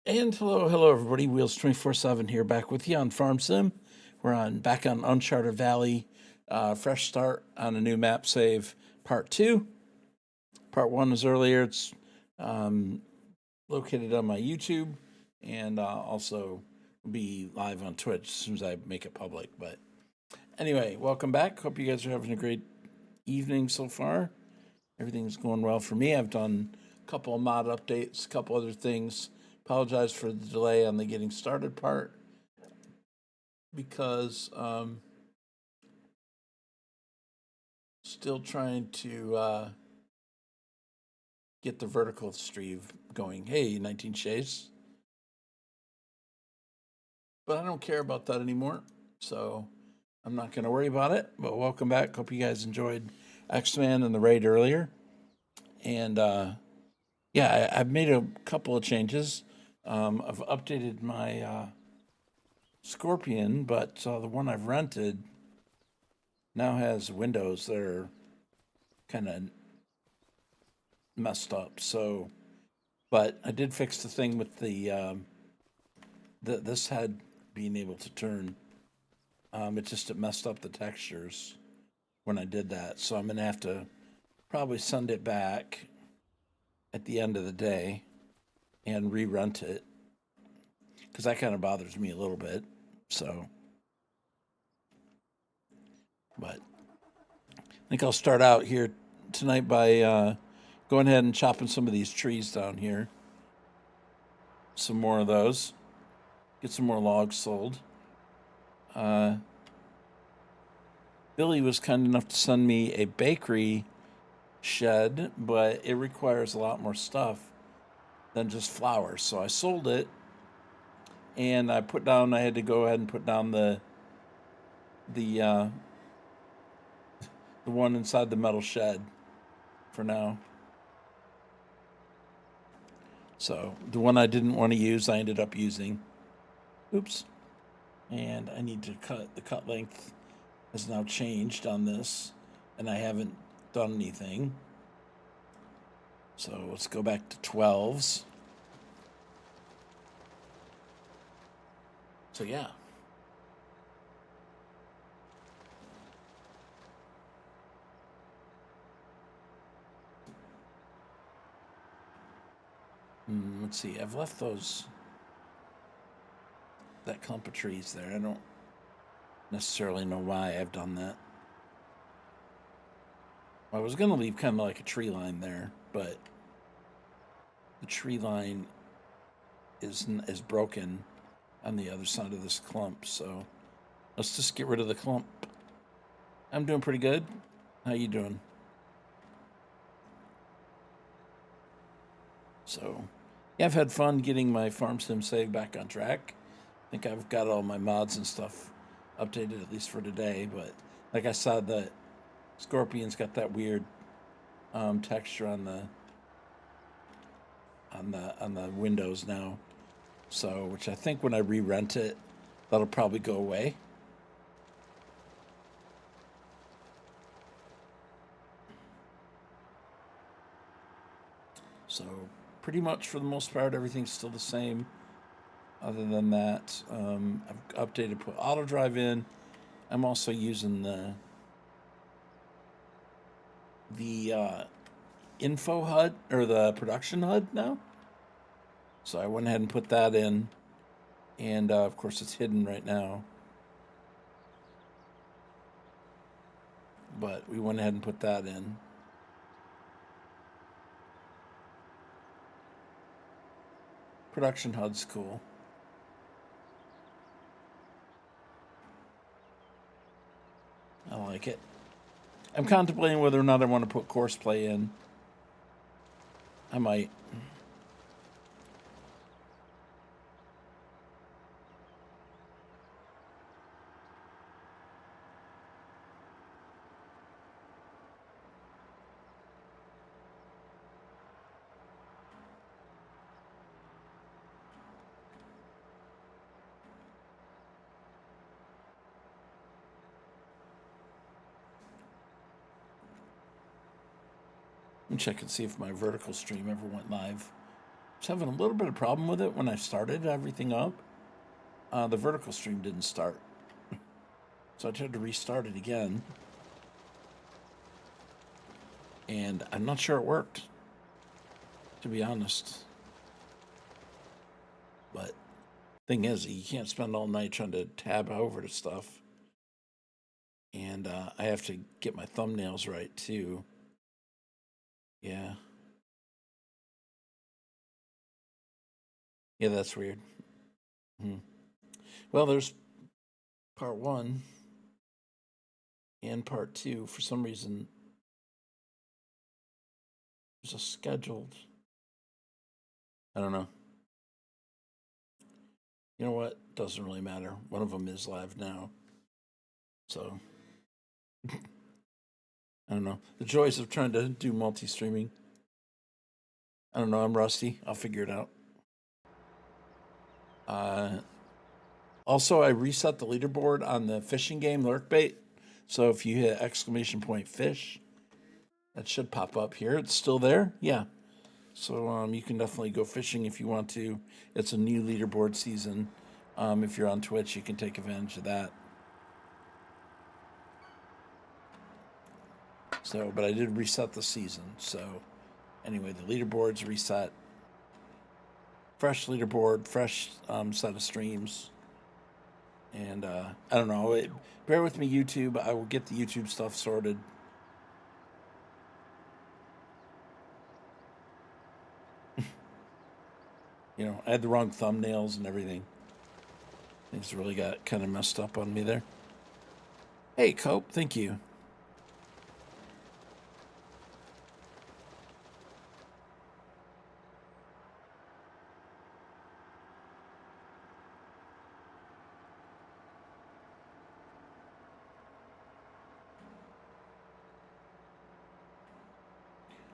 And hello everybody. Wheels 24/7 here, back with you on Farm Sim. We're back on Uncharted Valley. Fresh start on a new map save, part 2. Part 1 was earlier. It's located on my YouTube, and also be live on Twitch as soon as I make it public. But anyway, welcome back. Hope you guys are having a great evening so far. Everything's going well for me. I've done a couple of mod updates, a couple other things. Apologize for the delay on the getting started part because still trying to get the vertical stream going. Hey, 19 Shades. But I don't care about that anymore, so I'm not going to worry about it. But welcome back. Hope you guys enjoyed X-Men and the raid earlier. And yeah, I've made a couple of changes. I've updated my Scorpion, but the one I've rented now has windows that are kind of messed up. So, but I did fix the thing with the this head being able to turn. It messed up the textures when I did that. So I'm gonna have to probably send it back at the end of the day and re-rent it because that kind of bothers me a little bit. So, but I think I'll start out here tonight by going ahead and chopping some of these trees down here. Some more of those. Get some more logs sold. Billy was kind enough to send me a bakery shed, but it requires a lot more stuff than just flour. So I sold it, and I had to go ahead and put down the one inside the metal shed for now. So the one I didn't want to use, I ended up using. Oops. And I need to the cut length has now changed on this, and I haven't done anything. So let's go back to 12s. So yeah. Let's see. I've left that clump of trees there. I don't necessarily know why I've done that. I was going to leave kind of like a tree line there, but the tree line is broken on the other side of this clump. So let's just get rid of the clump. I'm doing pretty good. How you doing? So yeah, I've had fun getting my farm sim save back on track. I think I've got all my mods and stuff updated, at least for today. But like I said, the Scorpion's got that weird texture on the windows now. So, which I think when I re-rent it, that'll probably go away. So pretty much for the most part, everything's still the same. Other than that, I've updated, put auto drive in. I'm also using the info HUD or the production HUD now. So I went ahead and put that in, and of course it's hidden right now. But we went ahead and put that in. Production HUD's cool. I like it. I'm contemplating whether or not I want to put Courseplay in. I might. Let me check and see if my vertical stream ever went live. was having a little bit of problem with it when I started everything up. The vertical stream didn't start. So I tried to restart it again. And I'm not sure it worked, to be honest. But thing is, you can't spend all night trying to tab over to stuff. And I have to get my thumbnails right, too. Yeah. Yeah, that's weird. Well, there's part 1 and part 2. For some reason, there's a scheduled. I don't know. You know what? Doesn't really matter. One of them is live now. So, I don't know. The joys of trying to do multi-streaming. I don't know. I'm rusty. I'll figure it out. Also, I reset the leaderboard on the fishing game, Lurkbait. So if you hit !fish, that should pop up here. It's still there? Yeah. So you can definitely go fishing if you want to. It's a new leaderboard season. If you're on Twitch, you can take advantage of that. So, but I did reset the season. So anyway, the leaderboard's reset. Fresh leaderboard, fresh set of streams. And I don't know. Bear with me, YouTube. I will get the YouTube stuff sorted. You know, I had the wrong thumbnails and everything. Things really got kind of messed up on me there. Hey, Cope, thank you.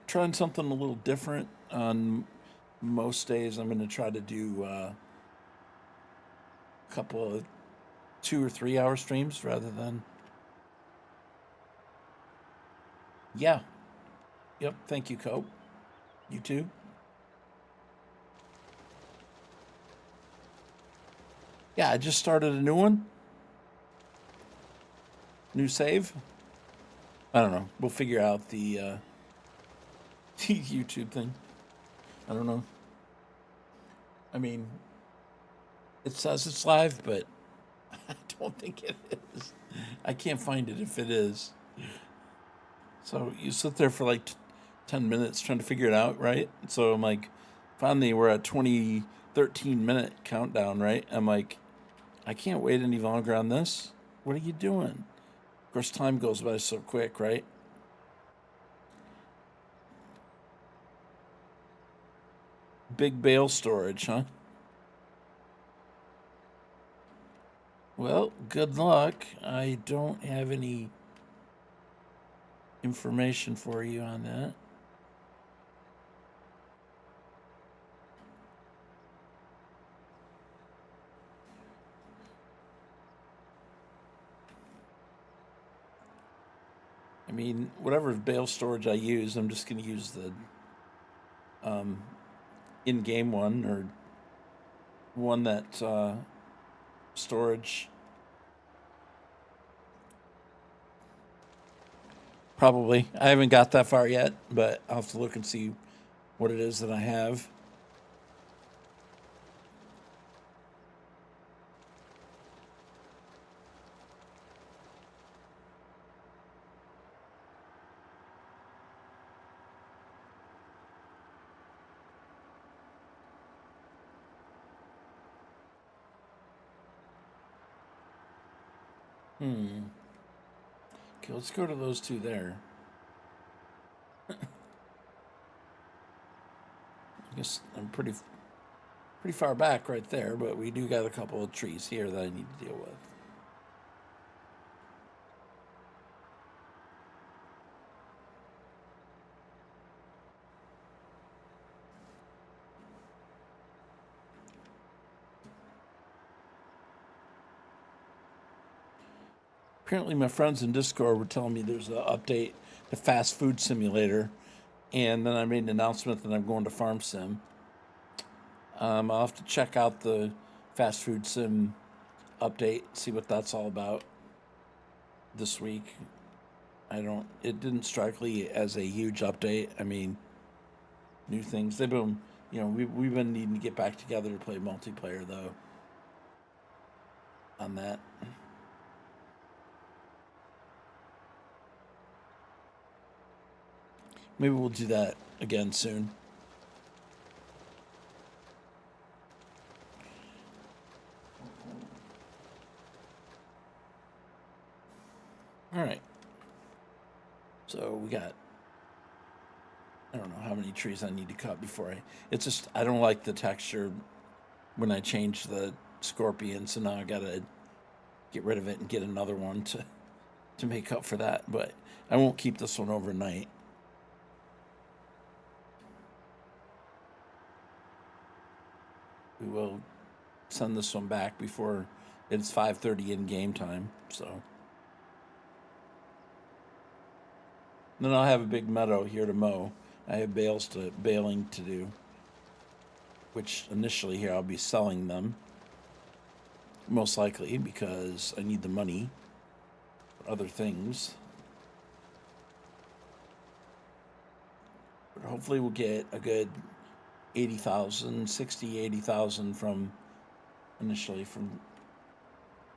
Trying something a little different on most days. I'm going to try to do a couple of 2 or 3 hour streams rather than. Yeah. Yep. Thank you, Cope. You too. Yeah, I just started a new one. New save. I don't know. We'll figure out the YouTube thing. I don't know. I mean, it says it's live, but I don't think it is. I can't find it if it is. So you sit there for like 10 minutes trying to figure it out, right? So I'm like, finally we're at 13-minute countdown, right? I'm like, I can't wait any longer on this. What are you doing? Of course, time goes by so quick, right? Big bale storage, huh? Well, good luck. I don't have any information for you on that. I mean, whatever bale storage I use, I'm just going to use the in-game one, or one that storage. Probably. I haven't got that far yet, but I'll have to look and see what it is that I have. Okay, let's go to those two there. I guess I'm pretty far back right there, but we do got a couple of trees here that I need to deal with. Apparently my friends in Discord were telling me there's an update to Fast Food Simulator, and then I made an announcement that I'm going to Farm Sim. I'll have to check out the fast food sim update, see what that's all about this week. It didn't strike me as a huge update. I mean, new things. They've been, we've been needing to get back together to play multiplayer, though, on that. Maybe we'll do that again soon. All right. So we got, I don't know how many trees I need to cut before I don't like the texture when I change the scorpion, so now I gotta get rid of it and get another one to make up for that, but I won't keep this one overnight. We will send this one back before it's 5:30 in game time, so. Then I'll have a big meadow here to mow. I have baling to do, which initially here I'll be selling them, most likely because I need the money for other things. But hopefully we'll get a good 80,000, 60, 80,000 from initially from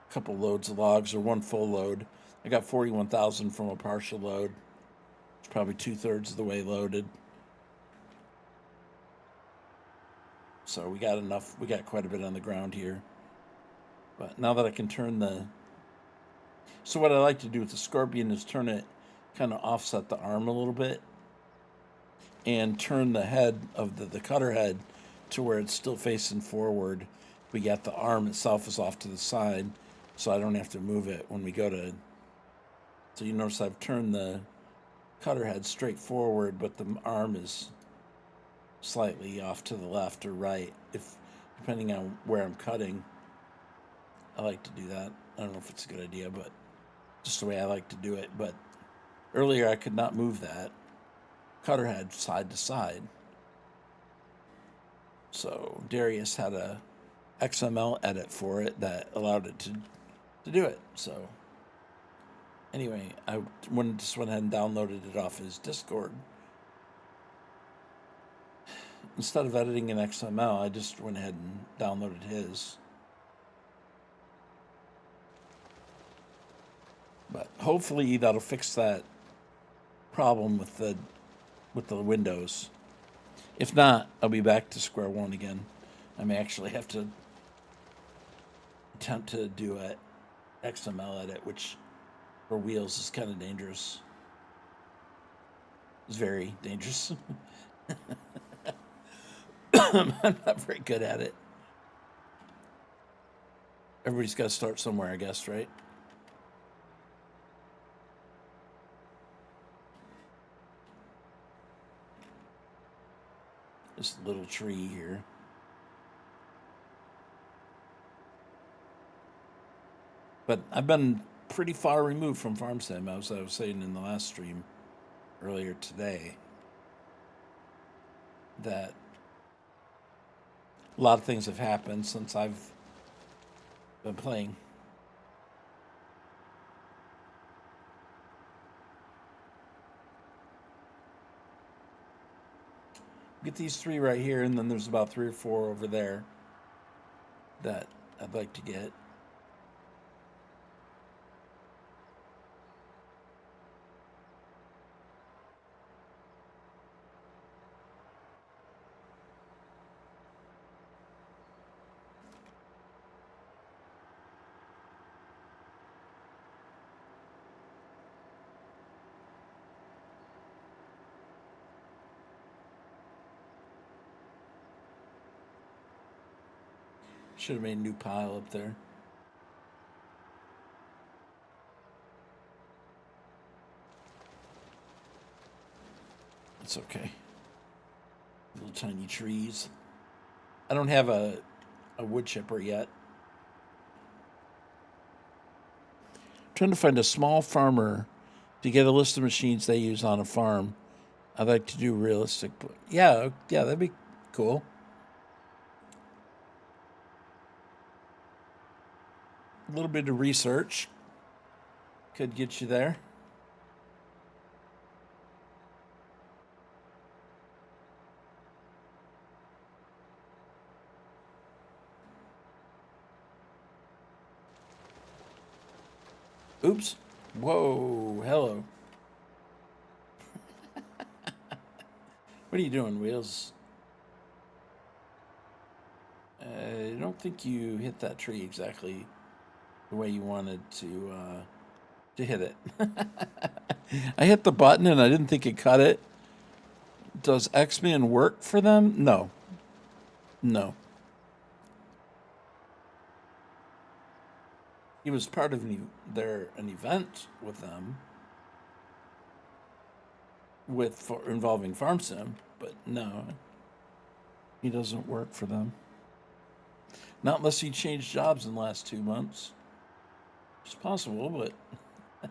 a couple loads of logs or one full load. I got 41,000 from a partial load. It's probably 2/3 of the way loaded. So we got enough, we got quite a bit on the ground here. But now that I can so what I like to do with the scorpion is turn it, kind of offset the arm a little bit, and turn the head of the cutter head to where it's still facing forward, but yet the arm itself is off to the side, so I don't have to move it when we go to. So you notice I've turned the cutter head straight forward, but the arm is slightly off to the left or right, depending on where I'm cutting. I like to do that. I don't know if it's a good idea, but just the way I like to do it. But earlier I could not move that cutter head side to side. So Darius had a XML edit for it that allowed it to do it. So anyway, I just went ahead and downloaded it off his Discord. Instead of editing in XML, I just went ahead and downloaded his. But hopefully that'll fix that problem with the windows. If not, I'll be back to square one again. I may actually have to attempt to do a XML edit, which for wheels is kind of dangerous. It's very dangerous. I'm not very good at it. Everybody's got to start somewhere, I guess, right? This little tree here. But I've been pretty far removed from farm sim, as I was saying in the last stream earlier today, that a lot of things have happened since I've been playing. Get these 3 right here, and then there's about 3 or 4 over there that I'd like to get. Should have made a new pile up there. It's okay. Little tiny trees. I don't have a wood chipper yet. Trying to find a small farmer to get a list of machines they use on a farm. I'd like to do realistic. Yeah, that'd be cool. A little bit of research could get you there. Oops. Whoa, hello. What are you doing, Wheels? I don't think you hit that tree exactly the way you wanted to hit it. I hit the button and I didn't think it cut it. Does X-Men work for them? No. No. He was part of an event with them involving farm sim, but no, he doesn't work for them. Not unless he changed jobs in the last 2 months. It's possible, but I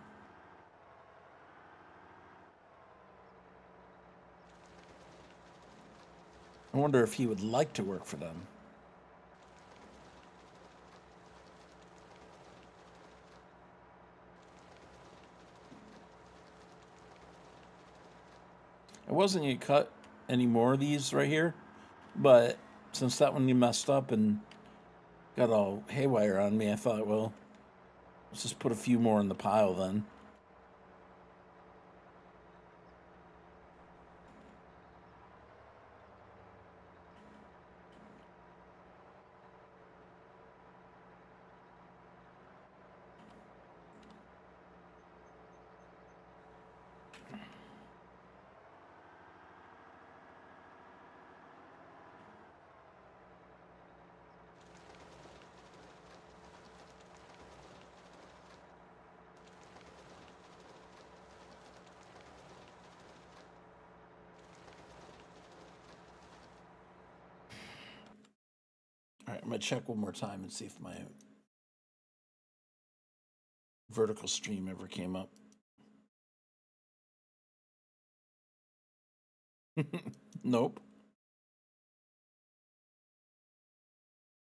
wonder if he would like to work for them. I wasn't going to cut any more of these right here, but since that one you messed up and got all haywire on me, I thought, well, let's just put a few more in the pile then. All right, I'm going to check one more time and see if my vertical stream ever came up. Nope.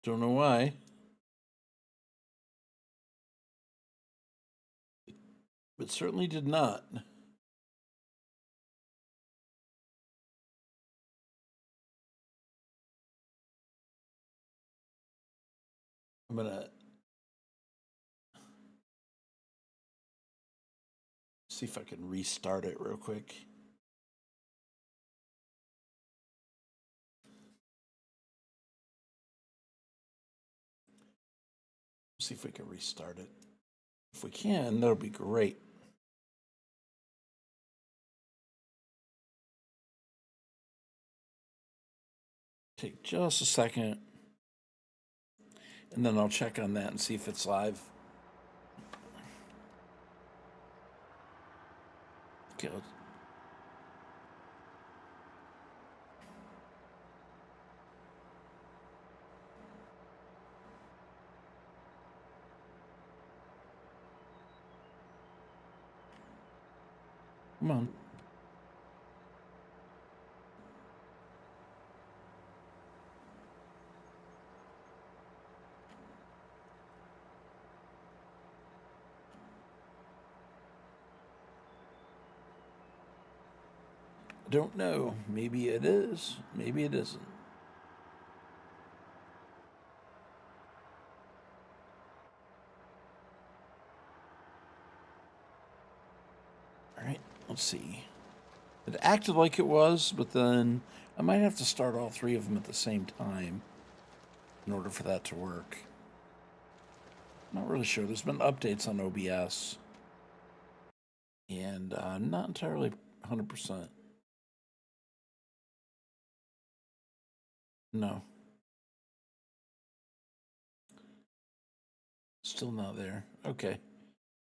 Don't know why. But certainly did not. I'm going to see if I can restart it real quick. See if we can restart it. If we can, that'll be great. Take just a second, and then I'll check on that and see if it's live. Okay. Come on. I don't know. Maybe it is. Maybe it isn't. All right, let's see. It acted like it was, but then I might have to start all three of them at the same time in order for that to work. Not really sure. There's been updates on OBS, and I'm not entirely 100%. No. Still not there. Okay.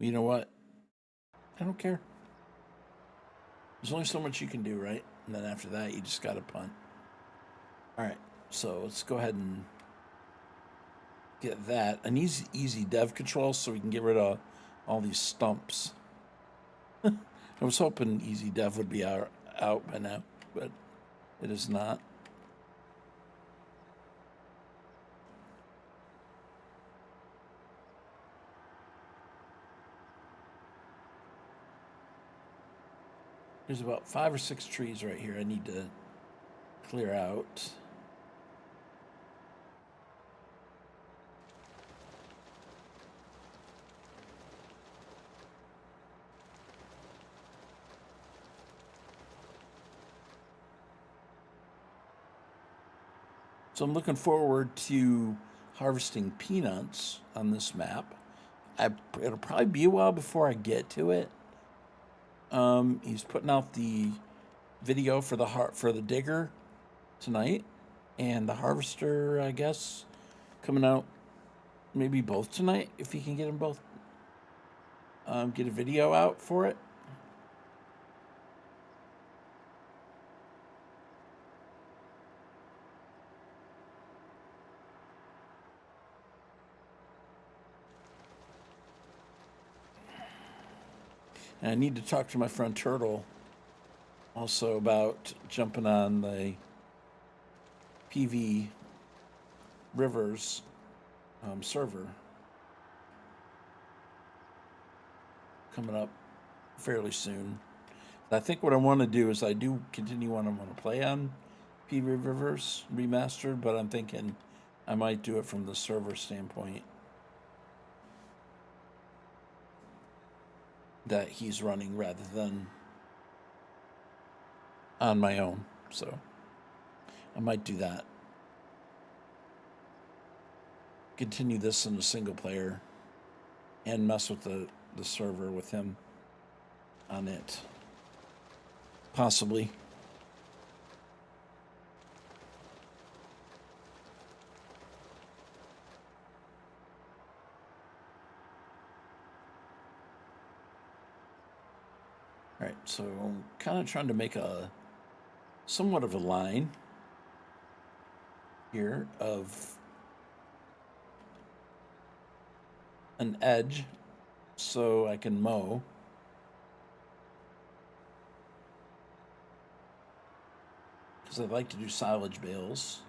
You know what? I don't care. There's only so much you can do, right? And then after that, you just got to punt. All right. So let's go ahead and get that. An easy dev control so we can get rid of all these stumps. I was hoping easy dev would be out by now, but it is not. There's about 5 or 6 trees right here I need to clear out. So I'm looking forward to harvesting peanuts on this map. It'll probably be a while before I get to it. He's putting out the video for the digger tonight, and the harvester, I guess, coming out maybe both tonight if he can get them both. Get a video out for it. And I need to talk to my friend Turtle also about jumping on the PV Rivers server coming up fairly soon. I think what I want to do is I do continue what I want to play on PV Rivers Remastered, but I'm thinking I might do it from the server standpoint that he's running rather than on my own. So I might do that. Continue this in a single player and mess with the server with him on it. Possibly. All right, so I'm kind of trying to make a somewhat of a line here of an edge so I can mow. Because I'd like to do silage bales.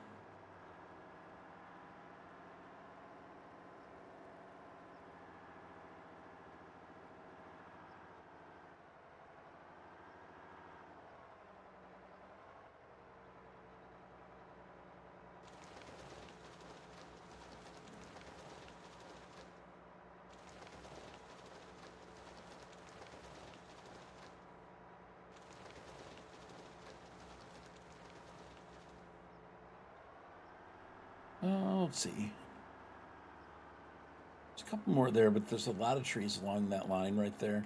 Let's see. There's a couple more there, but there's a lot of trees along that line right there.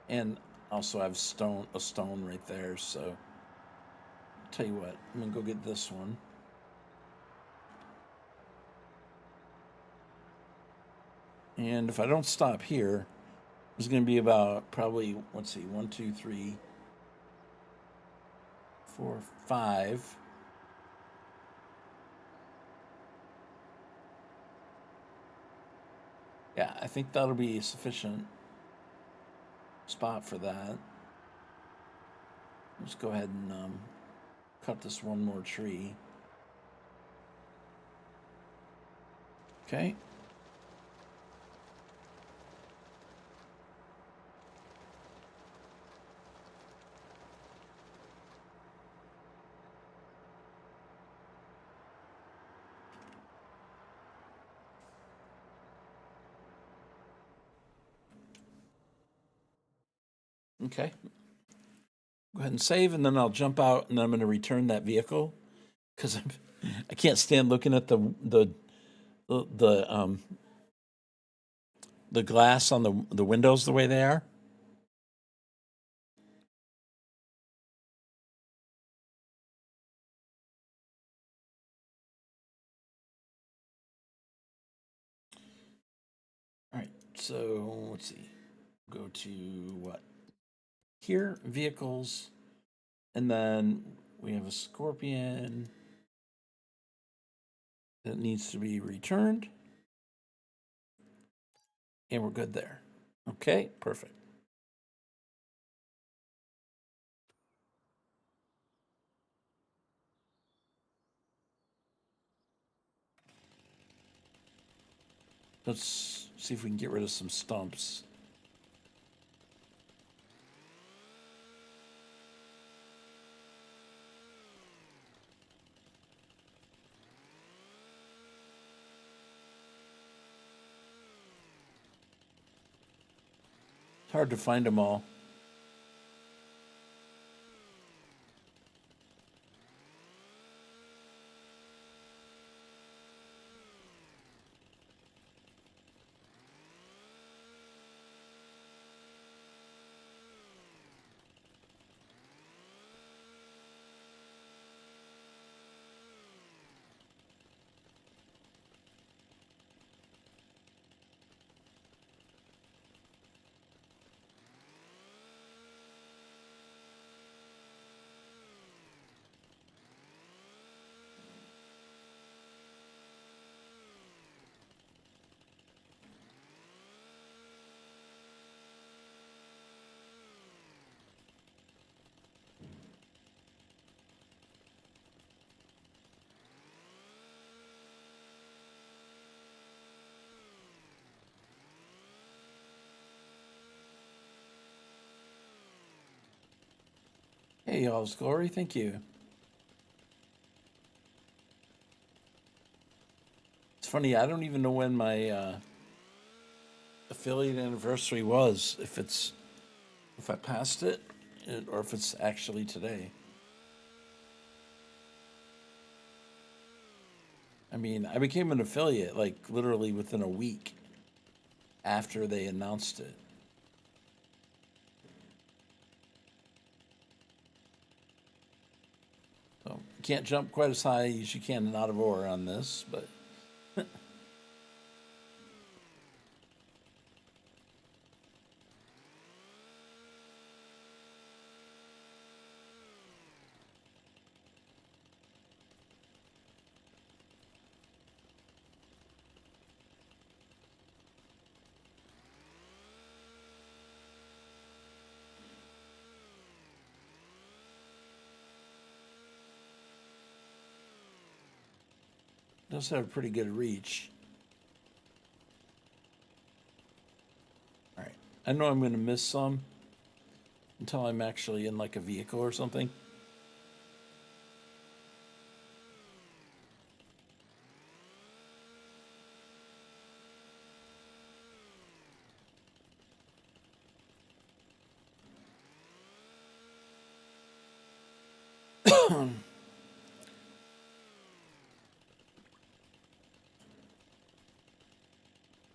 And also I have a stone right there, so tell you what, I'm gonna go get this one. And if I don't stop here, there's gonna be about probably, let's see, 1, 2, 3, 4, 5. Yeah, I think that'll be a sufficient spot for that. Let's go ahead and cut this one more tree. Okay. Okay. Go ahead and save, and then I'll jump out, and then I'm going to return that vehicle because I can't stand looking at the glass on the windows the way they are. All right. So let's see. Go to what? Here, vehicles, and then we have a Scorpion that needs to be returned, and we're good there. Okay, perfect. Let's see if we can get rid of some stumps. hard to find them all. Hey, y'all's glory, thank you. It's funny, I don't even know when my affiliate anniversary was, if I passed it, or if it's actually today. I mean, I became an affiliate like literally within a week after they announced it. So you can't jump quite as high as you can in out of ore on this, but it does have a pretty good reach. All right, I know I'm going to miss some until I'm actually in like a vehicle or something.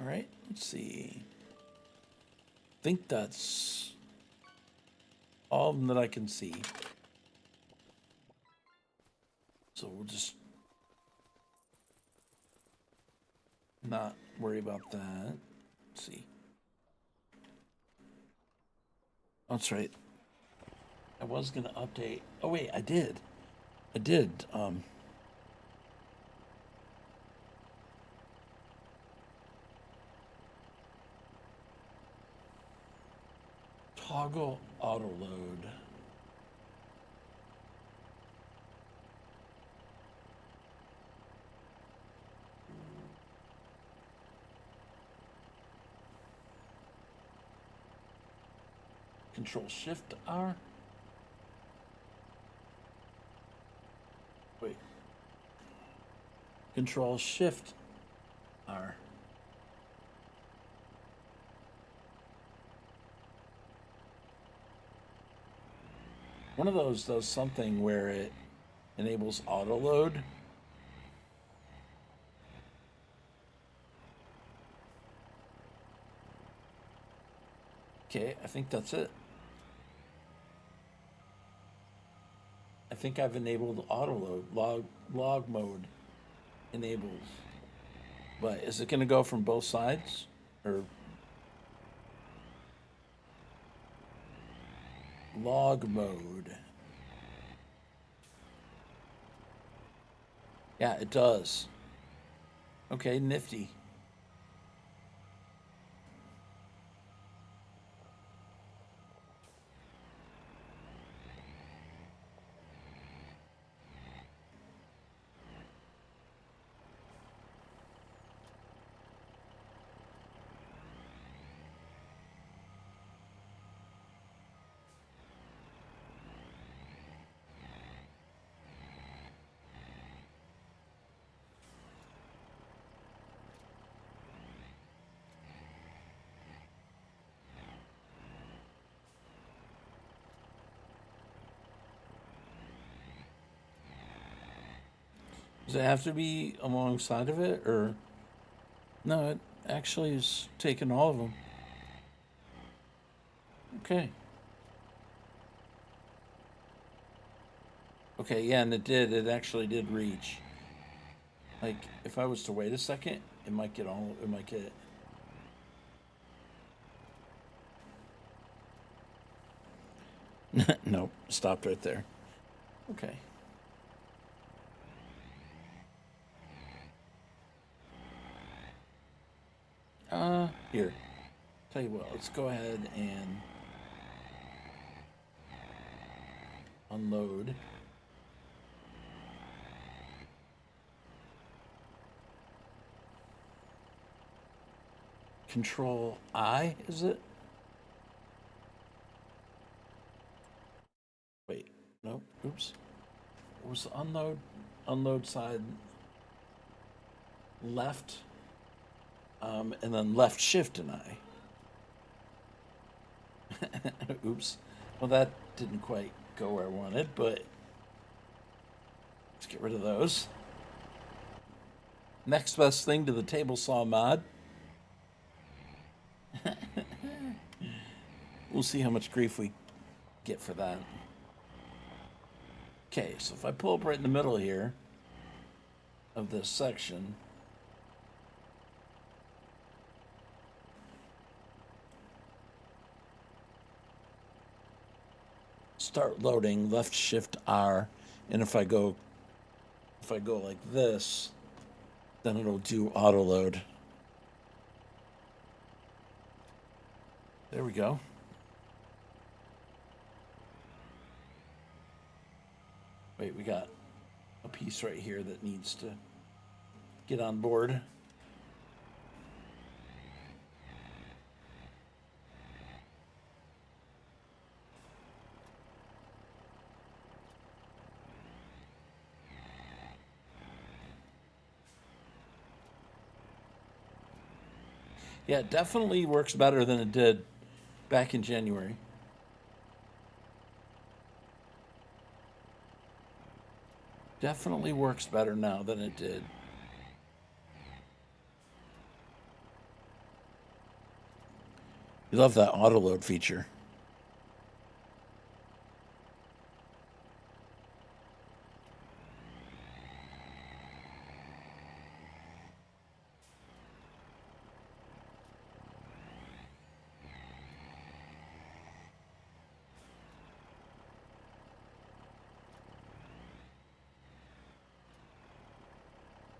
All right, let's see. I think that's all of them that I can see. So we'll just not worry about that. Let's see. Oh, that's right. I was going to update. Oh, wait, I did. I did. Toggle auto load. Control Shift R. Wait. Control Shift R. One of those does something where it enables auto load. Okay, I think that's it. I think I've enabled auto load, log mode enables. But is it going to go from both sides? Or log mode? Yeah, it does. Okay, nifty. Does it have to be alongside of it, or no? It actually is taking all of them. Okay. Okay, yeah, and it did. It actually did reach. Like, if I was to wait a second, it might get all. It might get. Nope, stopped right there. Okay. Here. Tell you what, let's go ahead and unload. Control I, is it? Wait, no, oops. What was the unload? Unload side left, and then left shift and I. Oops. Well, that didn't quite go where I wanted, but let's get rid of those. Next best thing to the table saw mod. We'll see how much grief we get for that. Okay, so if I pull up right in the middle here of this section, start loading, left shift R, and if I go like this, then it'll do auto load. There we go. Wait, we got a piece right here that needs to get on board. Yeah, it definitely works better than it did back in January. Definitely works better now than it did. You love that autoload feature.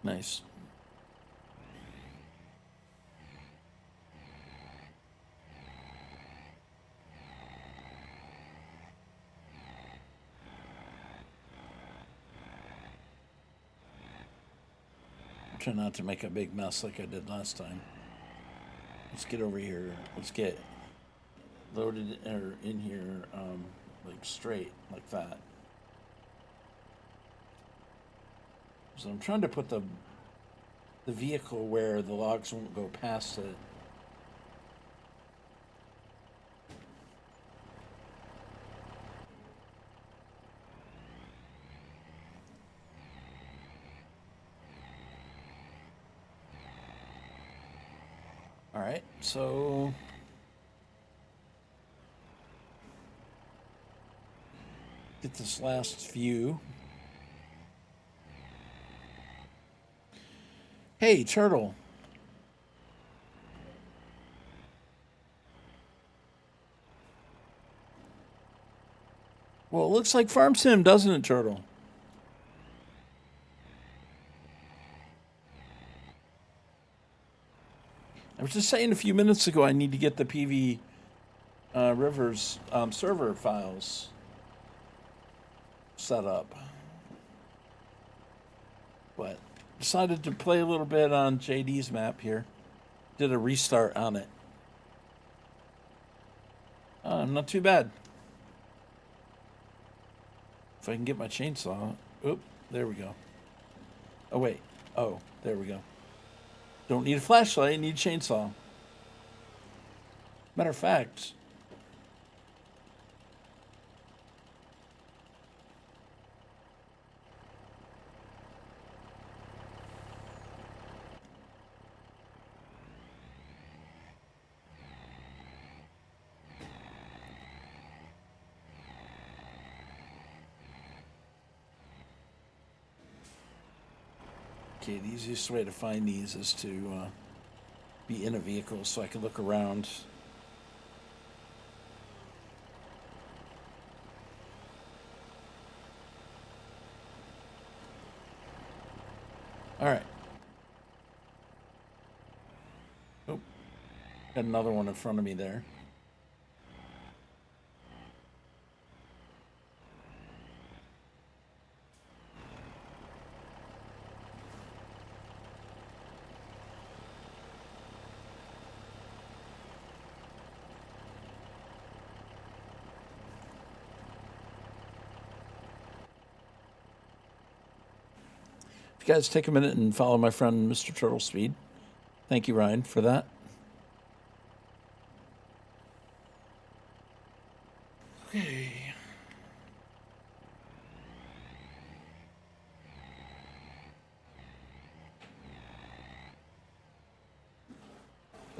Nice. Try not to make a big mess like I did last time. Let's get over here. Let's get loaded or in here like straight like that. So I'm trying to put the vehicle where the logs won't go past it. All right, so get this last view. Hey, turtle. Well, it looks like Farm Sim, doesn't it, turtle? I was just saying a few minutes ago I need to get the PV Rivers server files set up. But decided to play a little bit on JD's map here. Did a restart on it. Not too bad. If I can get my chainsaw. Oop, there we go. Oh, wait. Oh, there we go. Don't need a flashlight, need a chainsaw. Matter of fact, Okay, the easiest way to find these is to be in a vehicle so I can look around. All right. Oh, got another one in front of me there. If you guys take a minute and follow my friend Mr. Turtle Speed. Thank you, Ryan, for that. Okay.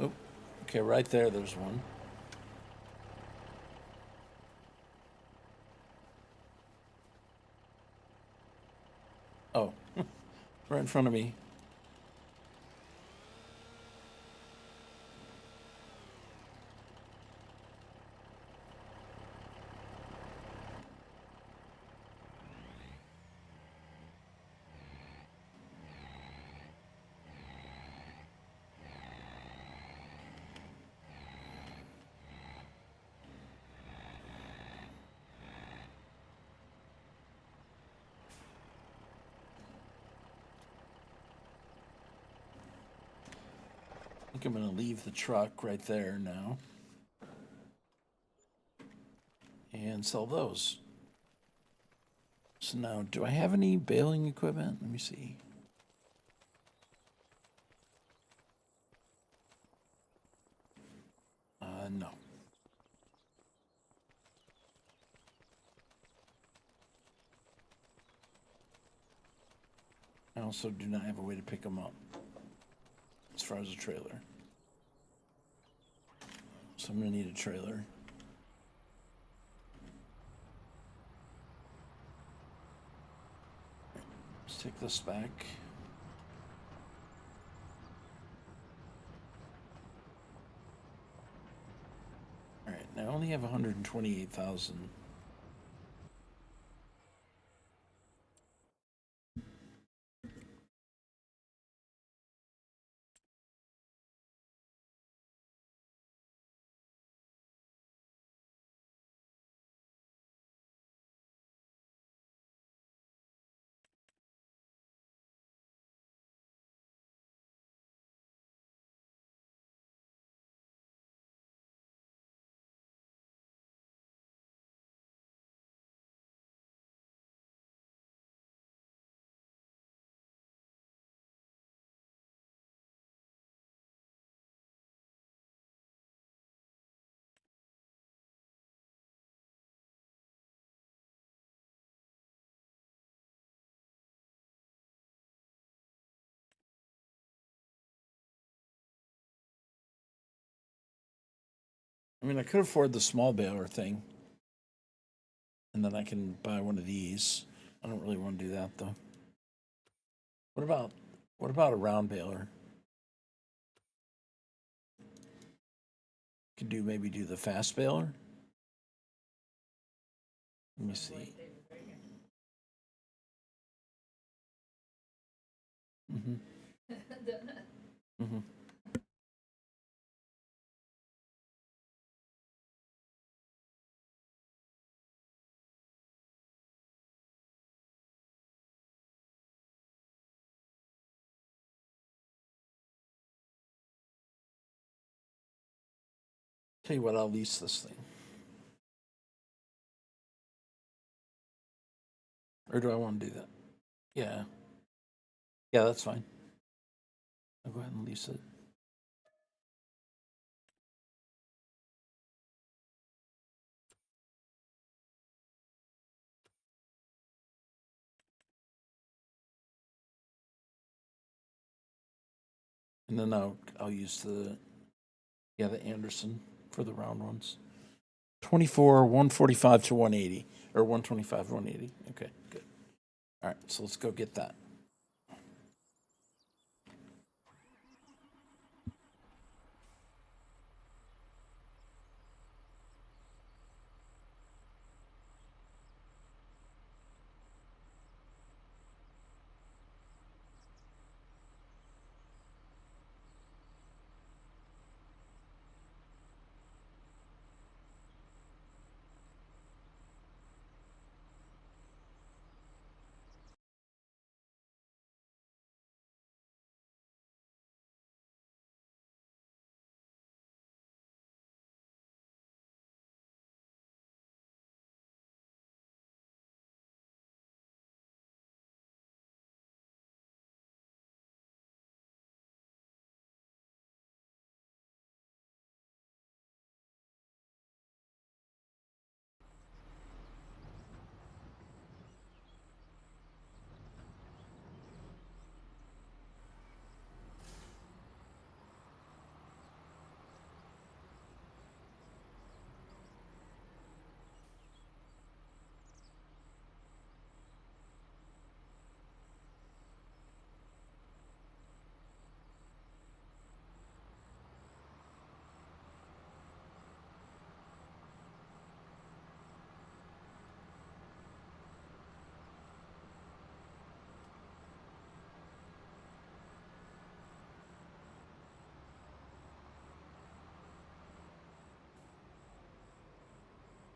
Oh, okay, right there, there's one. Oh, right in front of me. I think I'm going to leave the truck right there now and sell those. So now, do I have any baling equipment? Let me see. No. I also do not have a way to pick them up as far as a trailer. So I'm going to need a trailer. Let's take this back. All right, now I only have 128,000. I mean, I could afford the small baler thing, and then I can buy one of these. I don't really want to do that though. What about a round baler? Could do maybe do the fast baler. Let me see. Mm-hmm. Mm-hmm. Tell you what, I'll lease this thing. Or do I want to do that? Yeah. Yeah, that's fine. I'll go ahead and lease it. And then I'll use the Anderson for the round ones. 24, 145 to 180. Or 125, 180. Okay, good. All right, so let's go get that.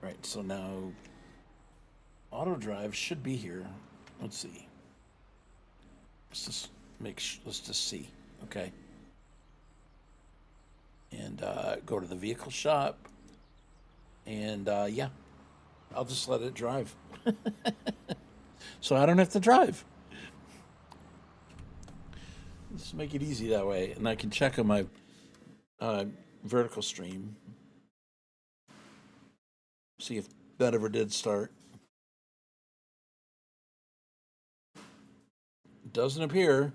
right, so now auto drive should be here. Let's see. Let's just see. Okay. And go to the vehicle shop. And yeah, I'll just let it drive. So I don't have to drive. Just make it easy that way. And I can check on my vertical stream. See if that ever did start. Doesn't appear.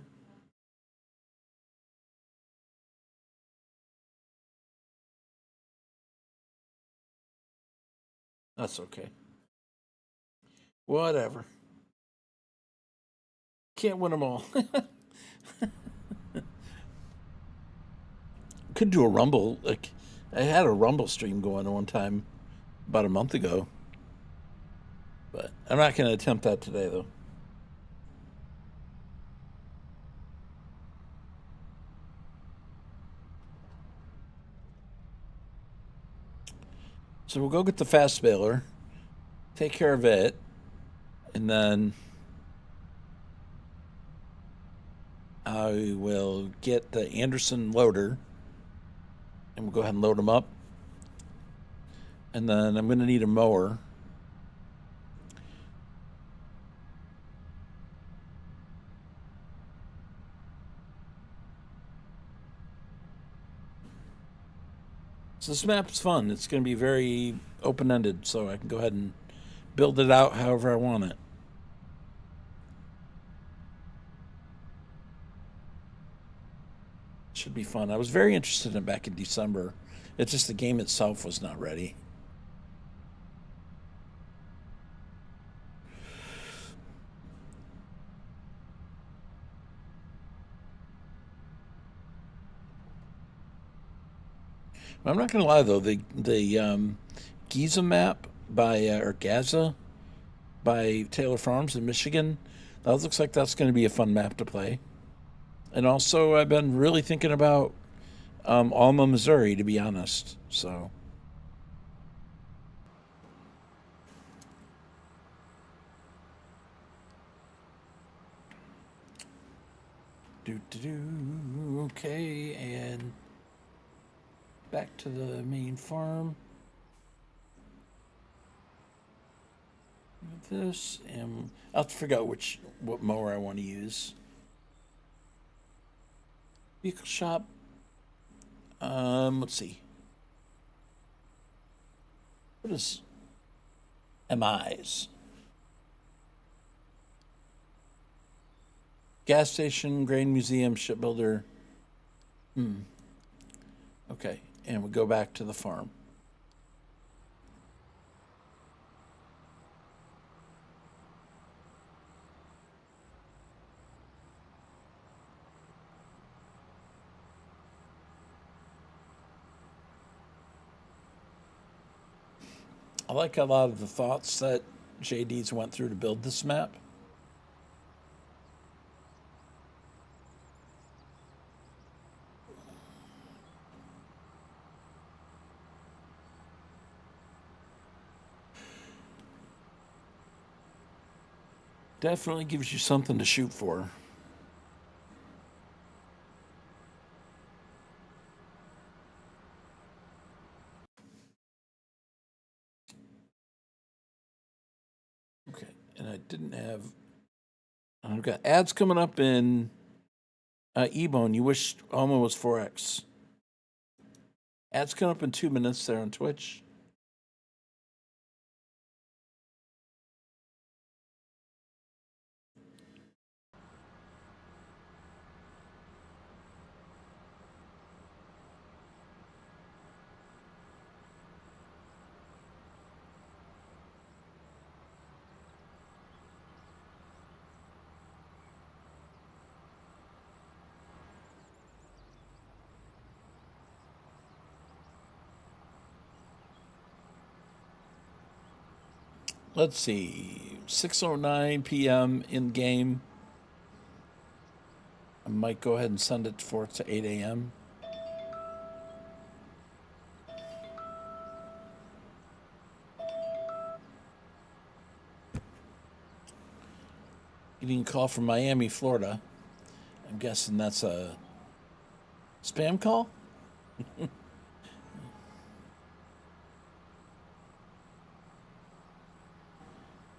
That's okay. Whatever. Can't win them all. Could do a Rumble. Like, I had a Rumble stream going one time about a month ago. But I'm not going to attempt that today, though. So we'll go get the fast baler, take care of it, and then I will get the Anderson loader, and we'll go ahead and load them up. And then I'm going to need a mower. So this map's fun. It's going to be very open-ended, so I can go ahead and build it out however I want it. Should be fun. I was very interested in it back in December. It's just the game itself was not ready. I'm not going to lie though, the Giza map by or Gaza by Taylor Farms in Michigan, that looks like that's going to be a fun map to play. And also, I've been really thinking about Alma, Missouri, to be honest. So. Okay, and back to the main farm. This, and I'll have to figure out what mower I want to use. Vehicle shop. Let's see. What is MIs? Gas station, grain museum, shipbuilder. Okay, and we go back to the farm. I like a lot of the thoughts that JD's went through to build this map. Definitely gives you something to shoot for. Okay, and I didn't have. I've got ads coming up in Ebone. You wish Alma was 4X. Ads coming up in 2 minutes there on Twitch. Let's see, 6:09 p.m. in game. I might go ahead and send it for to 8 a.m. Getting a call from Miami, Florida. I'm guessing that's a spam call?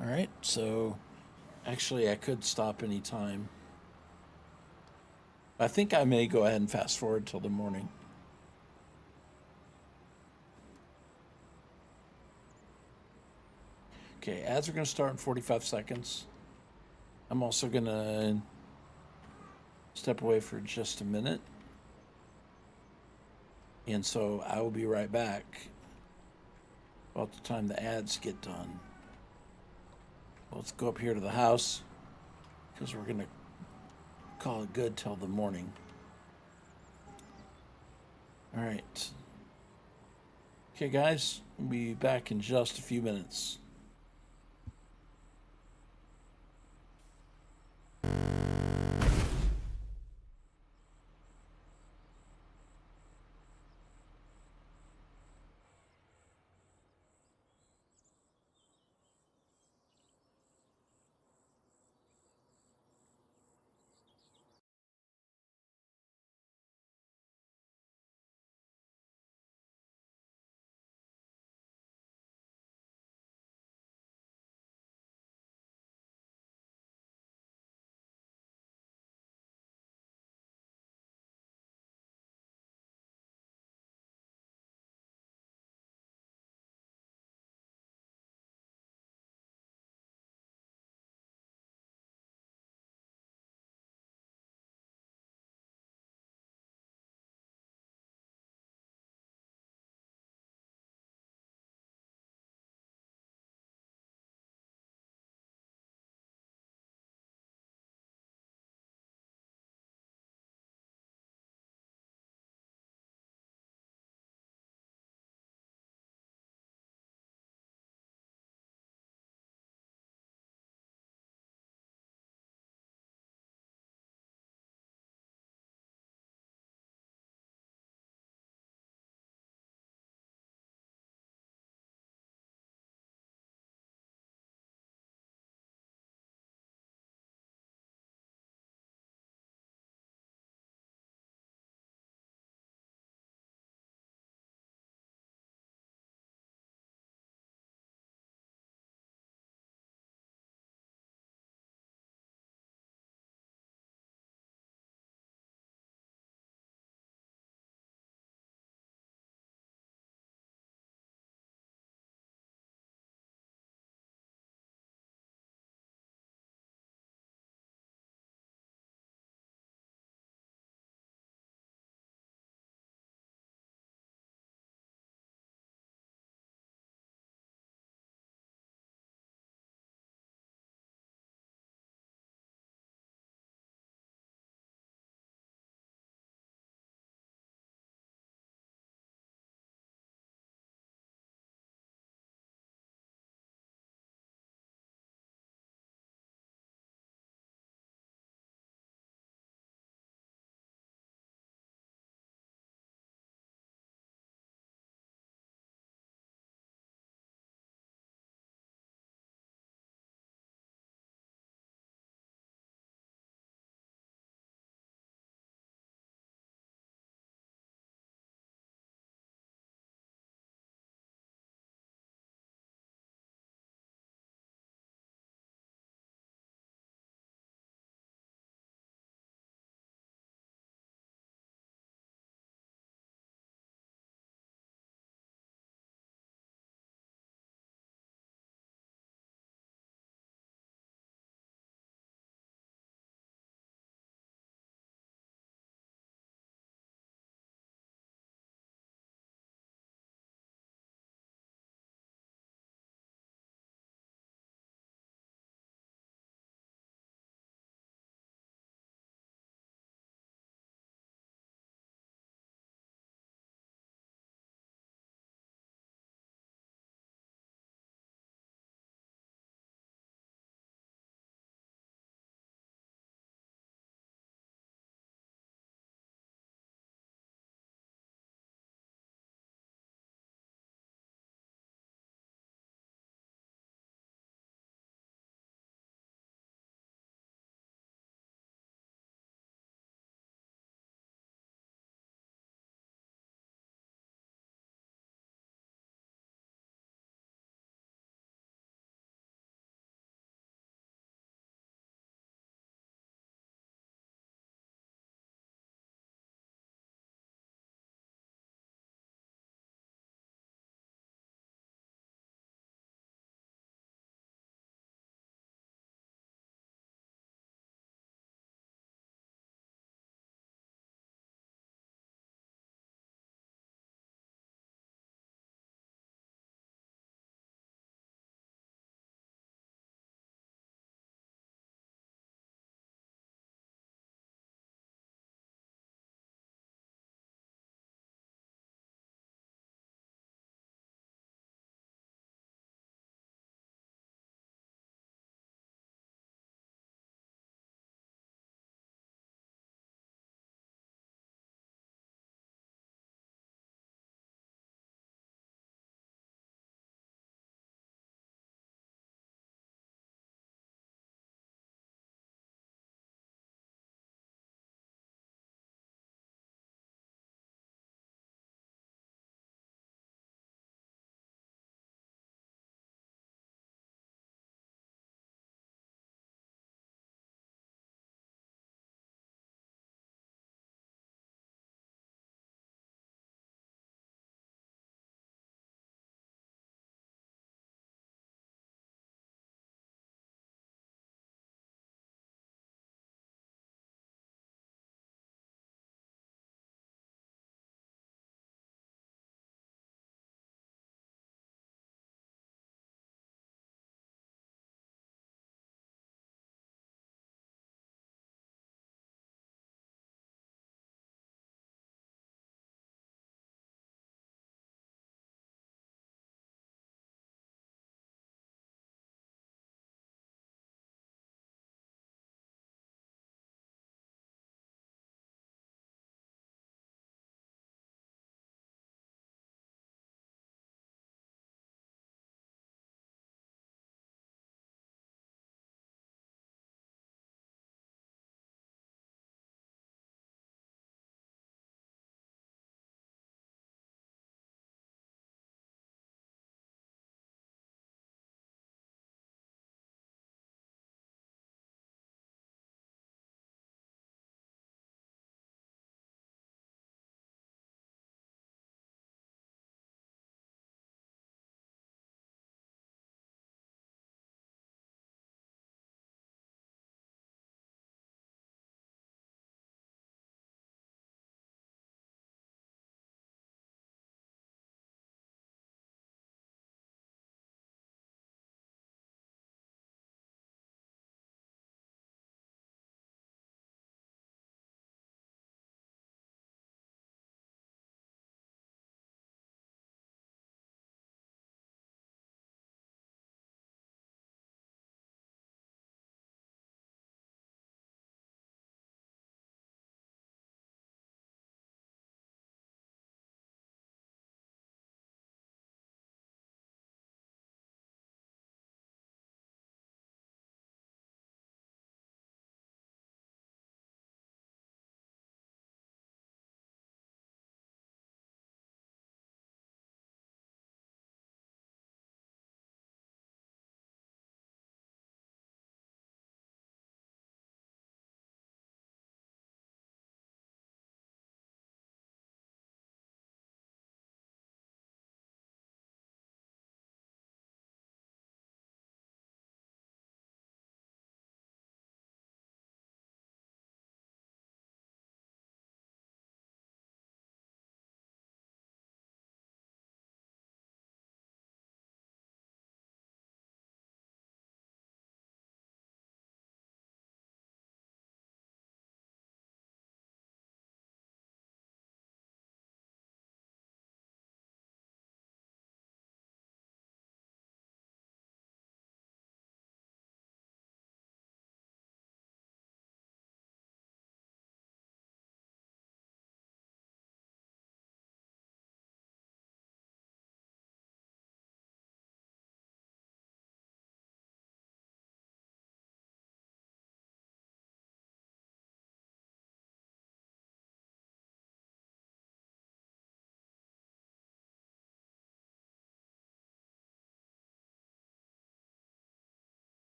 All right, so actually I could stop any time. I think I may go ahead and fast forward till the morning. Okay, ads are going to start in 45 seconds. I'm also going to step away for just a minute. And so I will be right back about the time the ads get done. Let's go up here to the house because we're going to call it good till the morning. All right. Okay, guys, we'll be back in just a few minutes.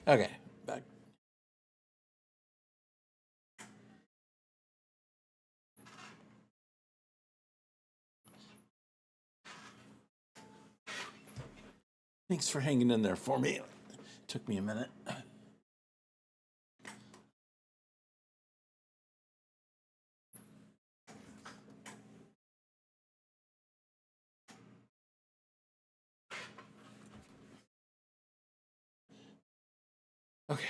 Okay, back. Thanks for hanging in there for me. Took me a minute. Okay.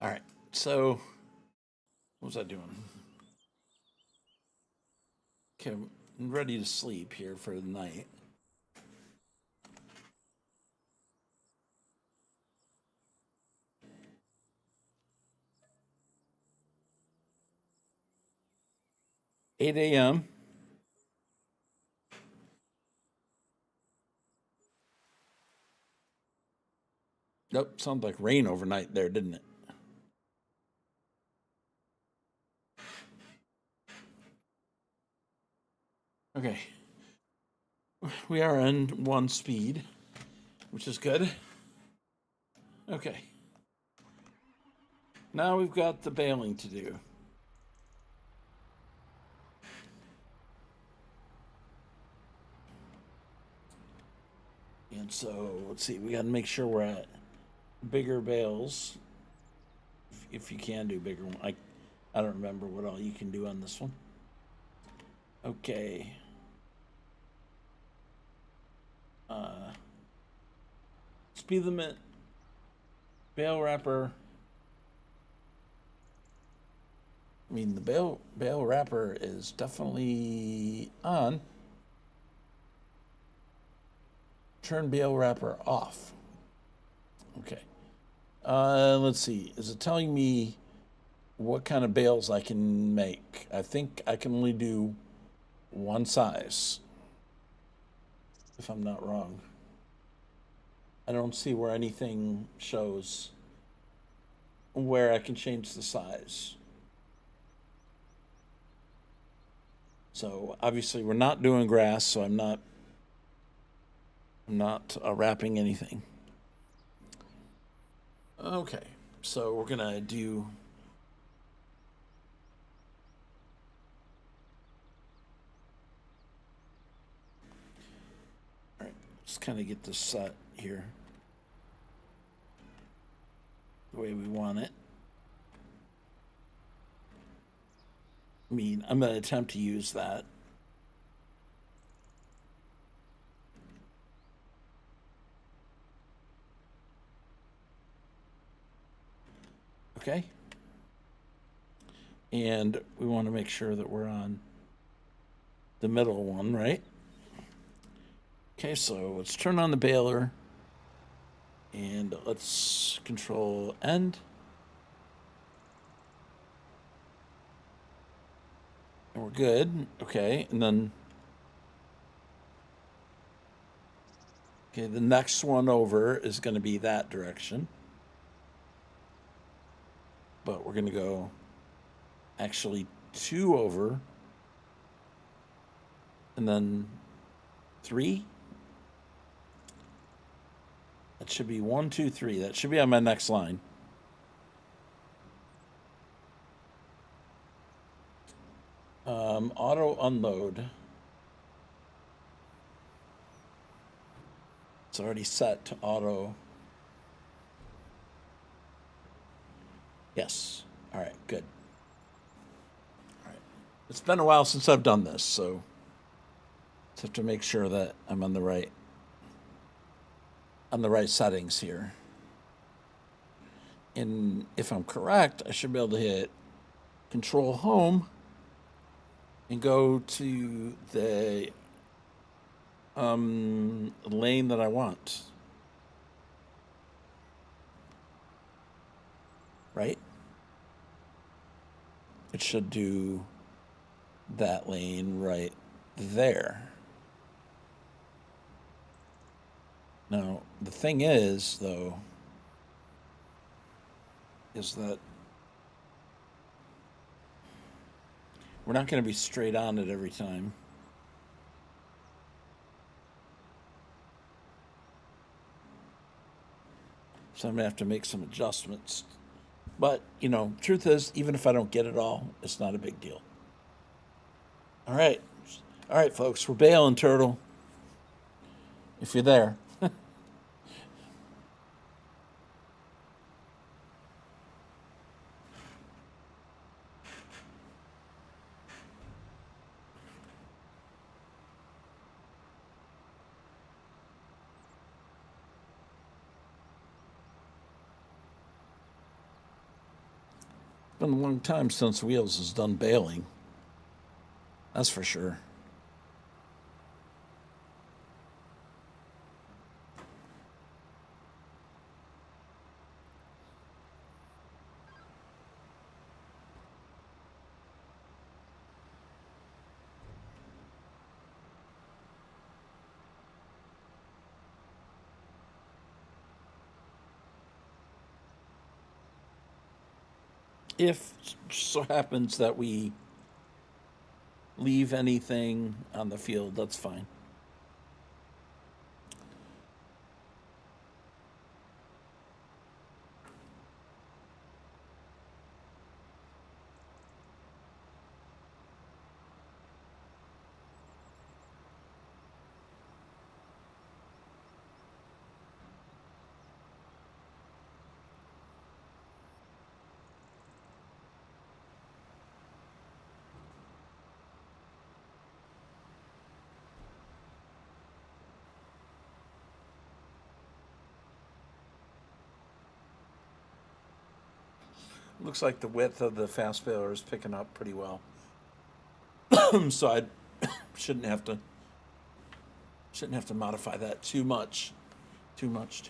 All right. So, what was I doing? Okay, I'm ready to sleep here for the night. Eight a.m. Nope, sounded like rain overnight there, didn't it? Okay. We are in one speed, which is good. Okay. Now we've got the baling to do. And so, let's see, we got to make sure we're at bigger bales. If you can do bigger one. I don't remember what all you can do on this one. Okay. Speed limit, bale wrapper. I mean, the bale wrapper is definitely on. Turn bale wrapper off. Okay. Let's see. Is it telling me what kind of bales I can make? I think I can only do one size, if I'm not wrong. I don't see where anything shows where I can change the size. So obviously we're not doing grass, so I'm not wrapping anything. Okay, so we're gonna do. All right, just kind of get this set here the way we want it. I mean, I'm gonna attempt to use that. Okay. And we want to make sure that we're on the middle one, right? Okay, so let's turn on the baler and let's control end. And we're good. Okay, and then okay, the next one over is going to be that direction. But we're going to go actually 2 over and then 3. That should be 1, 2, 3. That should be on my next line. Auto unload. It's already set to auto. Yes. All right, good. All right. It's been a while since I've done this, so just have to make sure that I'm on the right settings here. And if I'm correct, I should be able to hit Control Home and go to the lane that I want. Right? It should do that lane right there. Now, the thing is, though, is that we're not going to be straight on it every time. So I'm going to have to make some adjustments. But, you know, truth is, even if I don't get it all, it's not a big deal. All right. All right, folks, we're bailing, Turtle. If you're there. It's been a long time since Wheels has done bailing. That's for sure. If so happens that we leave anything on the field, that's fine. Looks like the width of the fast bailer is picking up pretty well. So I shouldn't have to modify that too much. Too much.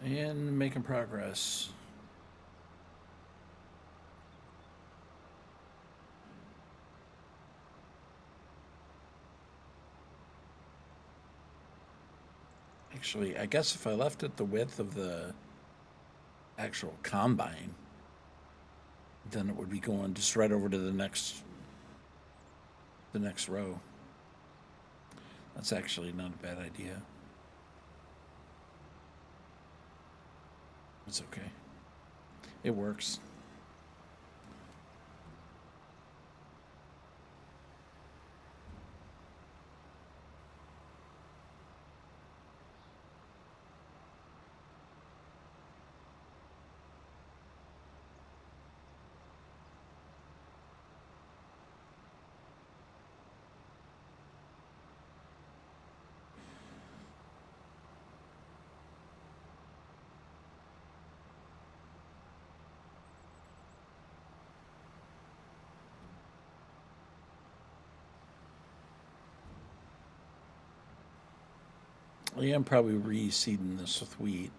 And making progress. Actually, I guess if I left it the width of the actual combine, then it would be going just right over to the next row. That's actually not a bad idea. It's okay. It works. Yeah, I'm probably reseeding this with wheat.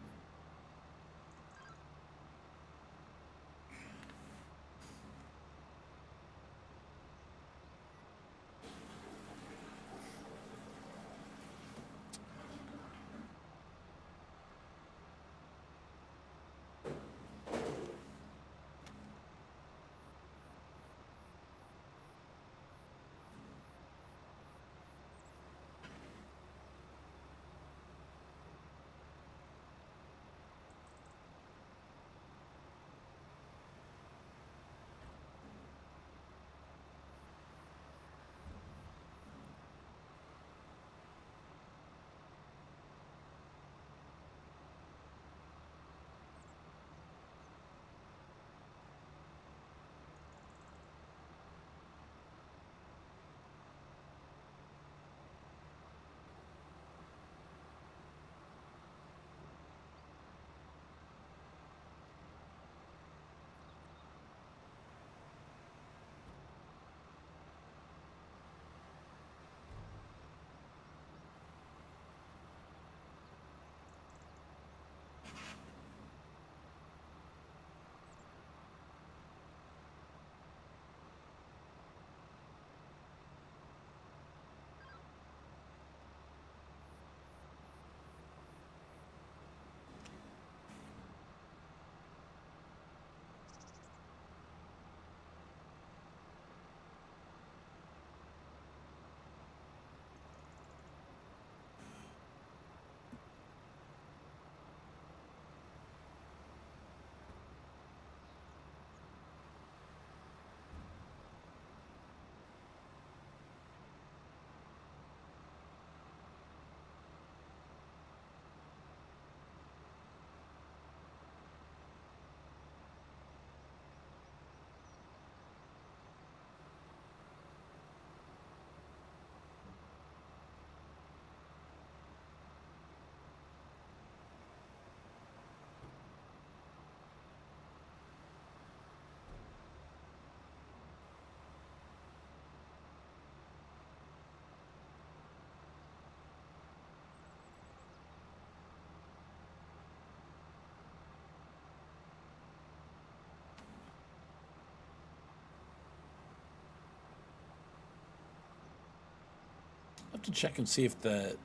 I have to check and see if the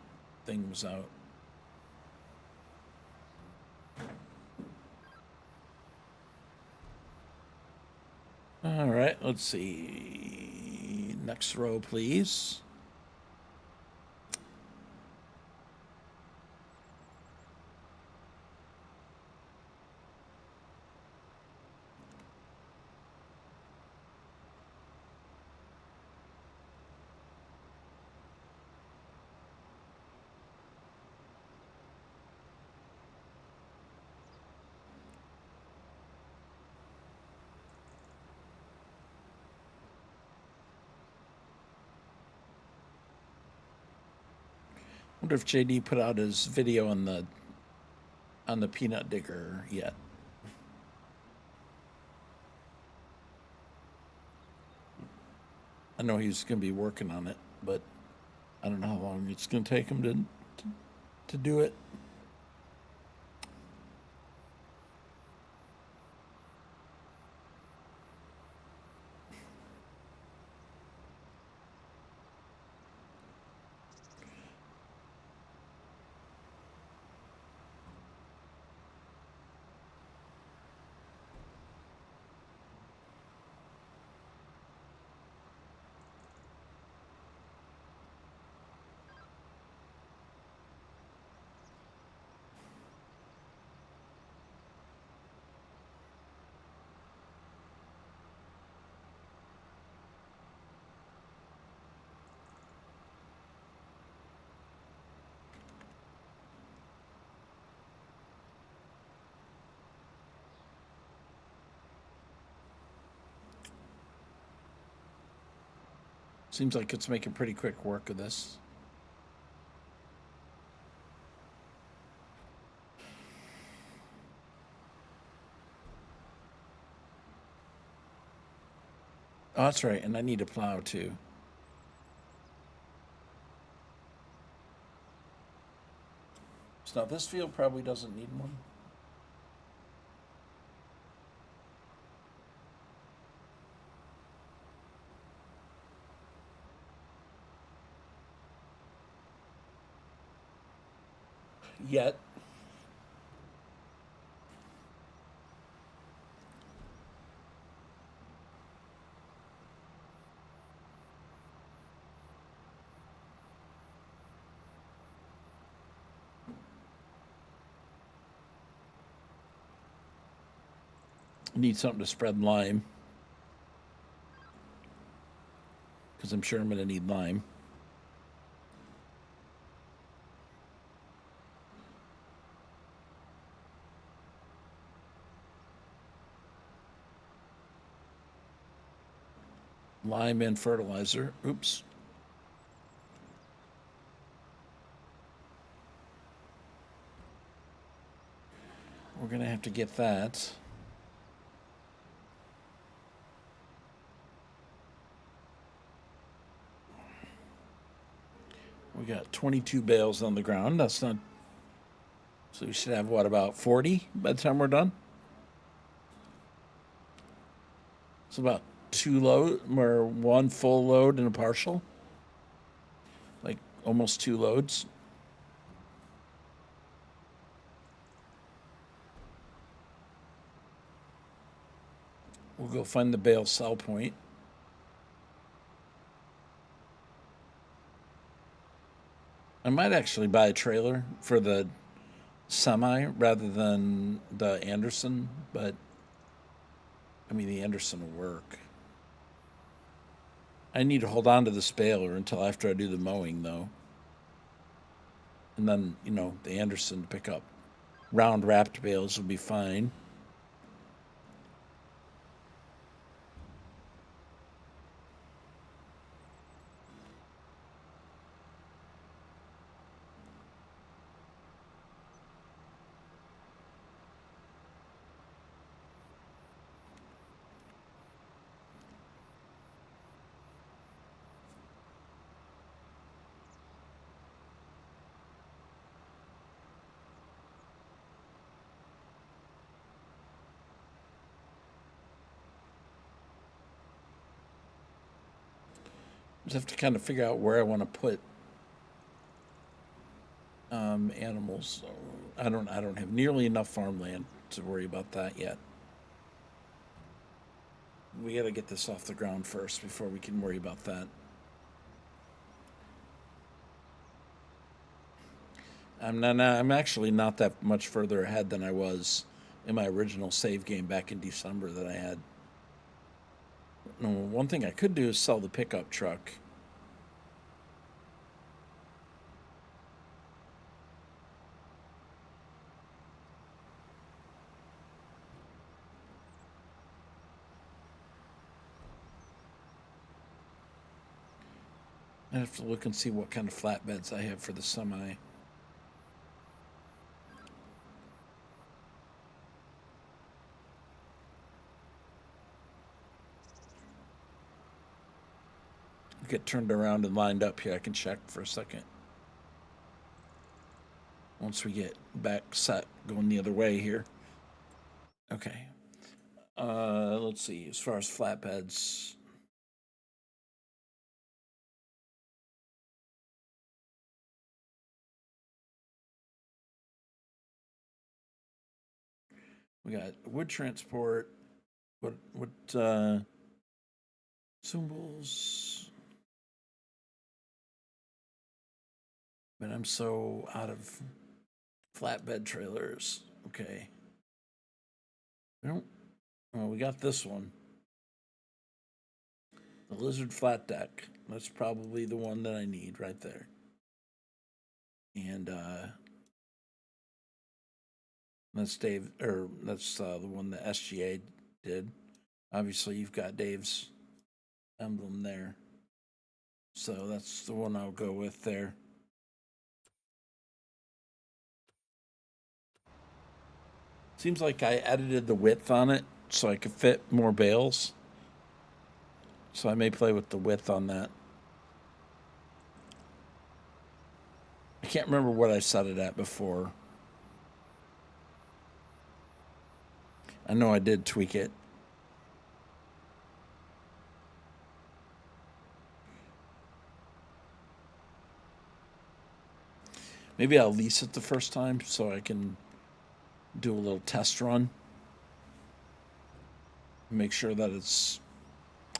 thing was out. All right, let's see. Next row, please. Wonder if JD put out his video on the peanut digger yet. I know he's going to be working on it, but I don't know how long it's going to take him to do it. Seems like it's making pretty quick work of this. Oh, that's right, and I need a plow too. So now this field probably doesn't need one. Yet. Need something to spread lime. Because I'm sure I'm going to need lime. Lime and fertilizer. Oops. We're going to have to get that. We got 22 bales on the ground. That's not... So we should have, what, about 40 by the time we're done? It's about 2 load, or 1 full load and a partial. Like almost 2 loads. We'll go find the bale sell point. I might actually buy a trailer for the semi rather than the Anderson, but I mean, the Anderson will work. I need to hold on to this baler until after I do the mowing, though. And then, you know, the Anderson to pick up. Round wrapped bales will be fine. Just have to kind of figure out where I want to put animals. I don't have nearly enough farmland to worry about that yet. We got to get this off the ground first before we can worry about that. I'm actually not that much further ahead than I was in my original save game back in December that I had. No, one thing I could do is sell the pickup truck. I have to look and see what kind of flatbeds I have for the semi. Get turned around and lined up here. I can check for a second. Once we get back set going the other way here. Okay. Let's see. As far as flatbeds, we got wood transport. What symbols? But I'm so out of flatbed trailers. Okay. Well, we got this one. The Lizard Flat Deck. That's probably the one that I need right there. And that's Dave, or that's the one that SGA did. Obviously, you've got Dave's emblem there. So that's the one I'll go with there. Seems like I edited the width on it so I could fit more bales. So I may play with the width on that. I can't remember what I set it at before. I know I did tweak it. Maybe I'll lease it the first time so I can do a little test run. Make sure that it's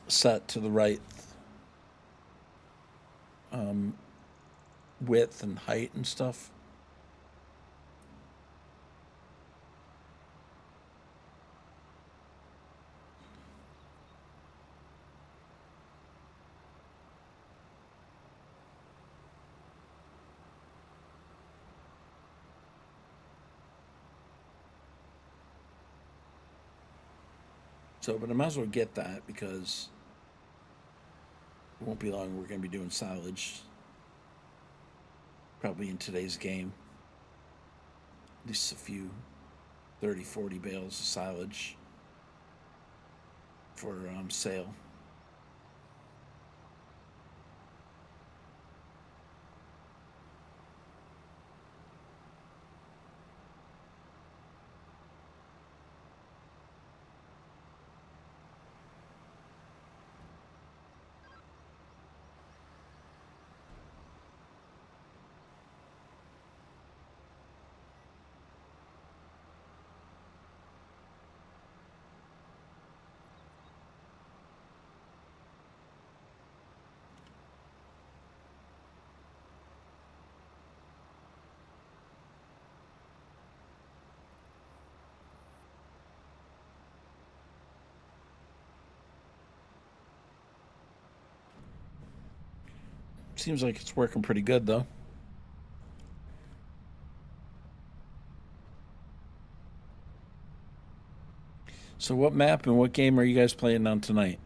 set to the right width and height and stuff. So, but I might as well get that because it won't be long. We're going to be doing silage. Probably in today's game. At least a few 30, 40 bales of silage for sale. Seems like it's working pretty good though. So what map and what game are you guys playing on tonight?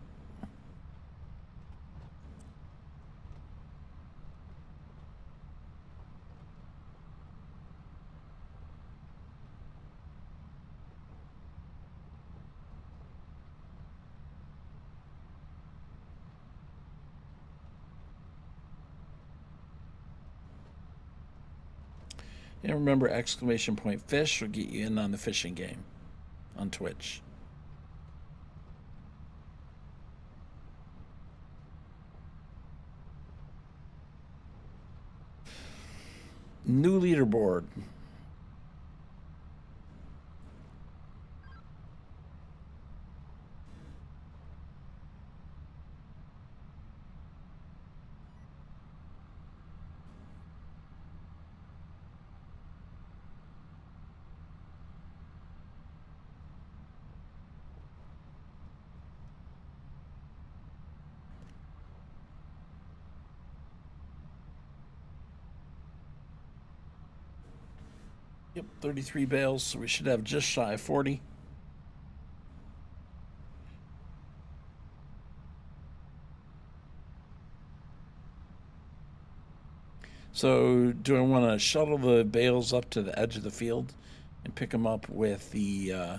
And remember, !fish will get you in on the fishing game on Twitch. New leaderboard. Yep, 33 bales, so we should have just shy of 40. So, do I want to shuttle the bales up to the edge of the field and pick them up with the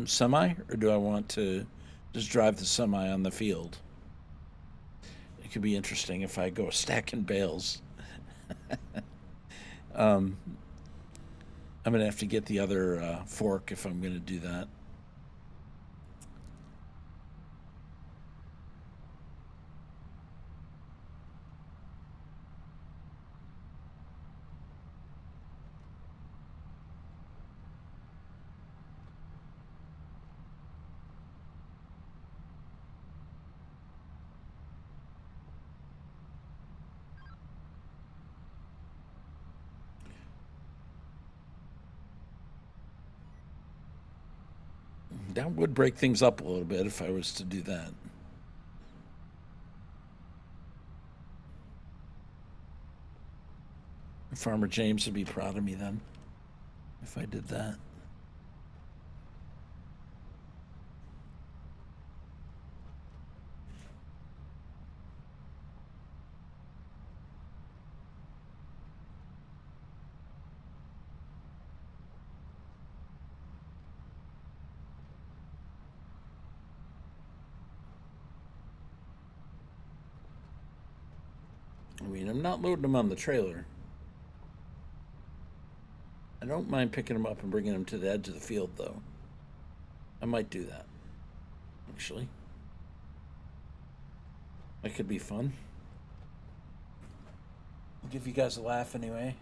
semi, or do I want to just drive the semi on the field? It could be interesting if I go stacking bales. I'm gonna have to get the other fork if I'm gonna do that. That would break things up a little bit if I was to do that. Farmer James would be proud of me then if I did that. I mean, I'm not loading them on the trailer. I don't mind picking them up and bringing them to the edge of the field, though. I might do that, actually. That could be fun. I'll give you guys a laugh anyway.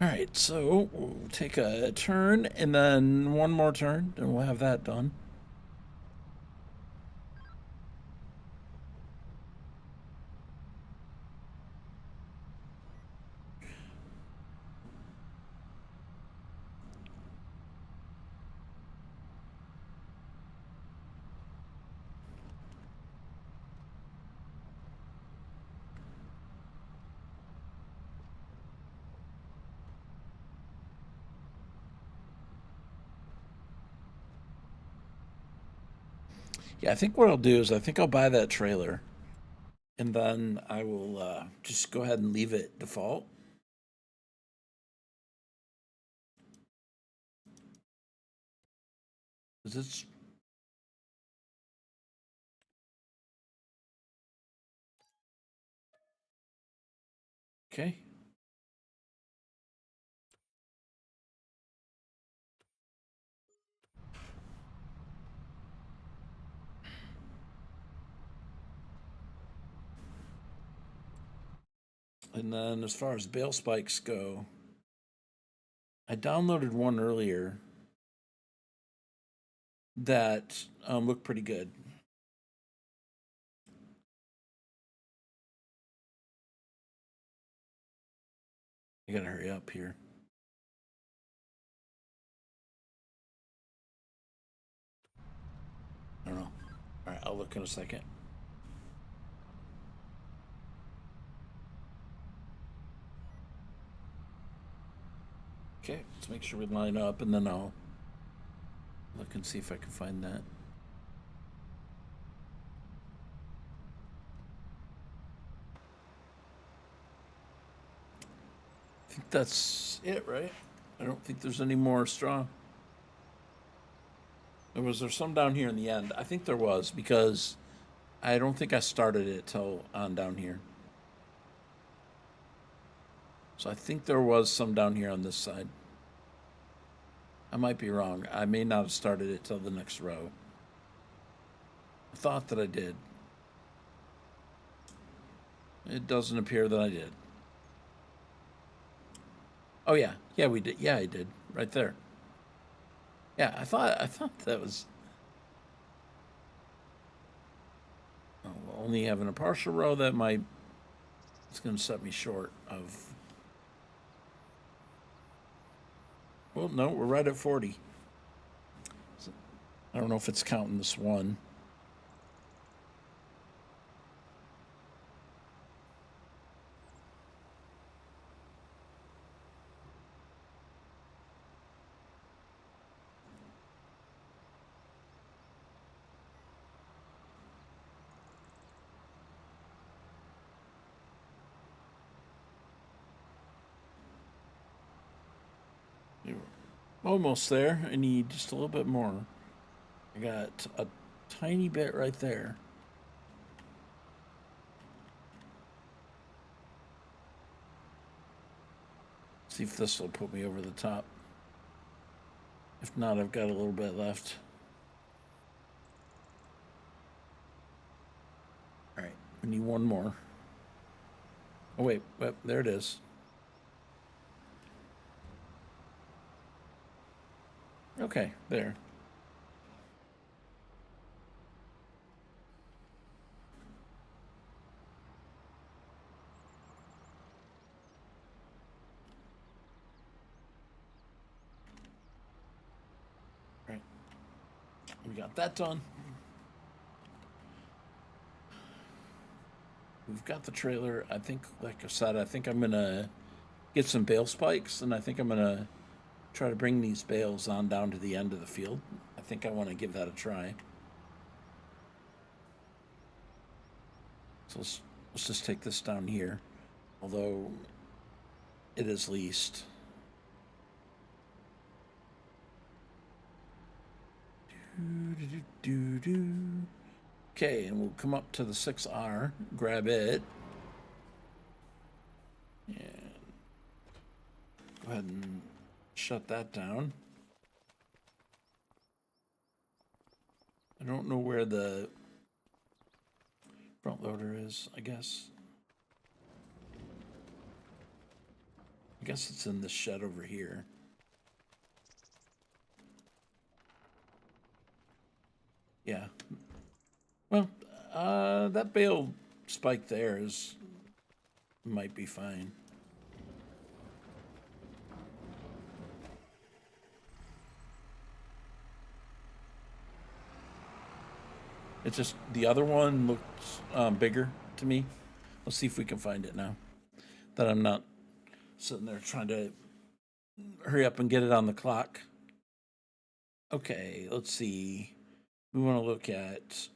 All right, so we'll take a turn and then one more turn, and we'll have that done. Yeah, I think what I'll do is I think I'll buy that trailer, and then I will just go ahead and leave it default. Is it's okay? And then as far as bail spikes go, I downloaded one earlier that looked pretty good. I gotta hurry up here. I don't know. All right, I'll look in a second. Okay, let's make sure we line up, and then I'll look and see if I can find that. I think that's it, right? I don't think there's any more straw. Was there some down here in the end? I think there was, because I don't think I started it till on down here. So I think there was some down here on this side. I might be wrong. I may not have started it till the next row. I thought that I did. It doesn't appear that I did. Oh yeah, yeah we did. Yeah, I did right there. Yeah, I thought that was only having a partial row. That might it's going to set me short of. Well, no, we're right at 40. So, I don't know if it's counting this one. Almost there. I need just a little bit more. I got a tiny bit right there. See if this will put me over the top. If not, I've got a little bit left. All right, we need one more. Oh wait, there it is. Okay, there. All right, we got that done. We've got the trailer. I think, like I said, I think I'm gonna get some bale spikes, and I think I'm gonna try to bring these bales on down to the end of the field. I think I want to give that a try. So let's just take this down here. Although it is leased. Okay, and we'll come up to the 6R, grab it, and go ahead and shut that down. I don't know where the front loader is, I guess. I guess it's in the shed over here. Yeah. Well, that bale spike there might be fine. It's just the other one looks bigger to me. Let's see if we can find it now. That I'm not sitting there trying to hurry up and get it on the clock. Okay, let's see. We want to look at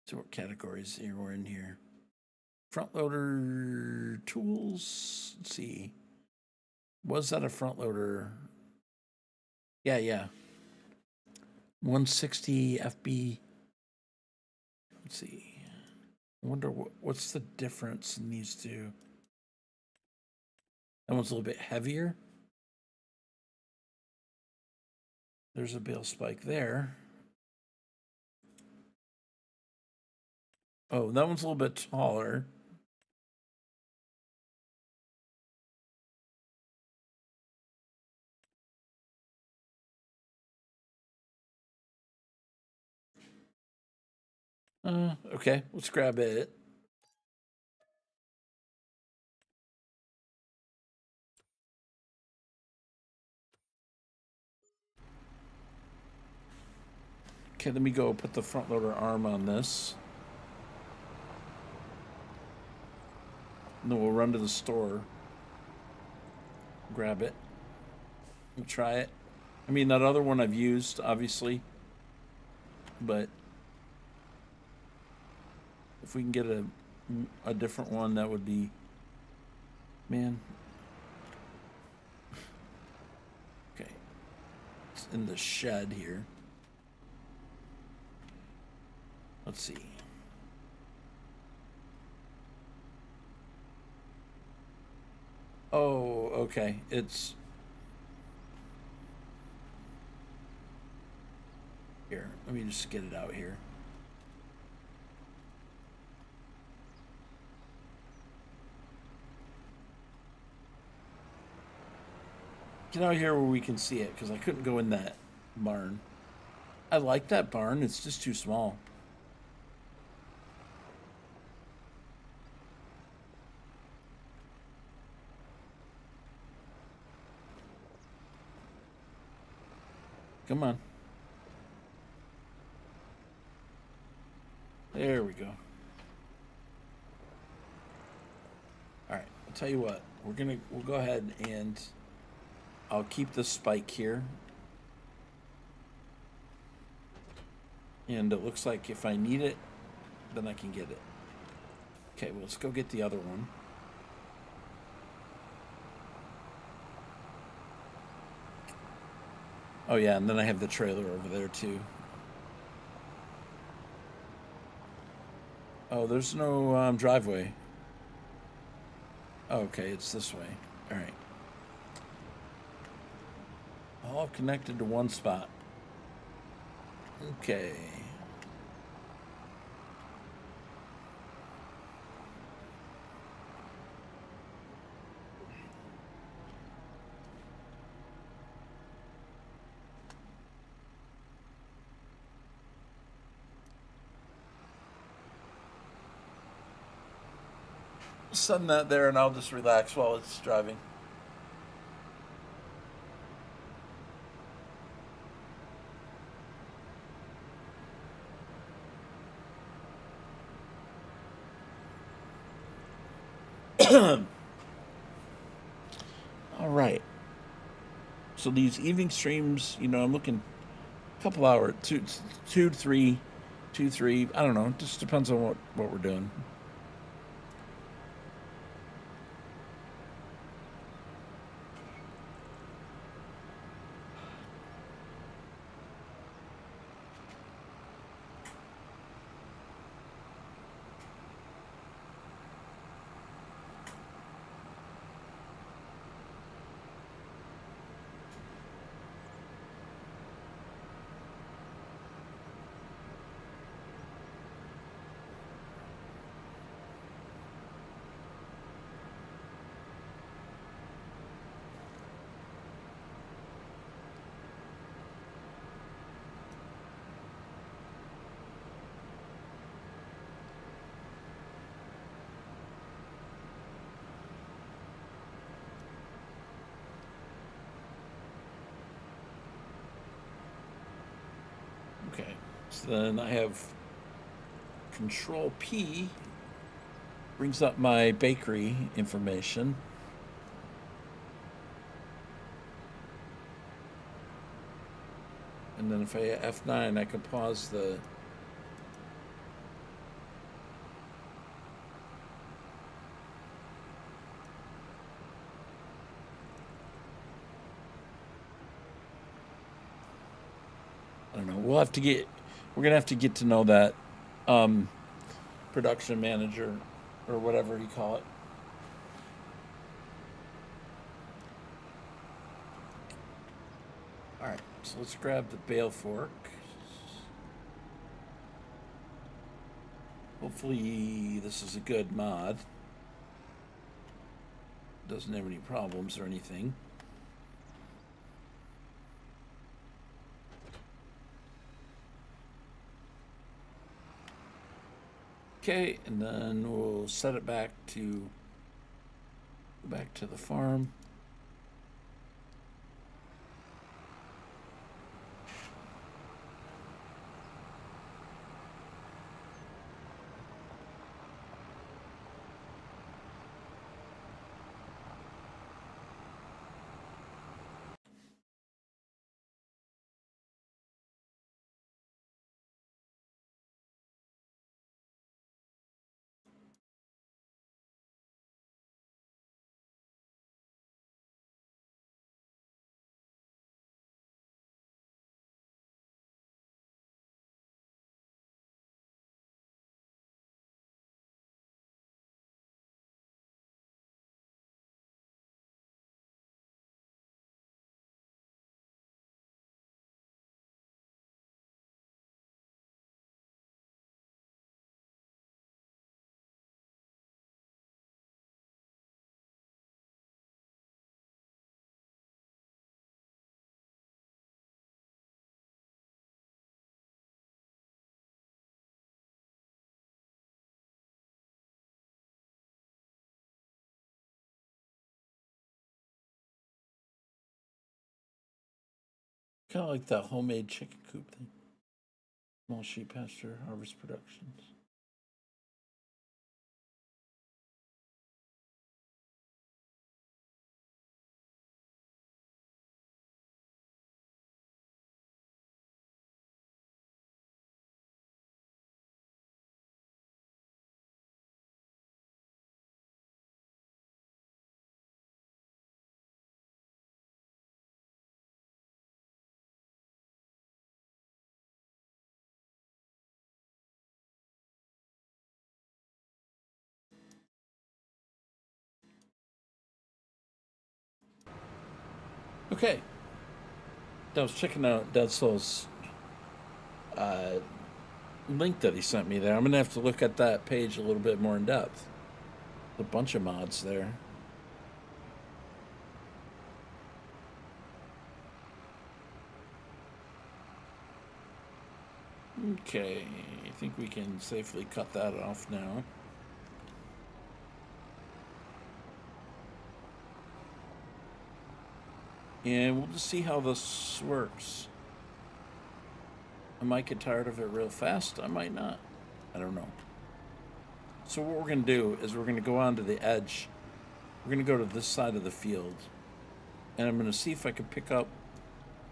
so what categories here we're in here. Front loader tools. Let's see. Was that a front loader? Yeah. 160 FB. Let's see. I wonder what's the difference in these two. That one's a little bit heavier. There's a bale spike there. Oh, that one's a little bit taller. Okay, let's grab it. Okay, let me go put the front loader arm on this. And then we'll run to the store. Grab it. We'll try it. I mean, that other one I've used, obviously. But if we can get a different one, that would be... Man. Okay. It's in the shed here. Let's see. Oh, okay. It's... Here, let me just get it out here. Get out here where we can see it, because I couldn't go in that barn. I like that barn, it's just too small. Come on. There we go. All right, I'll tell you what. We'll go ahead and I'll keep the spike here. And it looks like if I need it, then I can get it. Okay, well, let's go get the other one. Oh yeah, and then I have the trailer over there too. Oh, there's no driveway. Oh, okay, it's this way. All right. All connected to one spot. Okay. Send that there and I'll just relax while it's driving. All right. So these evening streams, I'm looking couple hours, two, three. I don't know. It just depends on what we're doing. Okay, so then I have Control P brings up my bakery information. And then if I hit F9, I can pause the... I don't know. We're gonna have to get to know that production manager or whatever you call it. All right, so let's grab the bale fork. Hopefully this is a good mod. Doesn't have any problems or anything. Okay, and then we'll set it back to the farm. Kind of like that homemade chicken coop thing. Small sheep pasture, Harvest Productions. Okay. I was checking out Dead Souls link that he sent me there. I'm gonna have to look at that page a little bit more in depth. A bunch of mods there. Okay, I think we can safely cut that off now. And we'll just see how this works. I might get tired of it real fast. I might not. I don't know. So what we're going to do is we're going to go on to the edge. We're going to go to this side of the field. And I'm going to see if I can pick up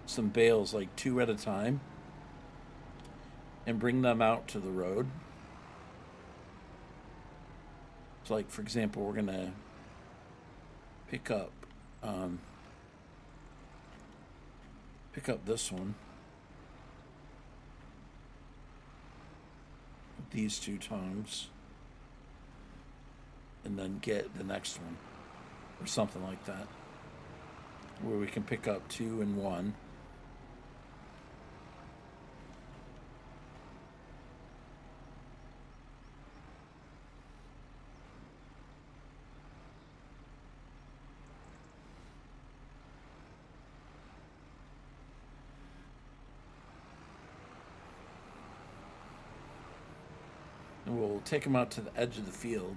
some bales, like 2 at a time. and bring them out to the road. So, like, for example, we're going to pick up this one. These two tongs. And then get the next one. Or something like that. Where we can pick up 2 and 1. And we'll take them out to the edge of the field.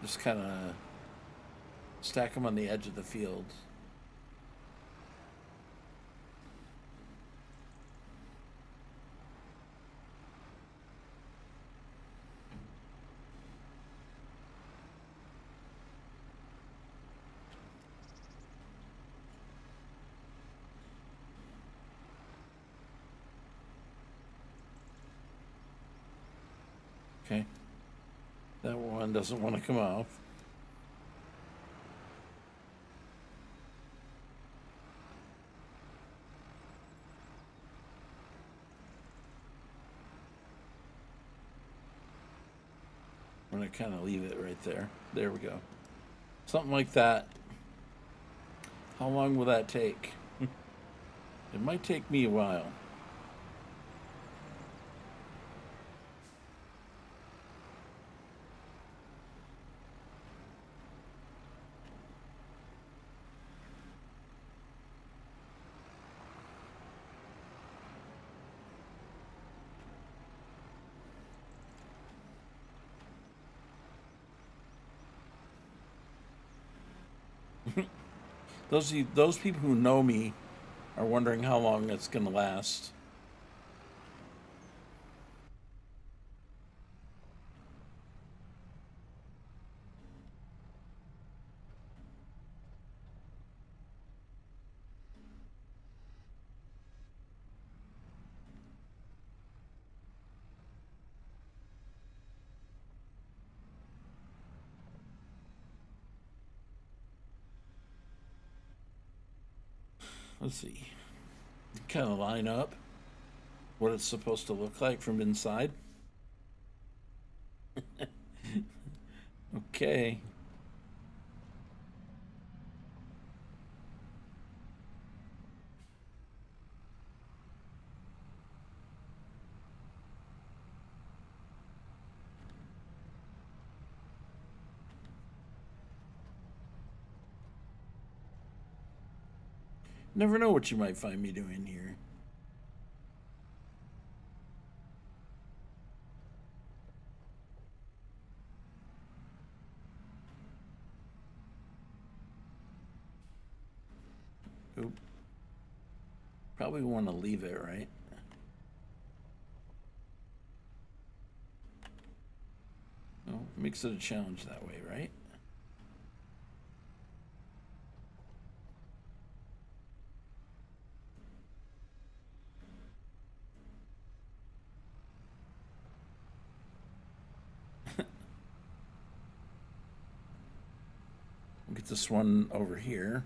Just kind of stack them on the edge of the field. Okay. That one doesn't want to come off. I'm going to kind of leave it right there. There we go. Something like that. How long will that take? It might take me a while. Those people who know me are wondering how long it's going to last. Let's see. Kind of line up what it's supposed to look like from inside. Okay. Never know what you might find me doing here. Oop. Probably want to leave it, right? Well, makes it a challenge that way, right? We'll get this one over here.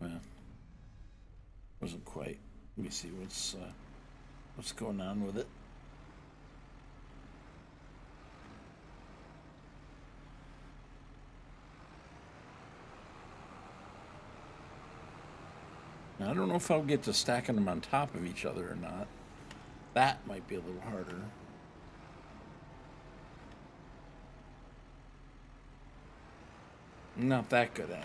Well, wasn't quite. Let me see what's going on with it. Now, I don't know if I'll get to stacking them on top of each other or not. That might be a little harder. I'm not that good at it.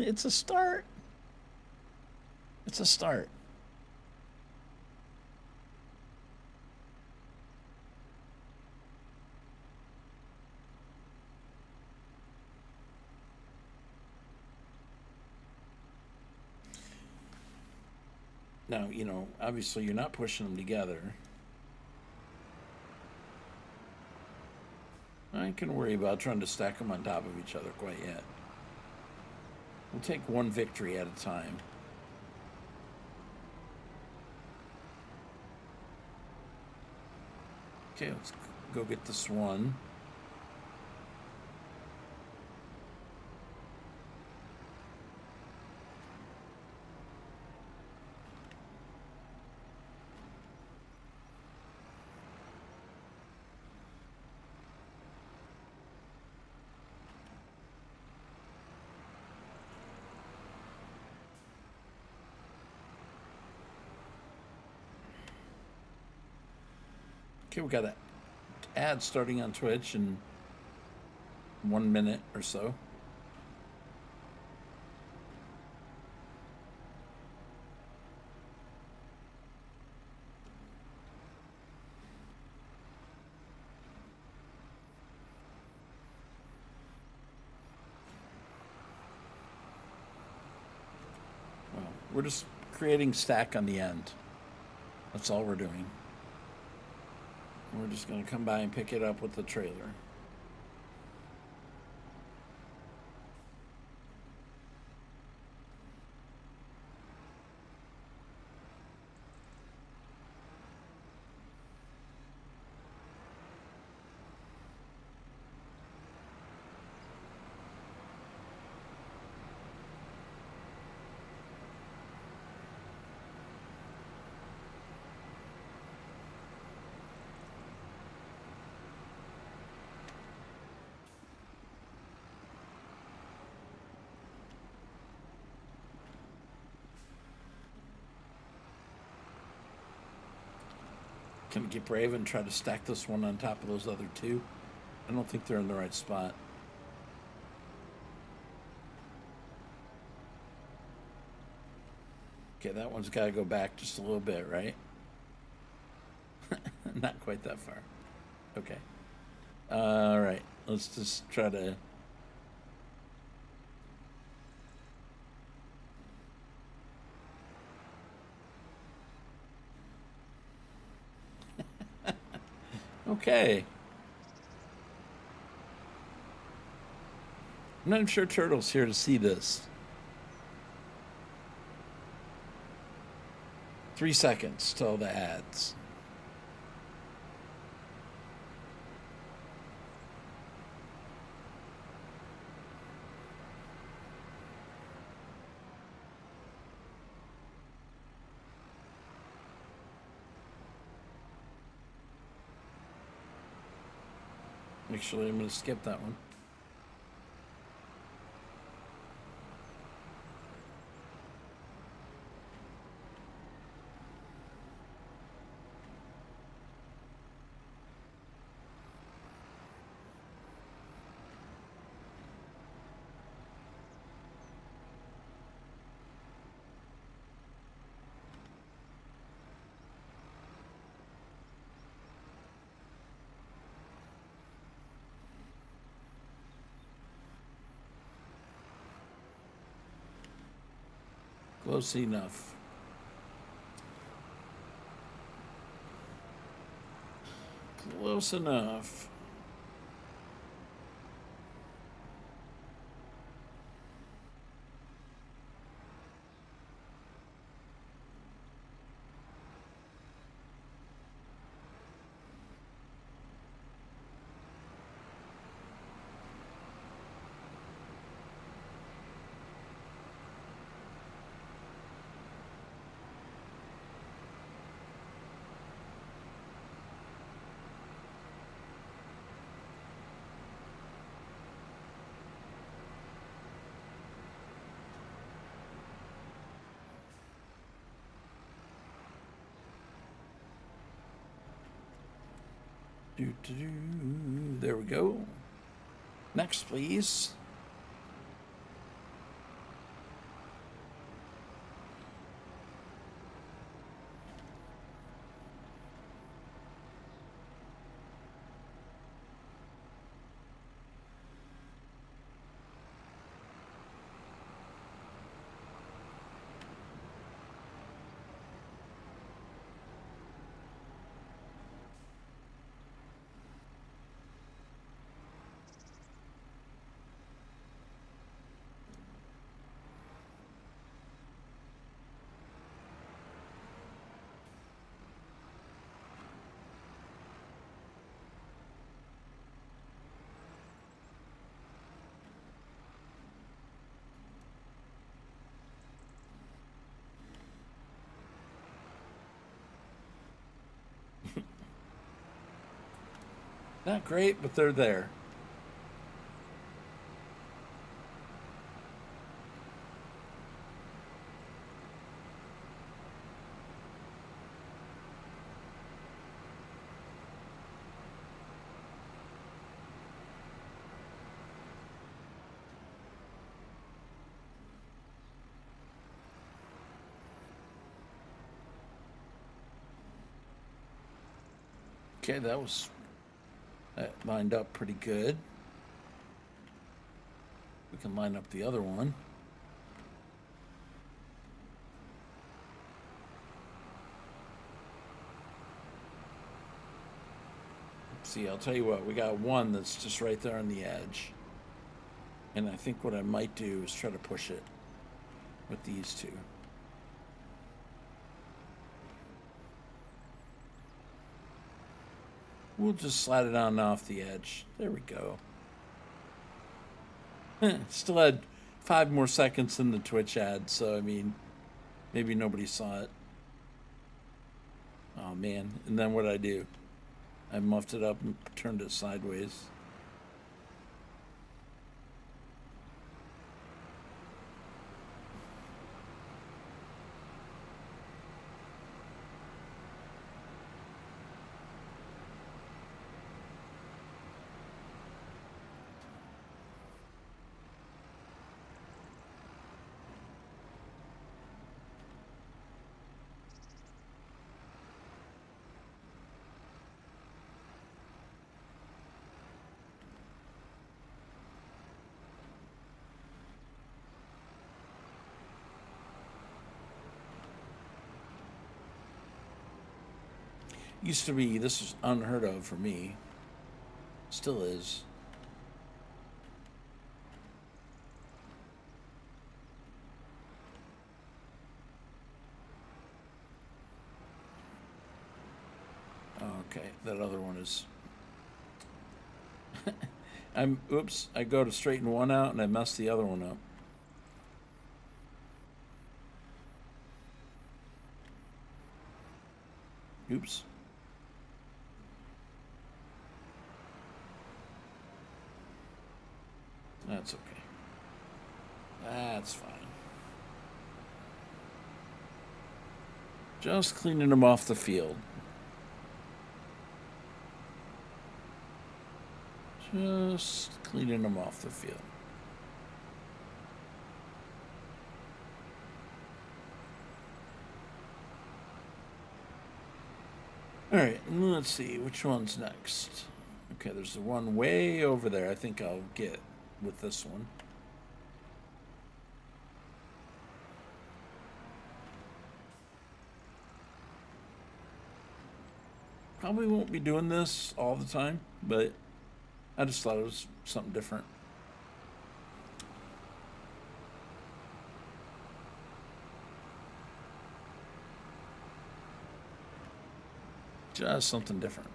It's a start. It's a start. Now, you know, obviously you're not pushing them together. I ain't gonna worry about trying to stack them on top of each other quite yet. We'll take one victory at a time. Okay, let's go get this one. Okay, we got an ad starting on Twitch in 1 minute or so. Well, we're just creating stack on the end. That's all we're doing. We're just going to come by and pick it up with the trailer. Can we get brave and try to stack this one on top of those other two? I don't think they're in the right spot. Okay, that one's got to go back just a little bit, right? Not quite that far. Okay. All right. Let's just try to... Okay. I'm not sure Turtle's here to see this. 3 seconds till the ads. Actually, I'm going to skip that one. Close enough. Close enough. There we go. Next, please. Not great, but they're there. Okay, that lined up pretty good. We can line up the other one. See, I'll tell you what, we got one that's just right there on the edge. And I think what I might do is try to push it with these two. We'll just slide it on off the edge. There we go. Still had 5 more seconds than the Twitch ad, so I mean, maybe nobody saw it. Oh man, and then what did I do? I muffed it up and turned it sideways. Used to be, this was unheard of for me. Still is. Okay, that other one is... oops, I go to straighten one out and I mess the other one up. Oops. That's okay. That's fine. Just cleaning them off the field. Just cleaning them off the field. All right, let's see, which one's next? Okay, there's the one way over there I think I'll get with this one. Probably won't be doing this all the time, but I just thought it was something different. Just something different.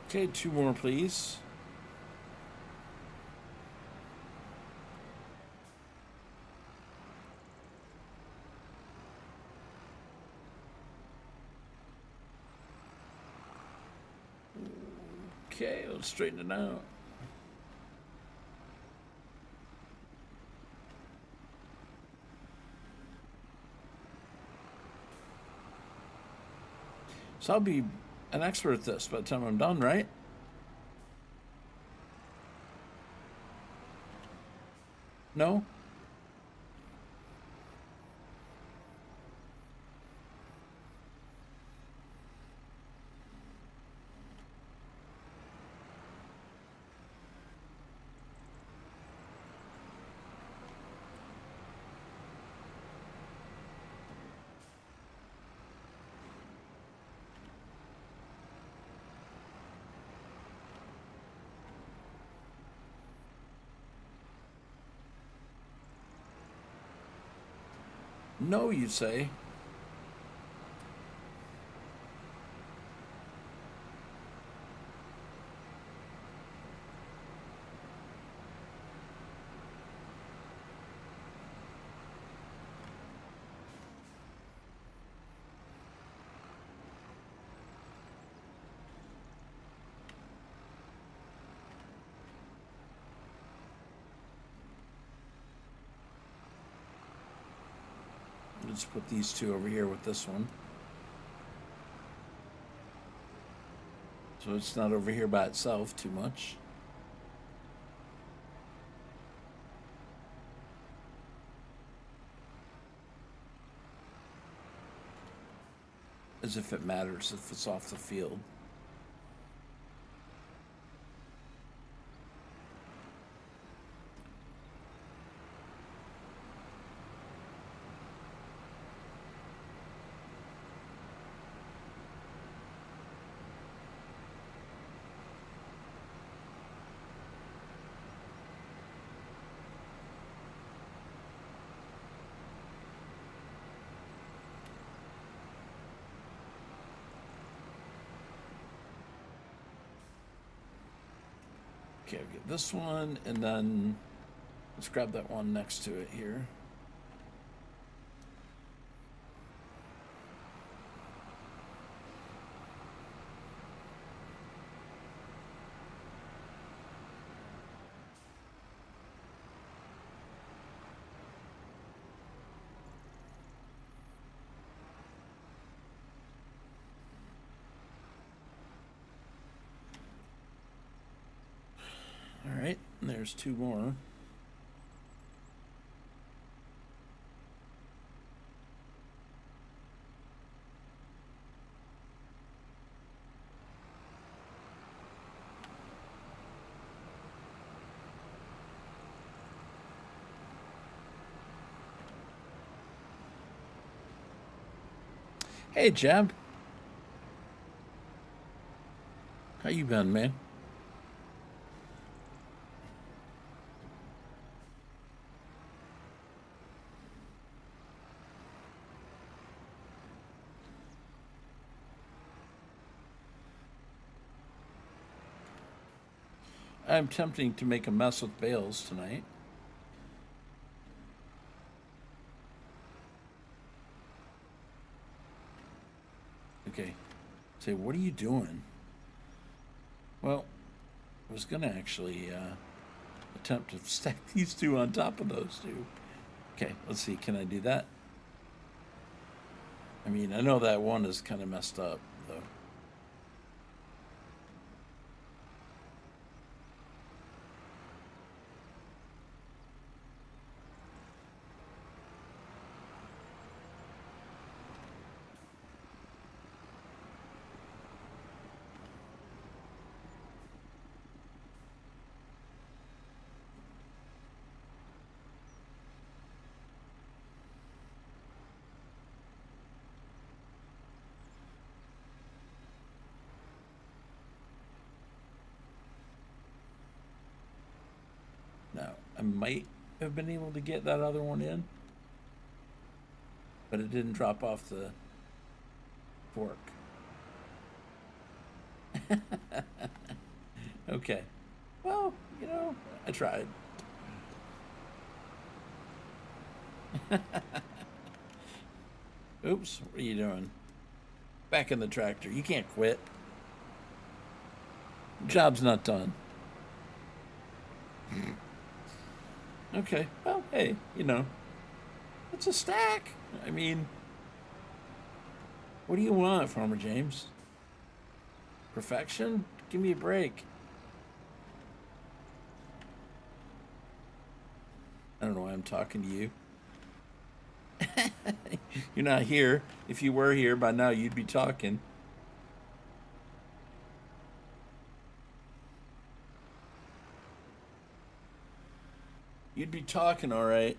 Okay, 2 more, please. Okay, let's straighten it out. So I'll be an expert at this by the time I'm done, right? No? No, you say. Let's put these two over here with this one. So it's not over here by itself too much. As if it matters if it's off the field. Okay, I'll get this one, and then let's grab that one next to it here. All right, and there's two more. Hey, Jeb. How you been, man? I'm tempting to make a mess with bales tonight. Okay. Say, what are you doing? Well, I was gonna actually attempt to stack these two on top of those two. Okay, let's see. Can I do that? I mean, I know that one is kind of messed up, though. Now, I might have been able to get that other one in, but it didn't drop off the fork. Okay. Well, you know, I tried. Oops, what are you doing? Back in the tractor. You can't quit. Job's not done. Okay, well, hey, you know, it's a stack. I mean, what do you want, Farmer James? Perfection? Give me a break. I don't know why I'm talking to you. You're not here. If you were here by now, you'd be talking. You'd be talking, all right.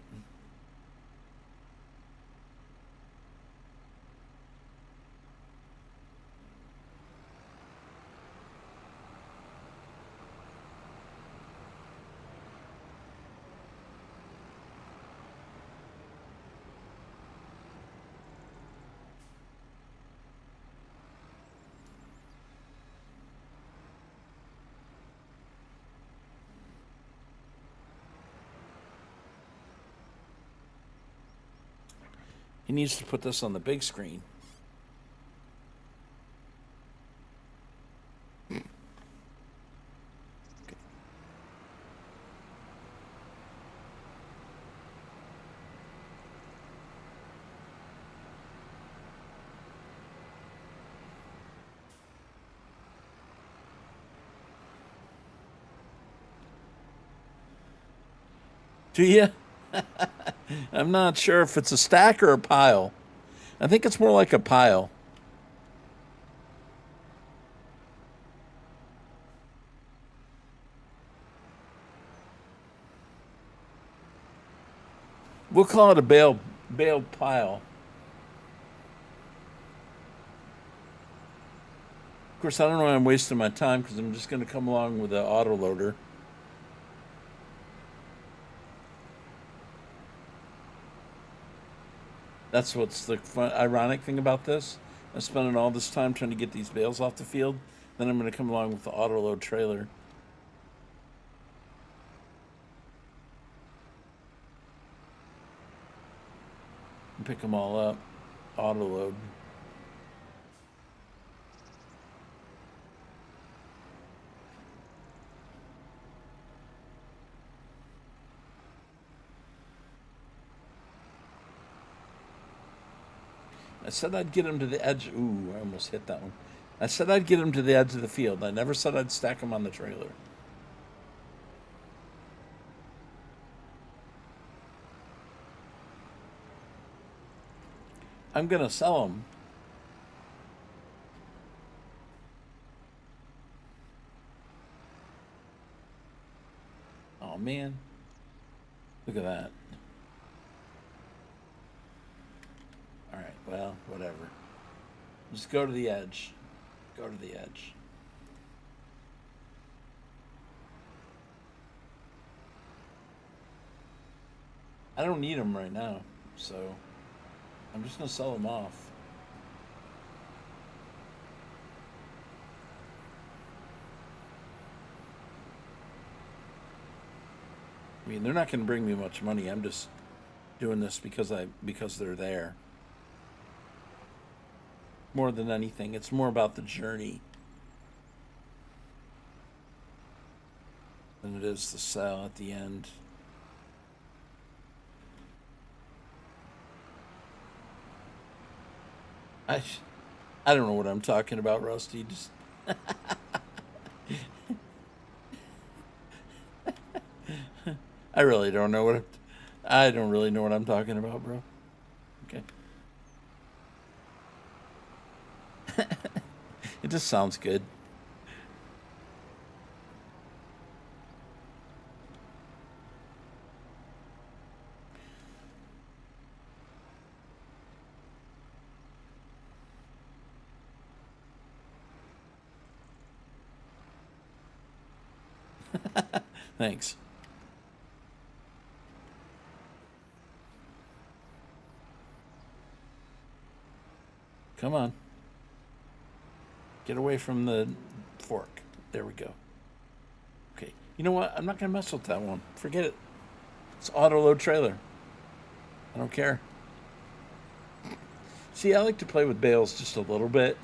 He needs to put this on the big screen. Do you? I'm not sure if it's a stack or a pile. I think it's more like a pile. We'll call it a bale pile. Of course, I don't know why I'm wasting my time because I'm just going to come along with the autoloader. That's what's the ironic thing about this. I'm spending all this time trying to get these bales off the field. Then I'm going to come along with the autoload trailer. And pick them all up. Autoload. I said I'd get him to the edge. Ooh, I almost hit that one. I said I'd get him to the edge of the field. I never said I'd stack him on the trailer. I'm going to sell them. Oh, man. Look at that. All right, well, whatever. Just go to the edge. Go to the edge. I don't need them right now, so I'm just going to sell them off. I mean, they're not going to bring me much money. I'm just doing this because they're there. More than anything, it's more about the journey than it is the sell at the end. I don't know what I'm talking about, Rusty. Just I really don't know what I don't really know what I'm talking about, bro. Okay. It just sounds good. Thanks. Come on. Get away from the fork. There we go. Okay. You know what? I'm not going to mess with that one. Forget it. It's autoload trailer. I don't care. See, I like to play with bales just a little bit.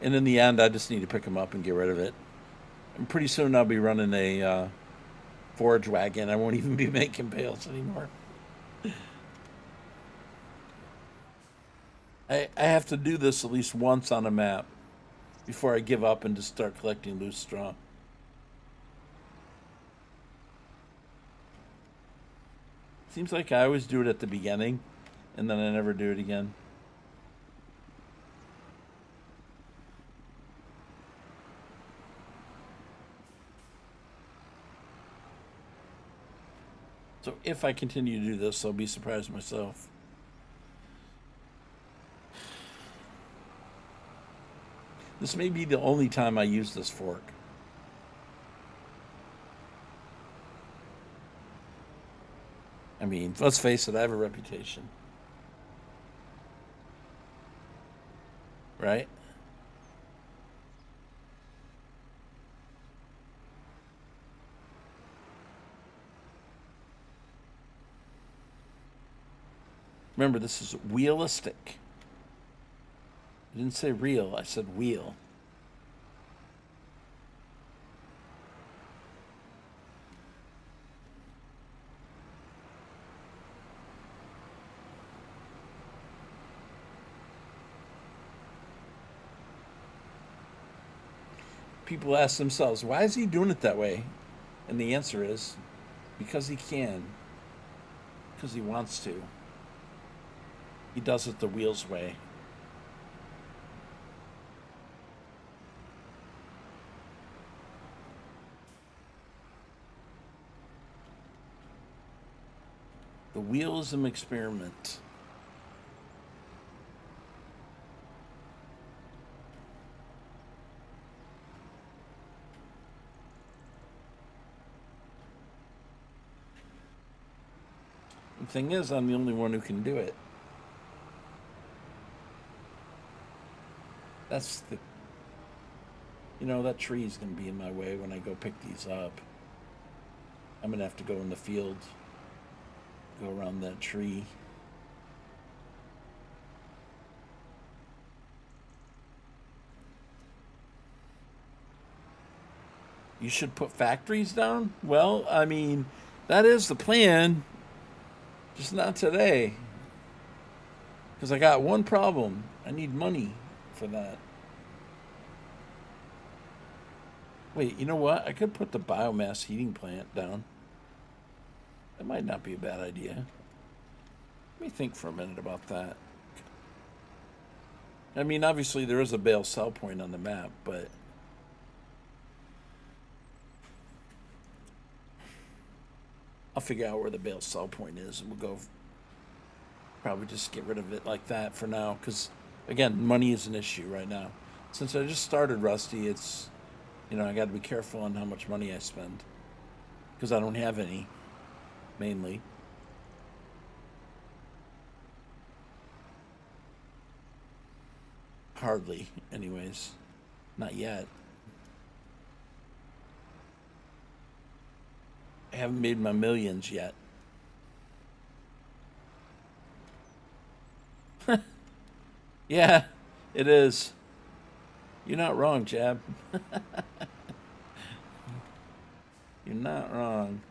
And in the end, I just need to pick them up and get rid of it. And pretty soon I'll be running a forage wagon. I won't even be making bales anymore. I have to do this at least once on a map before I give up and just start collecting loose straw. Seems like I always do it at the beginning, and then I never do it again. So if I continue to do this, I'll be surprised myself. This may be the only time I use this fork. I mean, let's face it, I have a reputation. Right? Remember, this is wheelistic. I didn't say real, I said wheel. People ask themselves, why is he doing it that way? And the answer is, because he can. Because he wants to. He does it the wheels way. The wheelism experiment. The thing is, I'm the only one who can do it. That's the... You know, that tree is going to be in my way when I go pick these up. I'm going to have to go in the field, go around that tree. You should put factories down? Well, I mean, that is the plan. Just not today. Because I got one problem. I need money for that. Wait, you know what? I could put the biomass heating plant down. That might not be a bad idea. Let me think for a minute about that. I mean, obviously there is a bale sell point on the map, but... I'll figure out where the bale sell point is, and we'll go... Probably just get rid of it like that for now, because, again, money is an issue right now. Since I just started Rusty, it's... You know, I got to be careful on how much money I spend. Because I don't have any, mainly. Hardly, anyways. Not yet. I haven't made my millions yet. Yeah, it is. You're not wrong, Jab. You're not wrong.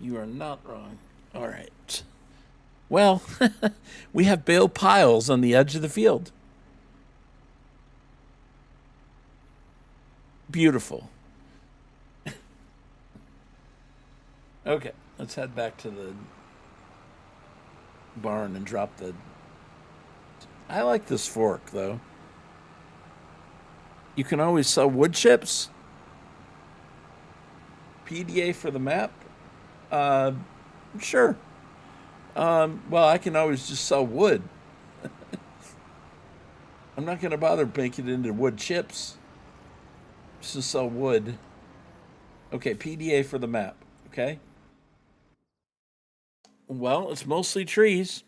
You are not wrong. All right. Well, we have bale piles on the edge of the field. Beautiful. Okay, let's head back to the barn and drop the... I like this fork, though. You can always sell wood chips. PDA for the map? Sure. Well, I can always just sell wood. I'm not going to bother making it into wood chips. Just to sell wood. Okay, PDA for the map. Okay? Well, it's mostly trees.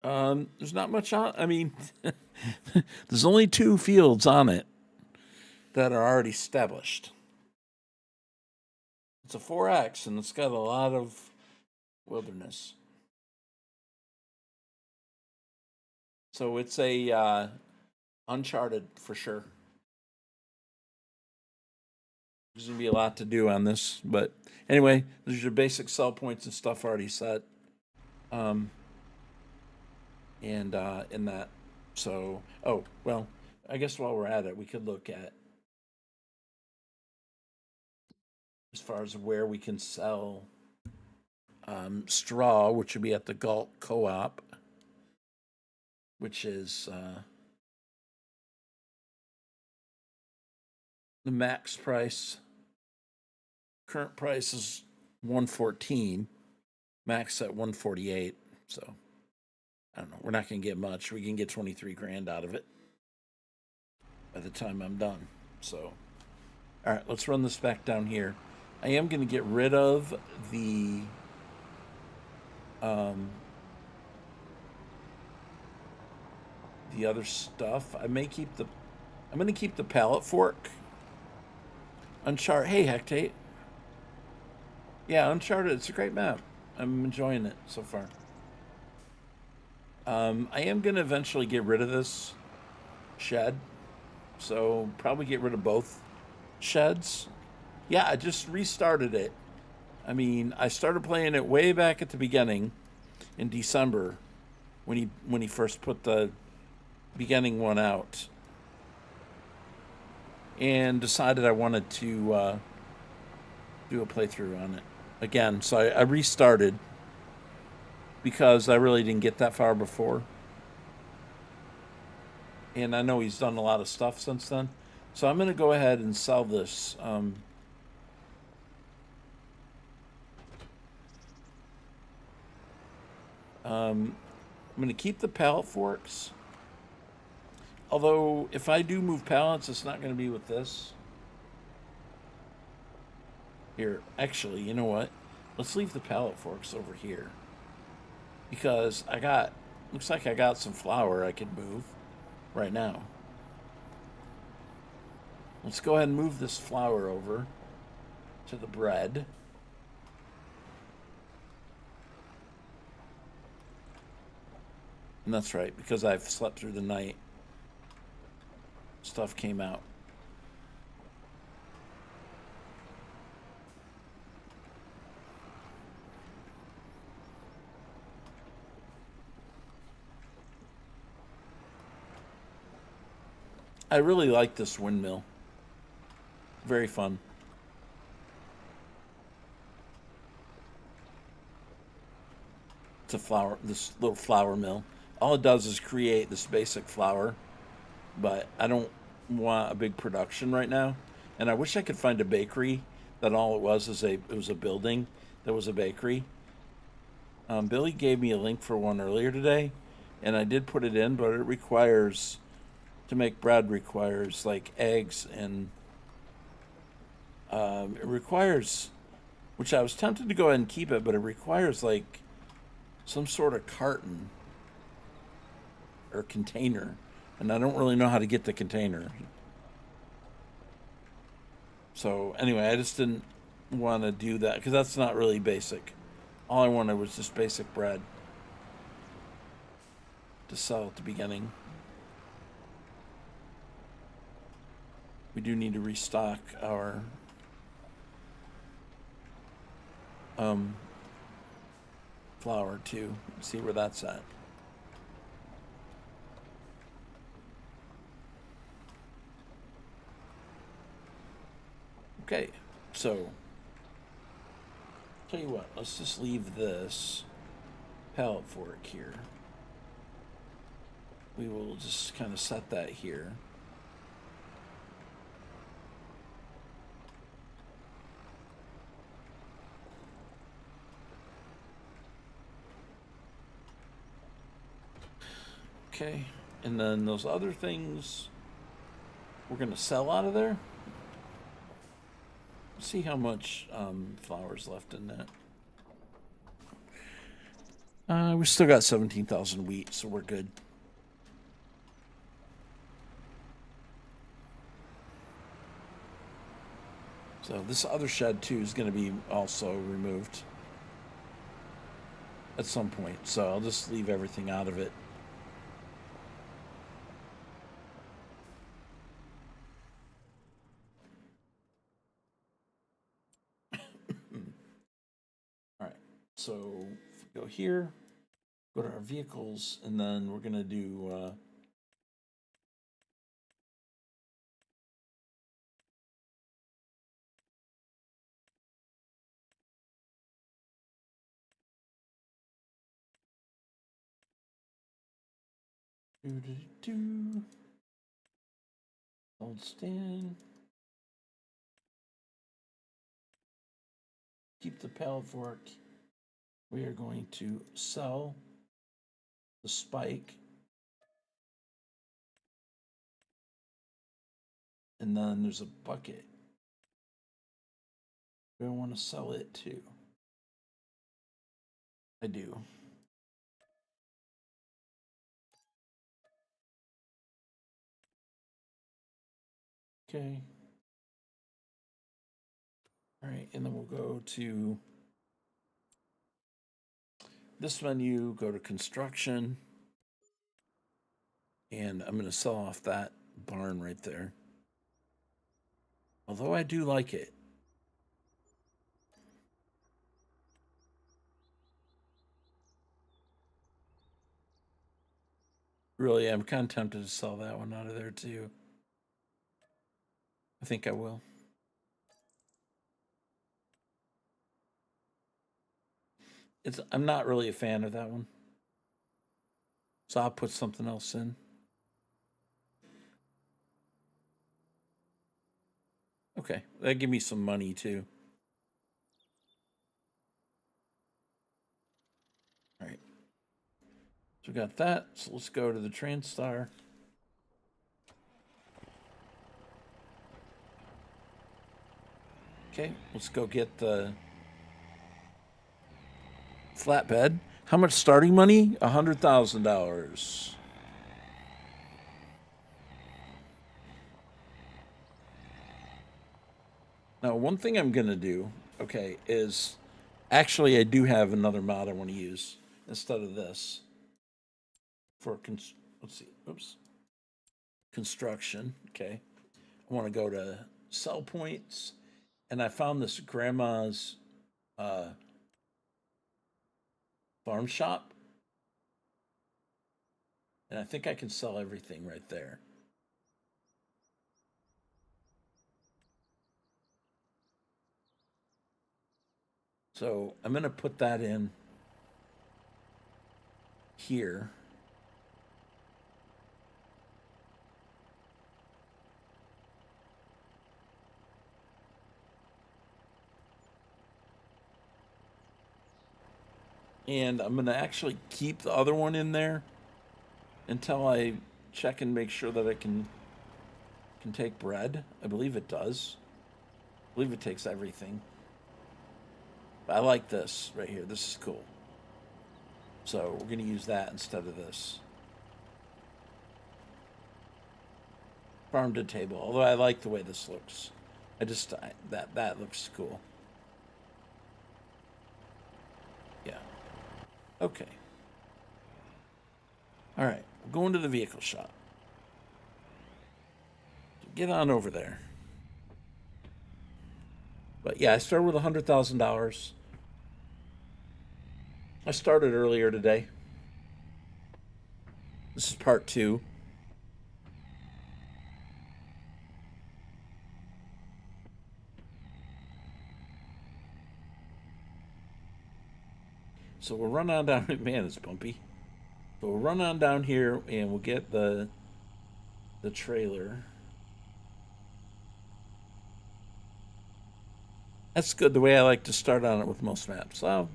There's not much on... I mean, there's only 2 fields on it that are already established. It's a 4X, and it's got a lot of wilderness. So it's a Uncharted for sure. There's going to be a lot to do on this. But anyway, there's your basic sell points and stuff already set. And in that. So, oh, well, I guess while we're at it, we could look at as far as where we can sell straw, which would be at the Galt Co-op, which is the max price. Current price is $114, max at $148. So I don't know. We're not going to get much. We can get 23 grand out of it by the time I'm done. So, All right, let's run this back down here. I am going to get rid of the other stuff. I'm going to keep the pallet fork. Uncharted. Hey, Hectate. Yeah, Uncharted. It's a great map. I'm enjoying it so far. I am going to eventually get rid of this shed. So probably get rid of both sheds. Yeah, I just restarted it. I mean, I started playing it way back at the beginning in December when he first put the beginning one out, and decided I wanted to do a playthrough on it again. So I restarted because I really didn't get that far before, and I know he's done a lot of stuff since then. So I'm going to go ahead and sell this. I'm going to keep the pallet forks. Although, if I do move pallets, it's not going to be with this. Here, actually, you know what? Let's leave the pallet forks over here. Because looks like I got some flour I could move right now. Let's go ahead and move this flour over to the bread. And that's right, because I've slept through the night. Stuff came out. I really like this windmill. Very fun. It's this little flour mill. All it does is create this basic flour, but I don't want a big production right now. And I wish I could find a bakery that all it was a building that was a bakery. Billy gave me a link for one earlier today, and I did put it in, but it requires, to make bread requires like eggs, and it requires, which I was tempted to go ahead and keep it, but it requires like some sort of carton or container, and I don't really know how to get the container. So anyway, I just didn't want to do that because that's not really basic. All I wanted was just basic bread to sell at the beginning. We do need to restock our flour too. See where that's at. Okay, so tell you what, let's just leave this pallet fork here. We will just kind of set that here. Okay, and then those other things we're gonna sell out of there. Let's see how much flour's left in that. We still got 17,000 wheat, so we're good. So this other shed too is going to be also removed at some point. So I'll just leave everything out of it. All right. So if we go here, go to our vehicles, and then we're going to do Hold stand. Keep the pallet fork. We are going to sell the spike. And then there's a bucket Do I want to sell it too? I do. Okay. All right, and then we'll go to this menu, go to construction, and I'm going to sell off that barn right there. Although I do like it. Really, I'm kind of tempted to sell that one out of there too. I think I will. I'm not really a fan of that one. So I'll put something else in. Okay, that give me some money too. All right. So we got that. So let's go to the TransStar. Okay, let's go get the flatbed. How much starting money? $100,000. Now, one thing I'm gonna do, okay, is actually I do have another mod I want to use instead of this for let's see, oops, construction. Okay, I want to go to sell points, and I found this grandma's uh, farm shop, and I think I can sell everything right there. So I'm gonna put that in here. And I'm gonna actually keep the other one in there until I check and make sure that it can take bread. I believe it does. I believe it takes everything. I like this right here. This is cool. So we're going to use that instead of this. Farm to table. Although I like the way this looks. That looks cool. Yeah. Okay. All right. We're going to the vehicle shop. So get on over there. But yeah, I started with $100,000. I started earlier today. This is part 2. So we'll run on down. Man, it's bumpy. So we'll run on down here and we'll get the trailer. That's good. The way I like to start on it with most maps. So,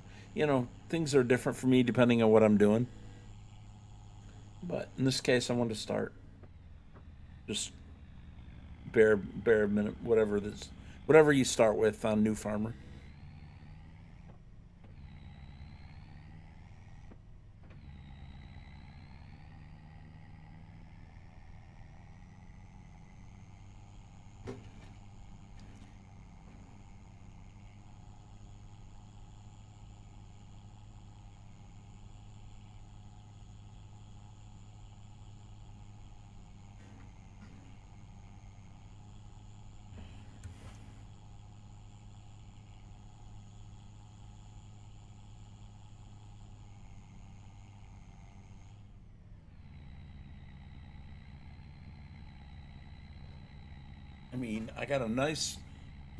things are different for me depending on what I'm doing. But in this case, I want to start just bare minute, whatever you start with on New Farmer. I mean, I got a nice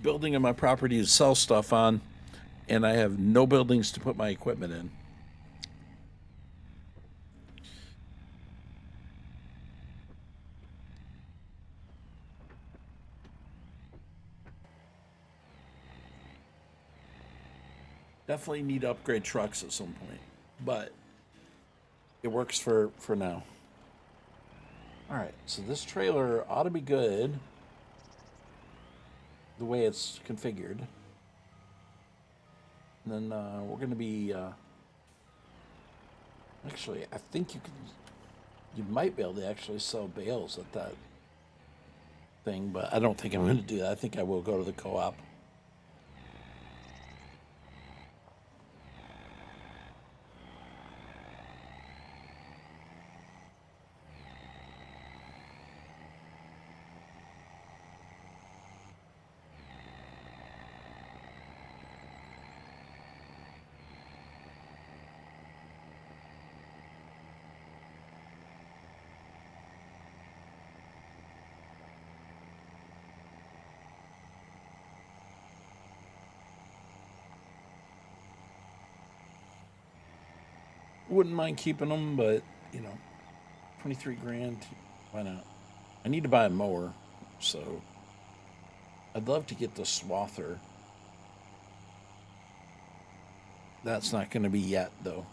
building on my property to sell stuff on, and I have no buildings to put my equipment in. Definitely need to upgrade trucks at some point, but it works for now. All right, so this trailer ought to be good the way it's configured. And then we're going to be... actually, I think you might be able to actually sell bales at that thing, but I don't think I'm going to do that. I think I will go to the co-op. Wouldn't mind keeping them, but, 23 grand, why not? I need to buy a mower, so I'd love to get the swather. That's not going to be yet, though.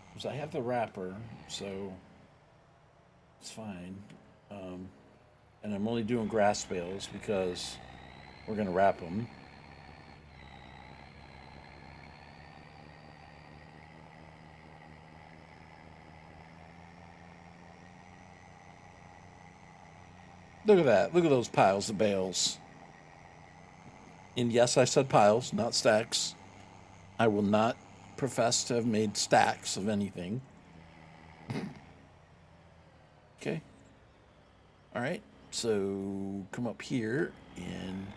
Because I have the wrapper, so it's fine. And I'm only doing grass bales because we're going to wrap them. Look at that. Look at those piles of bales. And yes, I said piles, not stacks. I will not profess to have made stacks of anything. Okay. All right. So come up here and...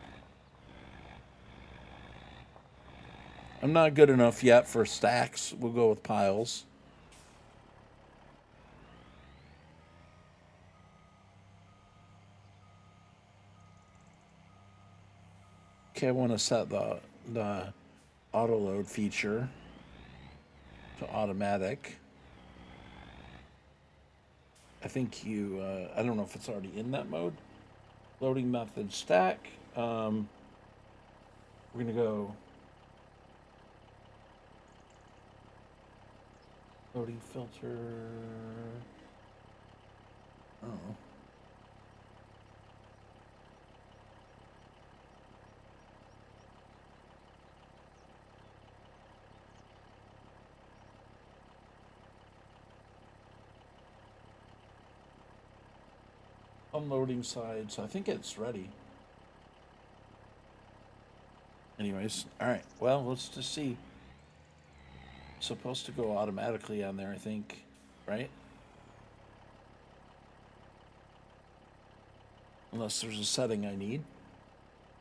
I'm not good enough yet for stacks. We'll go with piles. Okay, I want to set the Autoload feature to automatic. I think I don't know if it's already in that mode. Loading method stack. We're going to go loading filter. Oh. Unloading side, so I think it's ready. Anyways, all right. Well, let's just see. It's supposed to go automatically on there, I think, right? Unless there's a setting I need.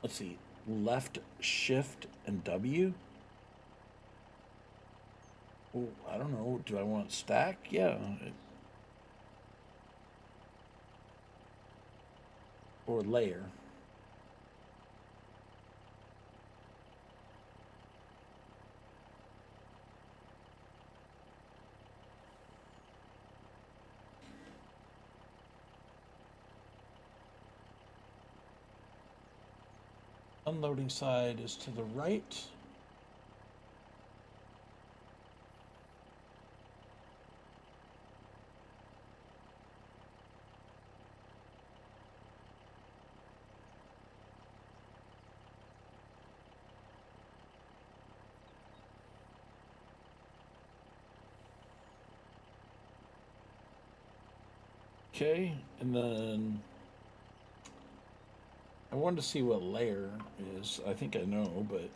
Let's see. Left shift and W. Oh, I don't know. Do I want stack? Yeah. Or layer. Unloading side is to the right. Okay, and then I wanted to see what layer is. I think I know, but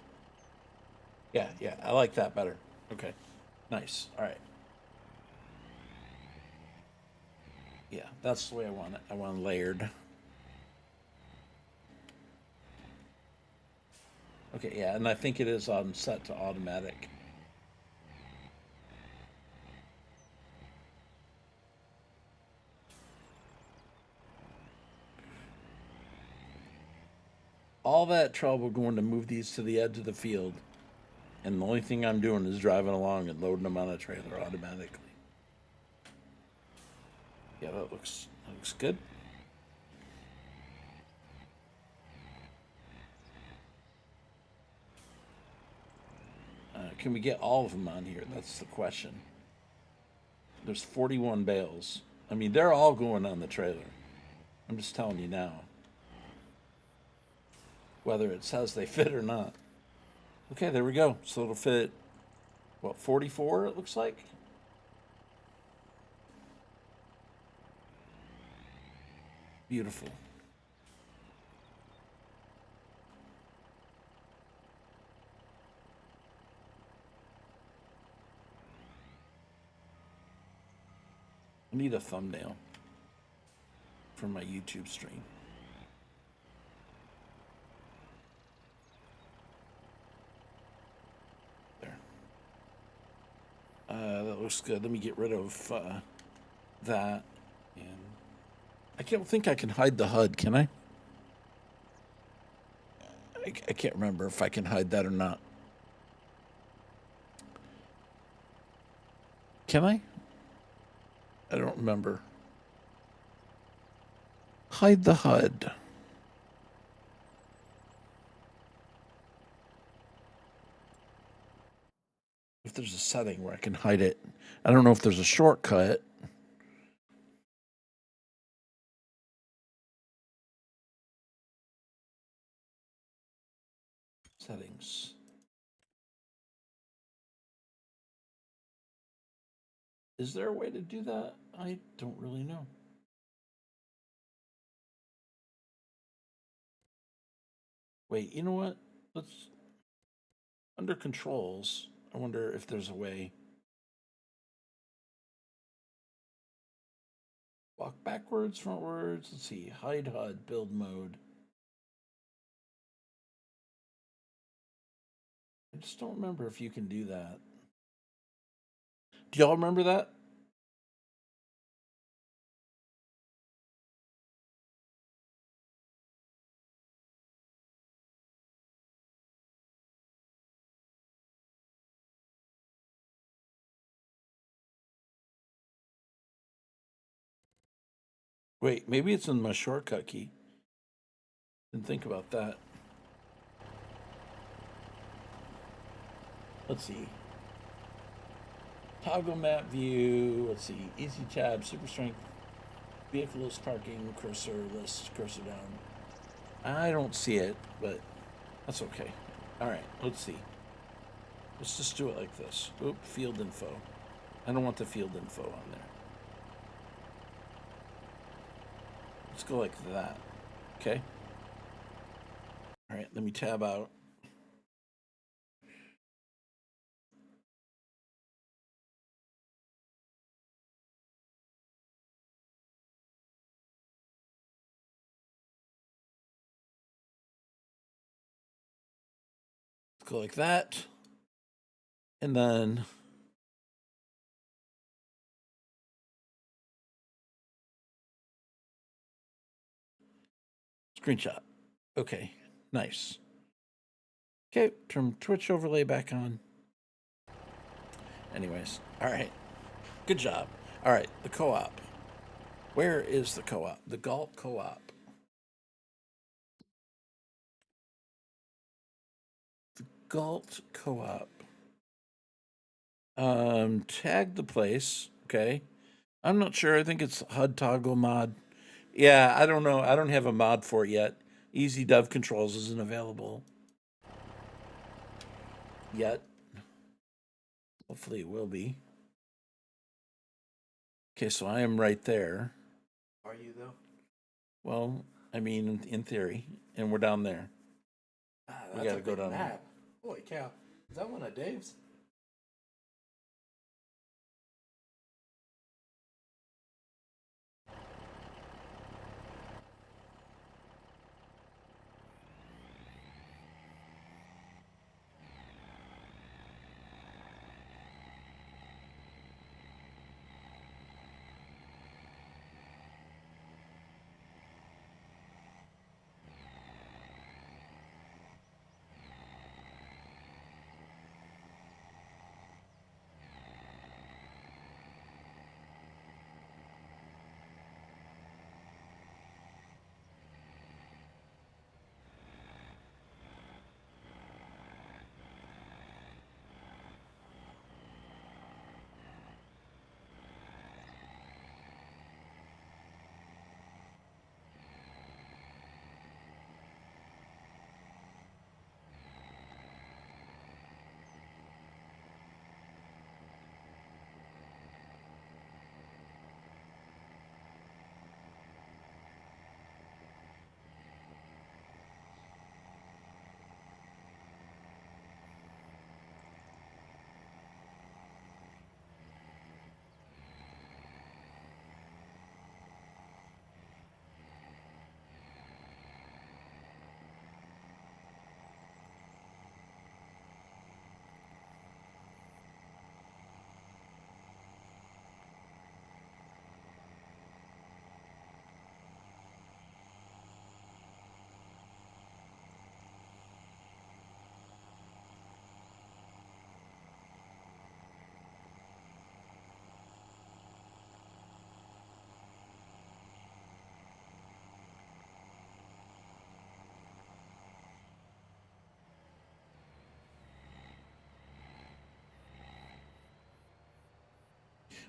yeah, I like that better. Okay, nice. All right. Yeah, that's the way I want it. I want layered. Okay, yeah, and I think it is on set to automatic. All that trouble going to move these to the edge of the field, and the only thing I'm doing is driving along and loading them on a trailer automatically. Yeah, that looks good. Can we get all of them on here? That's the question. There's 41 bales. I mean, they're all going on the trailer. I'm just telling you now. whether it says they fit or not. Okay, there we go. So it'll fit, what, 44 it looks like? Beautiful. I need a thumbnail for my YouTube stream. There. That looks good. Let me get rid of that. And I can't think I can hide the HUD, can I? I can't remember if I can hide that or not. Can I? I don't remember. Hide the HUD. If there's a setting where I can hide it. I don't know if there's a shortcut. Settings. Is there a way to do that? I don't really know. Wait, you know what? Let's, under controls, I wonder if there's a way. Walk backwards, frontwards. Let's see. Hide HUD, build mode. I just don't remember if you can do that. Do y'all remember that? Wait, maybe it's in my shortcut key. Didn't think about that. Let's see. Toggle map view. Let's see. Easy tab, super strength, vehicle list parking, cursor list, cursor down. I don't see it, but that's okay. All right, let's see. Let's just do it like this. Oop, field info. I don't want the field info on there. Let's go like that. Okay. All right, let me tab out. Let's go like that. And then screenshot. Okay, nice. Okay, turn Twitch overlay back on. Anyways, all right. Good job. All right, the co-op. Where is the co-op? The Galt co-op. The Galt co-op. Tag the place. Okay. I'm not sure. I think it's HUD toggle mod. Yeah, I don't know. I don't have a mod for it yet. Easy Dev Controls isn't available yet. Hopefully it will be. Okay, so I am right there. Are you though? Well, I mean, in theory, and we're down there. We gotta go down there. map. Holy cow! Is that one of Dave's?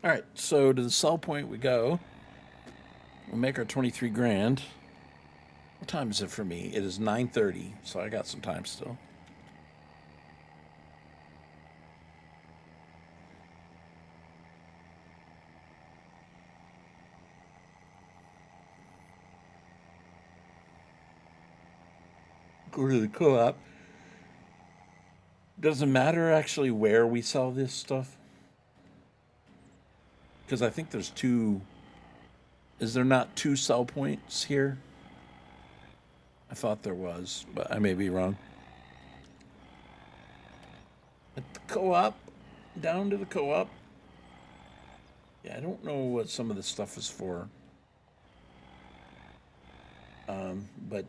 All right, so to the sell point we go. We'll make our 23 grand. What time is it for me? It is 9:30, so I got some time still. Go to the co-op. Doesn't matter actually where we sell this stuff. Because I think there's two. Is there not two sell points here? I thought there was, but I may be wrong. At the co-op, down to the co-op. Yeah, I don't know what some of this stuff is for. But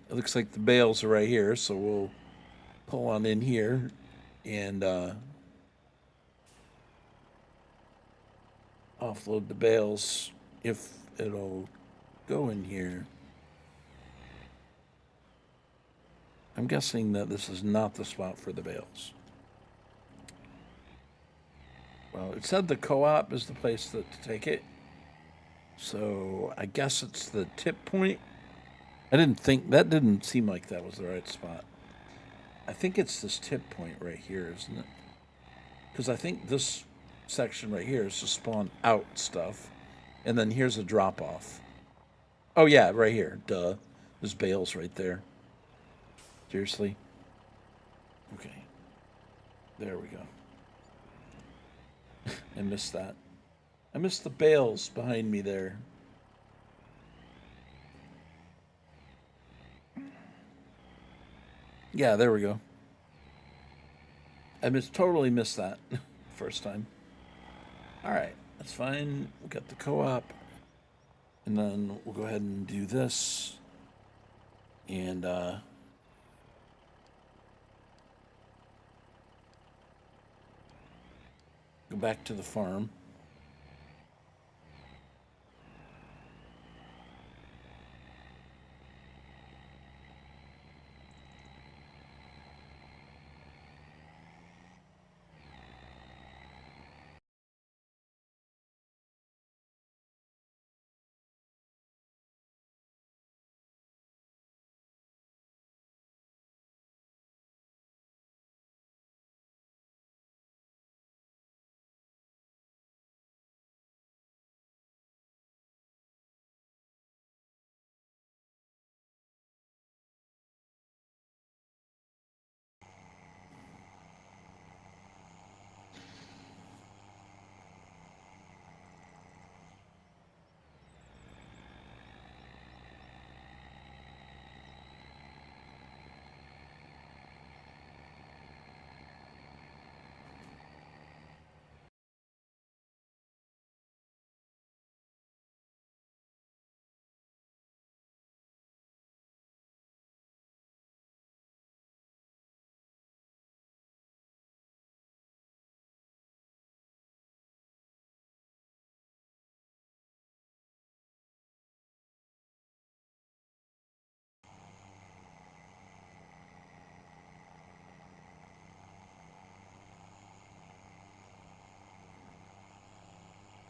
it looks like the bales are right here, so we'll pull on in here and offload the bales if it'll go in here. I'm guessing that this is not the spot for the bales. Well, it said the co-op is the place to take it. So I guess it's the tip point. That didn't seem like that was the right spot. I think it's this tip point right here, isn't it? Because I think this section right here is to spawn out stuff. And then here's a drop off. Oh yeah, right here. Duh. There's bales right there. Seriously? Okay. There we go. I missed that. I missed the bales behind me there. Yeah, there we go. I totally missed that first time. All right, that's fine. We got the co-op, and then we'll go ahead and do this, and go back to the farm.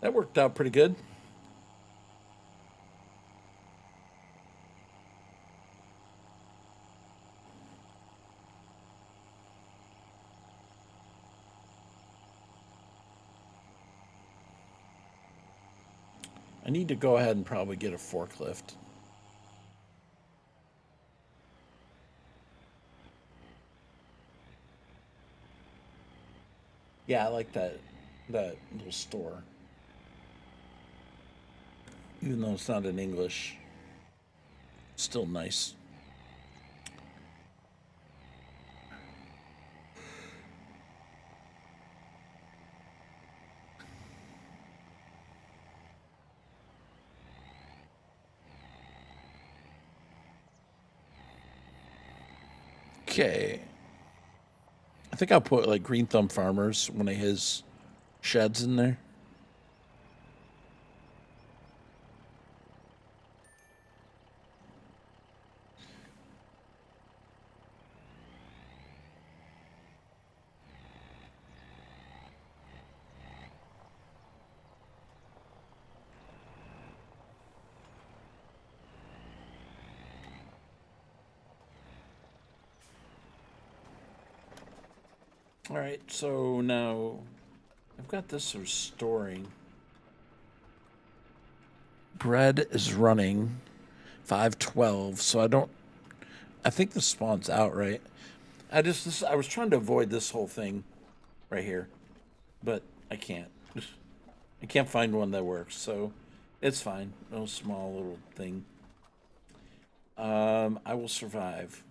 That worked out pretty good. I need to go ahead and probably get a forklift. Yeah, I like that little store. Even though it's not in English, it's still nice. Okay. I think I'll put like Green Thumb Farmers, one of his sheds in there. All right, so now I've got this for storing. Bread is running 512, so I think the spawn's out, right? I was trying to avoid this whole thing right here, but I can't. I can't find one that works, so it's fine. No small little thing. I will survive.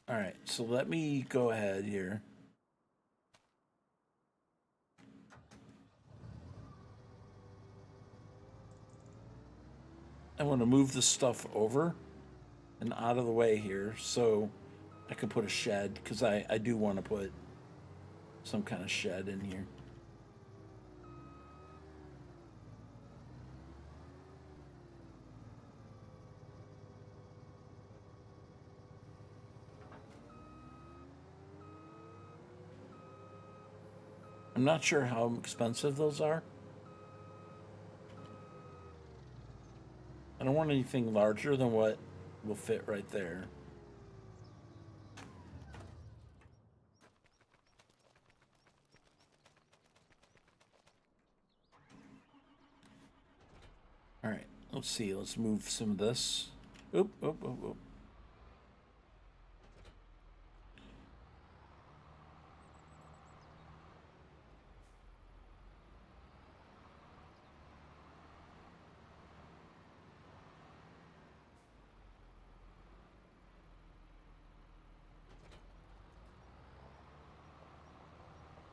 All right, so let me go ahead here. I want to move this stuff over and out of the way here so I can put a shed, because I do want to put some kind of shed in here. I'm not sure how expensive those are. I don't want anything larger than what will fit right there. All right, let's see. Let's move some of this. Oop, oop, oop, oop.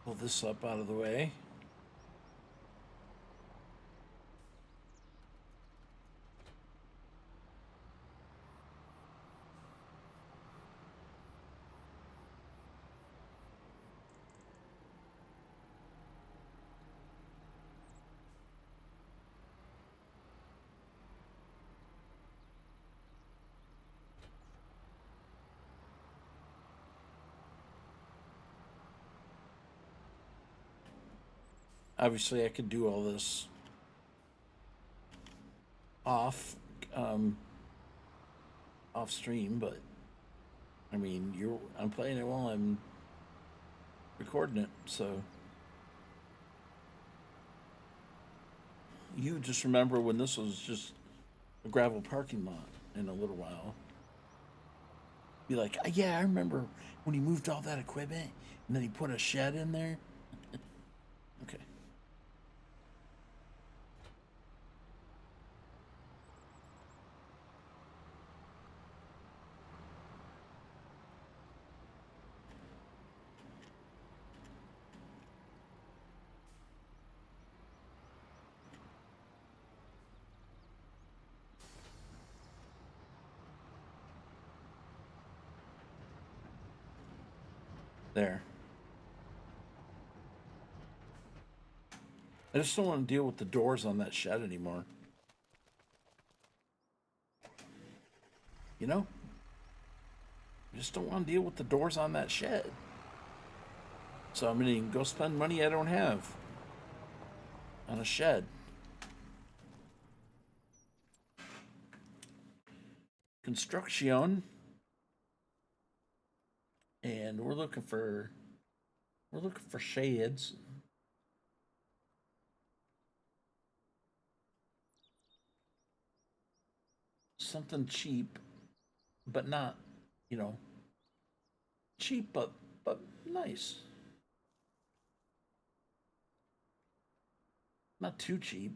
Pull this up out of the way. Obviously, I could do all this off off stream, but I mean, I'm playing it while I'm recording it, so you just remember when this was just a gravel parking lot in a little while. Be like, yeah, I remember when he moved all that equipment and then he put a shed in there. Okay. There. I just don't want to deal with the doors on that shed anymore. You know? I just don't want to deal with the doors on that shed. So I'm going to go spend money I don't have on a shed. Construction. And we're looking for shades. Something cheap, but not, you know, cheap but nice. Not too cheap.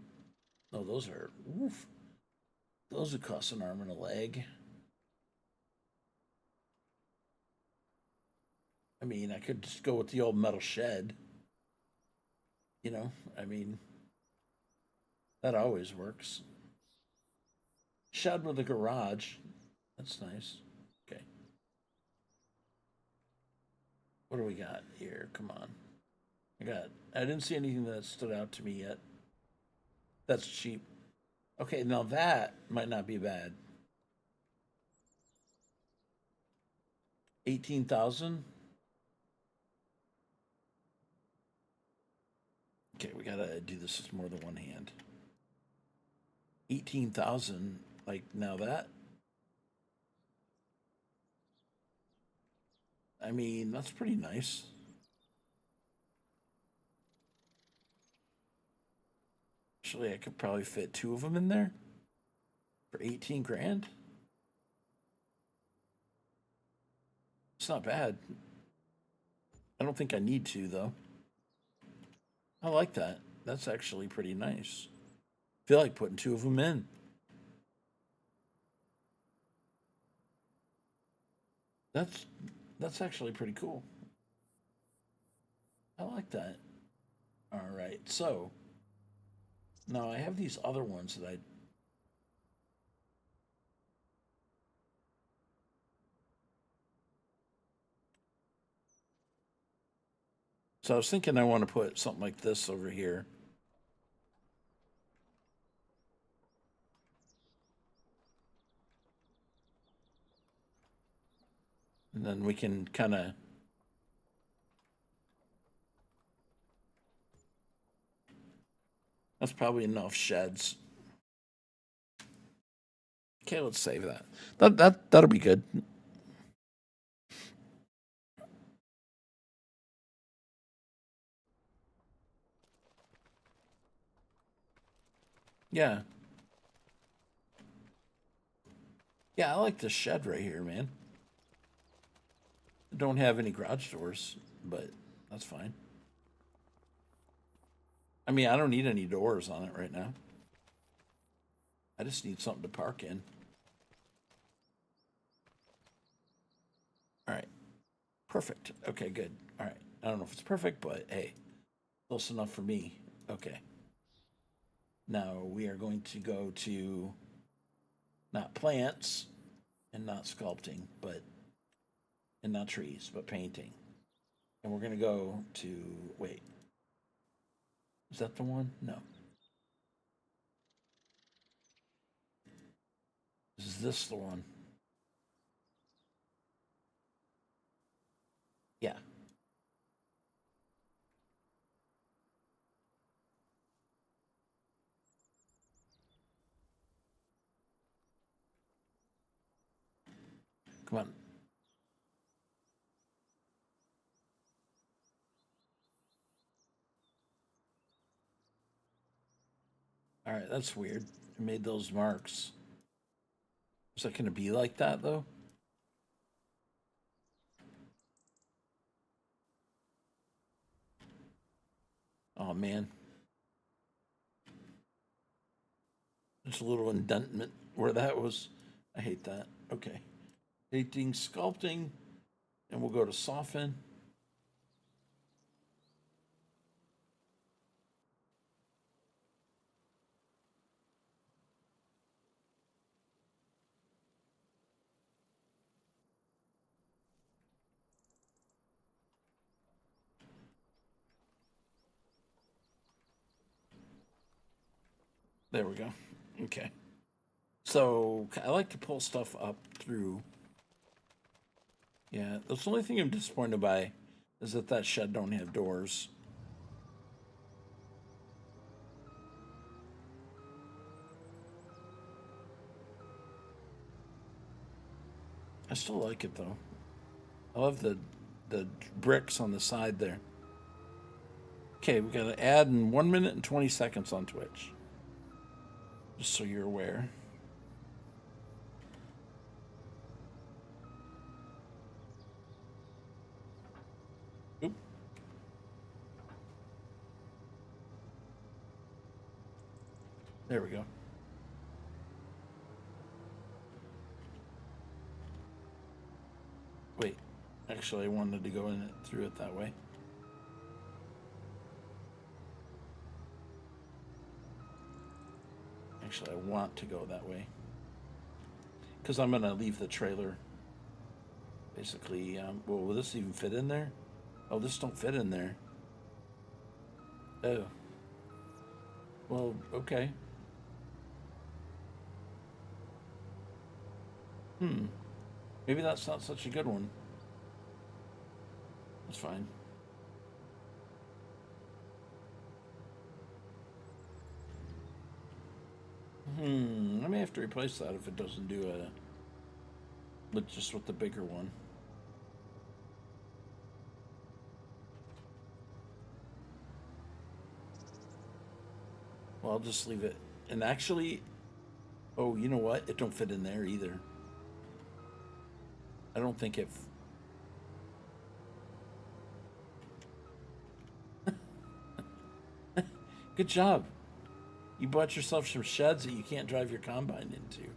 No, those are oof. Those would cost an arm and a leg. I mean, I could just go with the old metal shed. You know, I mean, that always works. Shed with a garage. That's nice. Okay. What do we got here? Come on. I didn't see anything that stood out to me yet. That's cheap. Okay, now that might not be bad. 18,000. Okay, we gotta do this with more than one hand. 18,000. Like now that I mean, that's pretty nice. Actually, I could probably fit 2 of them in there for 18 grand. It's not bad. I don't think I need to, though. I like that. That's actually pretty nice. Feel like putting 2 of them in. That's actually pretty cool. I like that. All right, so now I have these other ones that I. So I was thinking I want to put something like this over here. And then we can kind of. That's probably enough sheds. Okay, let's save that. That'll be good. Yeah. Yeah, I like this shed right here, man. I don't have any garage doors, but that's fine. I mean, I don't need any doors on it right now. I just need something to park in. All right. Perfect. Okay, good. All right. I don't know if it's perfect, but hey, close enough for me. Okay. Now we are going to go to not plants and not sculpting, and not trees, but painting. And we're going to go to, wait, is that the one? No. Is this the one? Yeah. Come on. All right, that's weird. It made those marks. Is that going to be like that, though? Oh, man. There's a little indentation where that was. I hate that. Okay. Painting, sculpting, and we'll go to soften. There we go. Okay. So I like to pull stuff up through. Yeah, that's the only thing I'm disappointed by is that shed don't have doors. I still like it though. I love the bricks on the side there. Okay, we got to add in 1 minute and 20 seconds on Twitch. Just so you're aware. Oop. There we go. Wait, actually, I wanted to go in it through it that way. Actually, I want to go that way because I'm gonna leave the trailer. Basically, well, will this even fit in there? Oh, this don't fit in there. Oh. Well, okay. Maybe that's not such a good one. That's fine. I may have to replace that if it doesn't do a. But just with the bigger one. Well, I'll just leave it. And actually, oh, you know what? It don't fit in there either. I don't think it. Good job. You bought yourself some sheds that you can't drive your combine into.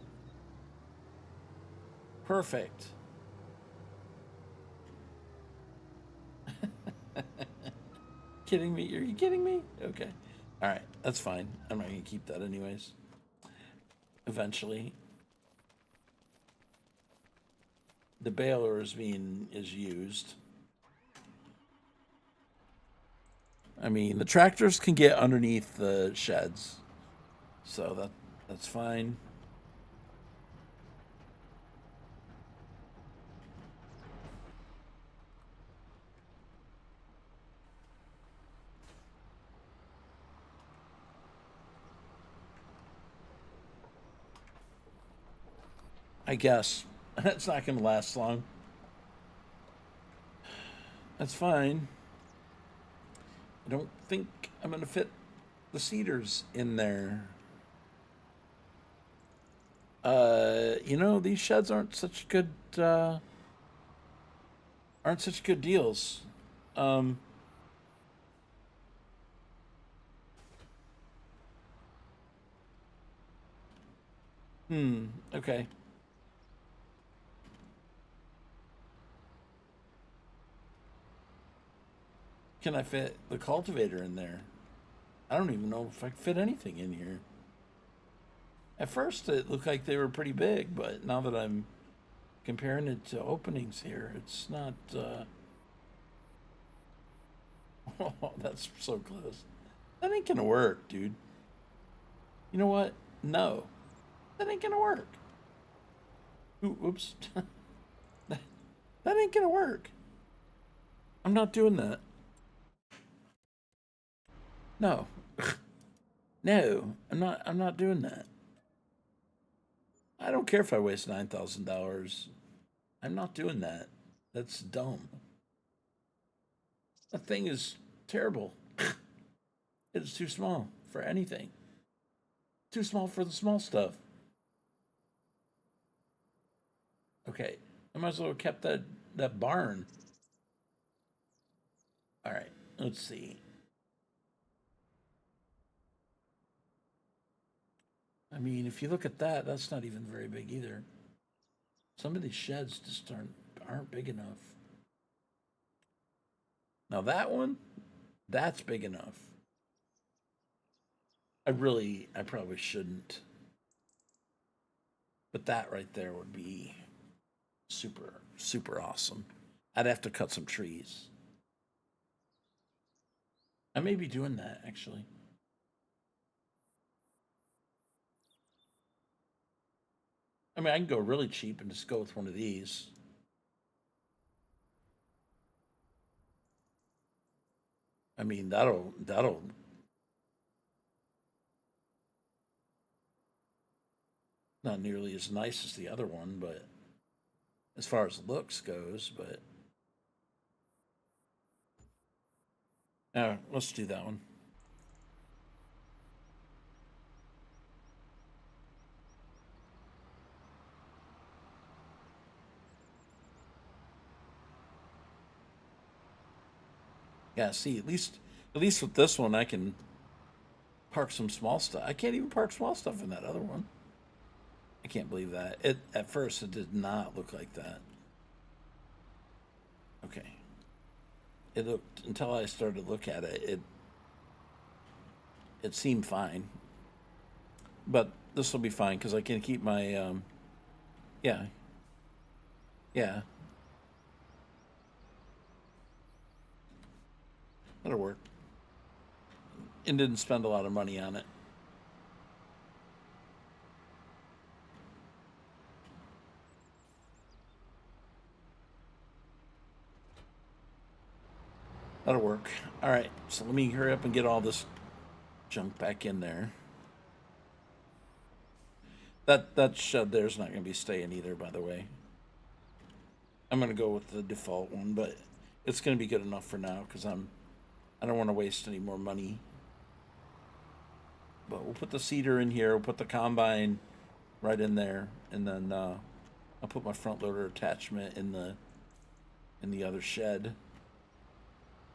Perfect. Kidding me? Are you kidding me? Okay. All right. That's fine. I'm not going to keep that anyways. Eventually. The baler is used. I mean, the tractors can get underneath the sheds. So that's fine. I guess. It's not going to last long. That's fine. I don't think I'm going to fit the cedars in there. These sheds aren't such good deals. Um, okay. Can I fit the cultivator in there? I don't even know if I can fit anything in here. At first, it looked like they were pretty big, but now that I'm comparing it to openings here, it's not. Oh, that's so close. That ain't gonna work, dude. You know what? No, that ain't gonna work. Oops. That ain't gonna work. I'm not doing that. No. No, I'm not doing that. I don't care if I waste $9,000. I'm not doing that. That's dumb. That thing is terrible. It is too small for anything. Too small for the small stuff. Okay, I might as well have kept that barn. All right, let's see. I mean, if you look at that, that's not even very big either. Some of these sheds just aren't big enough. Now that one, that's big enough. I probably shouldn't. But that right there would be super, super awesome. I'd have to cut some trees. I may be doing that actually. I mean, I can go really cheap and just go with one of these. I mean, that'll not nearly as nice as the other one, but as far as looks goes, but let's do that one. Yeah, see, at least with this one I can park some small stuff. I can't even park small stuff in that other one. I can't believe that. It at first it did not look like that. Okay. It looked until I started to look at it, it seemed fine. But this will be fine because I can keep my yeah. Yeah. That'll work. And didn't spend a lot of money on it. That'll work. All right, so let me hurry up and get all this junk back in there. That shed there's not going to be staying either, by the way. I'm going to go with the default one, but it's going to be good enough for now because I don't want to waste any more money. But we'll put the seeder in here. We'll put the combine right in there, and then I'll put my front loader attachment in the other shed.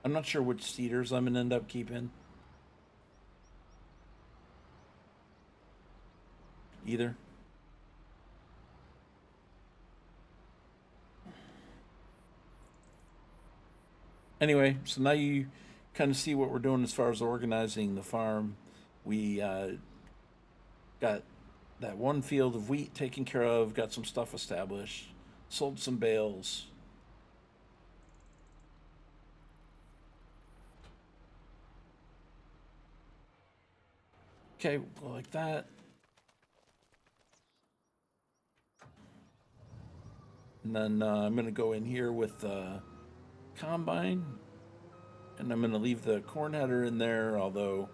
I'm not sure which seeders I'm gonna end up keeping either. Anyway, so now you kind of see what we're doing as far as organizing the farm. We got that one field of wheat taken care of, got some stuff established, sold some bales. Okay, we'll go like that. And then I'm going to go in here with the combine. And I'm going to leave the corn header in there, although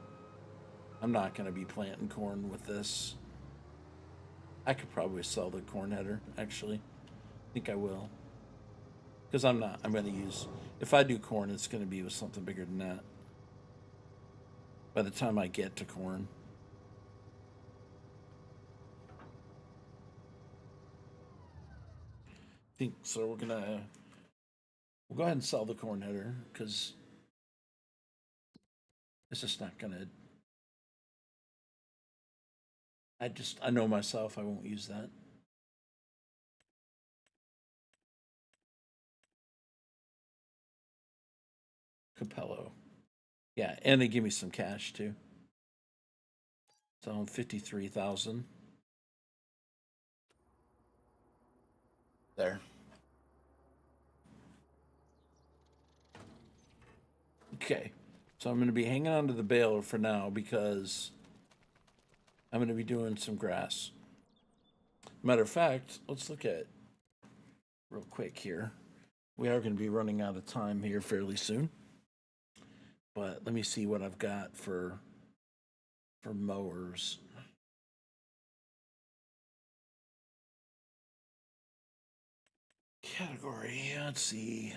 I'm not going to be planting corn with this. I could probably sell the corn header, actually. I think I will. Because I'm not. I'm going to use... If I do corn, it's going to be with something bigger than that. By the time I get to corn. I think so. We'll go ahead and sell the corn header because it's just not gonna. I know myself. I won't use that. Capello, yeah, and they give me some cash too. So 53,000. There. Okay, so I'm going to be hanging on to the baler for now because I'm going to be doing some grass. Matter of fact, let's look at real quick here. We are going to be running out of time here fairly soon. But let me see what I've got for mowers. Category, let's see.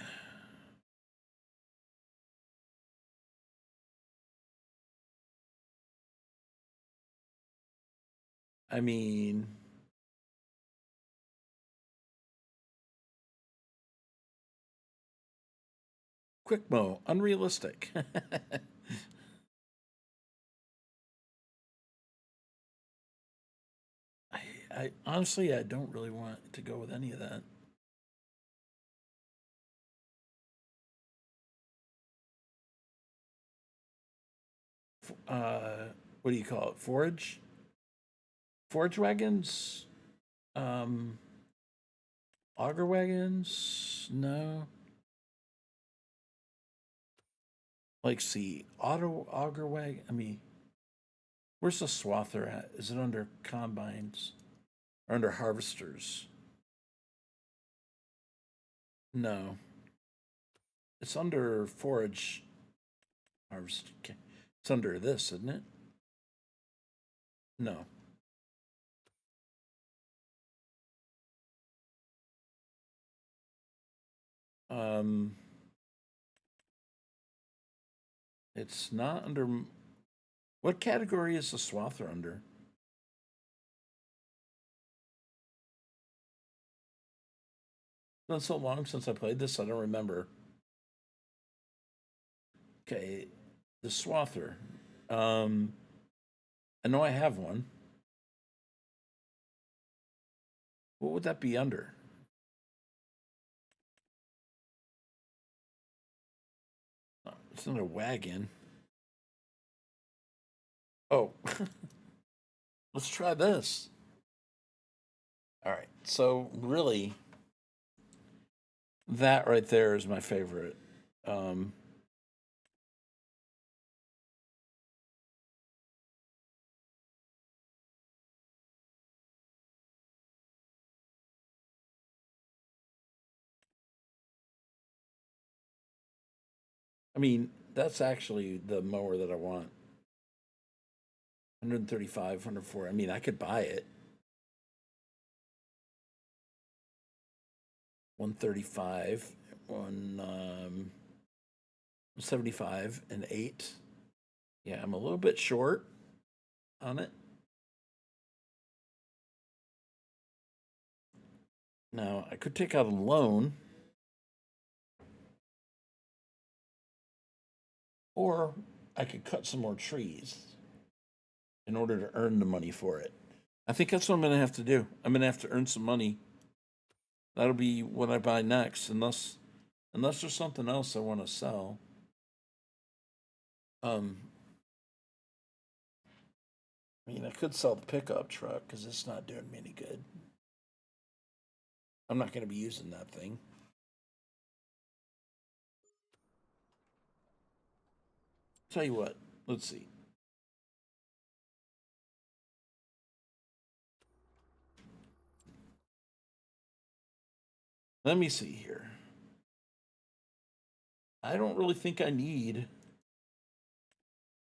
I mean, quick mow, unrealistic. I honestly, I don't really want to go with any of that. What do you call it? Forage? Forage wagons? Auger wagons? No. Like, see, auger wagon. I mean, where's the swather at? Is it under combines or under harvesters? No. It's under forage harvest. It's under this, isn't it? No. It's not under. What category is the swather under? It's been so long since I played this, I don't remember. Okay, the swather. I know I have one. What would that be under? Oh, it's not a wagon. Oh, let's try this. All right, so really, that right there is my favorite. I mean, that's actually the mower that I want. 135, 104. I mean, I could buy it. 135, 175, and 8. Yeah, I'm a little bit short. on it. Now, I could take out a loan, or I could cut some more trees in order to earn the money for it. I think that's what I'm going to have to do. I'm going to have to earn some money. That'll be what I buy next, unless there's something else I want to sell. I mean, I could sell the pickup truck because it's not doing me any good. I'm not going to be using that thing. Tell you what, let's see. Let me see here. I don't really think I need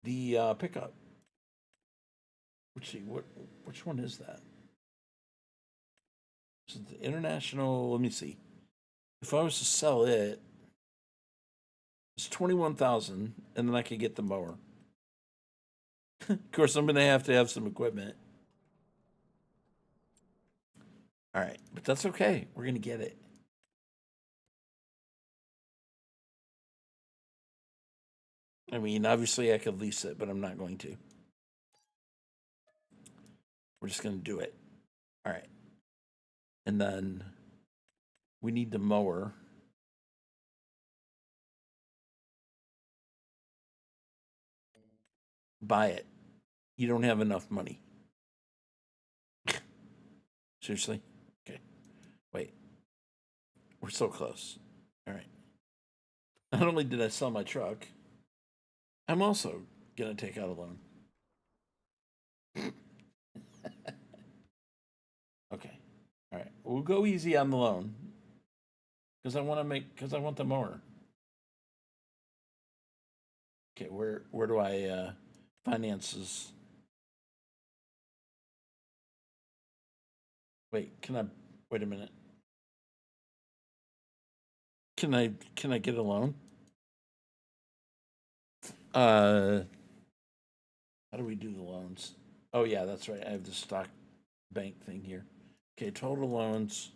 the pickup. Let's see, which one is that? Is it the international? Let me see. If I was to sell it, it's 21,000, and then I could get the mower. Of course, I'm going to have some equipment. All right, but that's okay. We're going to get it. I mean, obviously I could lease it, but I'm not going to. We're just going to do it. All right. And then we need the mower. Buy it. You don't have enough money. Seriously? Okay. Wait. We're so close. All right. Not only did I sell my truck, I'm also going to take out a loan. Okay. All right. We'll go easy on the loan because I want the mower. Okay, where do I finances? Wait a minute. Can I get a loan? How do we do the loans? Oh yeah, that's right. I have the stock bank thing here. Okay, total loans.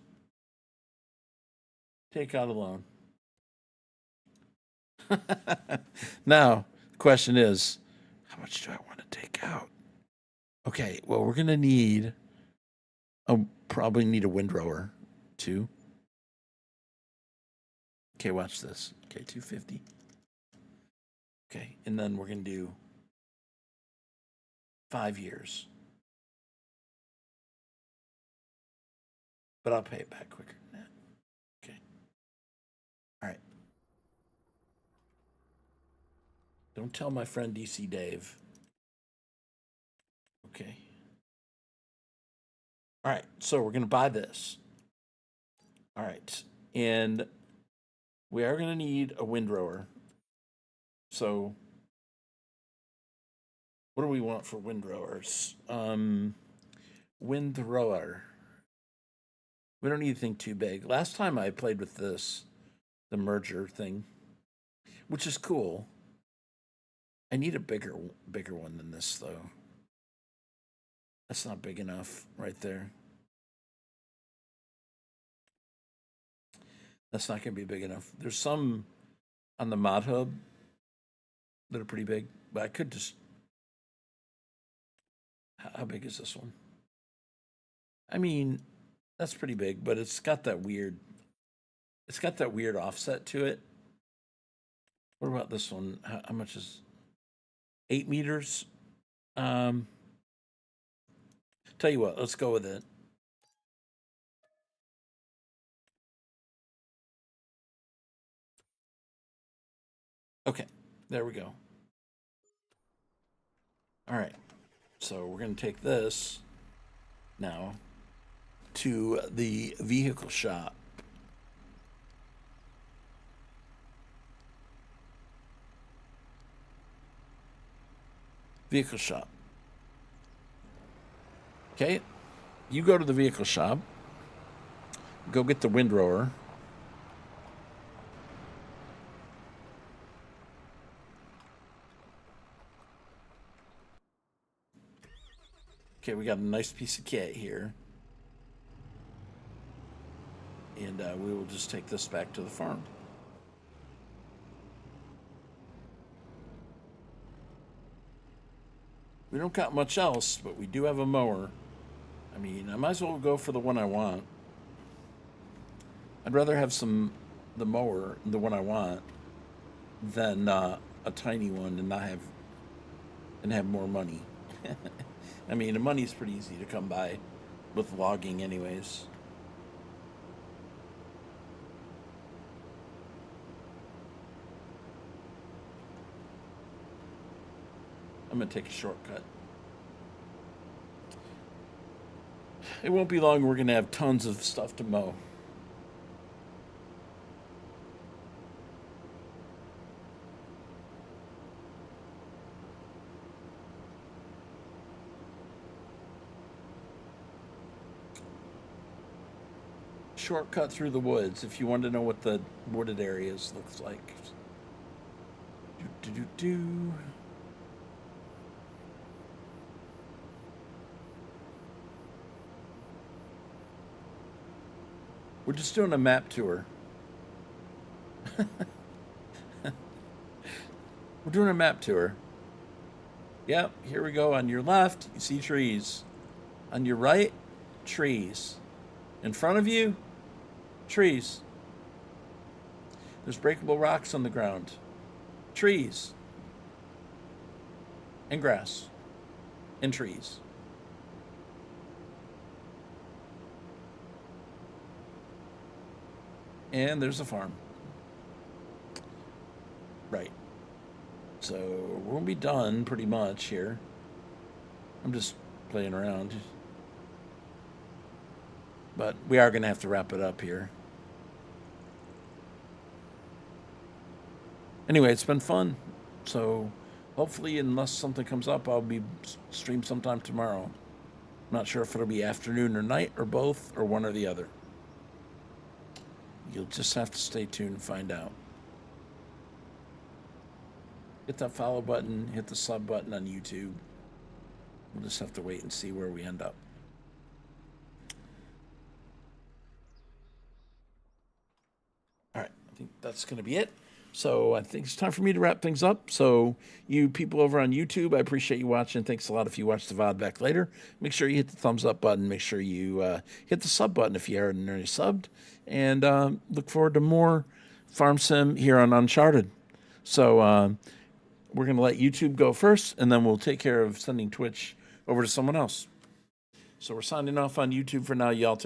Take out a loan. Now, the question is, how much do I want to take out? Okay, well, we're gonna need. I'll probably need a windrower too. Okay, watch this. Okay, 250. Okay, and then we're gonna do 5 years. But I'll pay it back quicker than that. Okay. All right. Don't tell my friend DC Dave. Okay. All right, so we're gonna buy this. All right, and we are gonna need a windrower. So, what do we want for windrowers? Windrower. We don't need anything too big. Last time I played with this, the merger thing, which is cool. I need a bigger one than this though. That's not big enough right there. That's not going to be big enough. There's some on the mod hub that are pretty big, but I could just. How big is this one? I mean, that's pretty big, but it's got that weird. It's got that weird offset to it. What about this one? How much is 8 meters? Tell you what, let's go with it. Okay, there we go. All right, so we're going to take this now to the vehicle shop. Vehicle shop. Okay, you go to the vehicle shop, go get the windrower. Okay, we got a nice piece of kit here. And we will just take this back to the farm. We don't got much else, but we do have a mower. I mean, I might as well go for the one I want. I'd rather have the mower, the one I want, than a tiny one and have more money. I mean, the money's pretty easy to come by with logging anyways. I'm going to take a shortcut. It won't be long. We're going to have tons of stuff to mow. Shortcut through the woods if you want to know what the wooded areas looks like. Do. We're just doing a map tour. We're doing a map tour. Yep, here we go. On your left, you see trees. On your right, trees. In front of you, trees. There's breakable rocks on the ground. Trees. And grass. And trees. And there's a farm. Right. So we're going to be done pretty much here. I'm just playing around. But we are going to have to wrap it up here. Anyway, it's been fun. So hopefully, unless something comes up, I'll be stream sometime tomorrow. I'm not sure if it'll be afternoon or night or both or one or the other. You'll just have to stay tuned and find out. Hit that follow button, hit the sub button on YouTube. We'll just have to wait and see where we end up. All right, I think that's going to be it. So I think it's time for me to wrap things up. So you people over on YouTube, I appreciate you watching. Thanks a lot if you watch the VOD back later. Make sure you hit the thumbs up button. Make sure you hit the sub button if you aren't already subbed. And look forward to more Farm Sim here on Uncharted. So we're going to let YouTube go first, and then we'll take care of sending Twitch over to someone else. So we're signing off on YouTube for now. Y'all take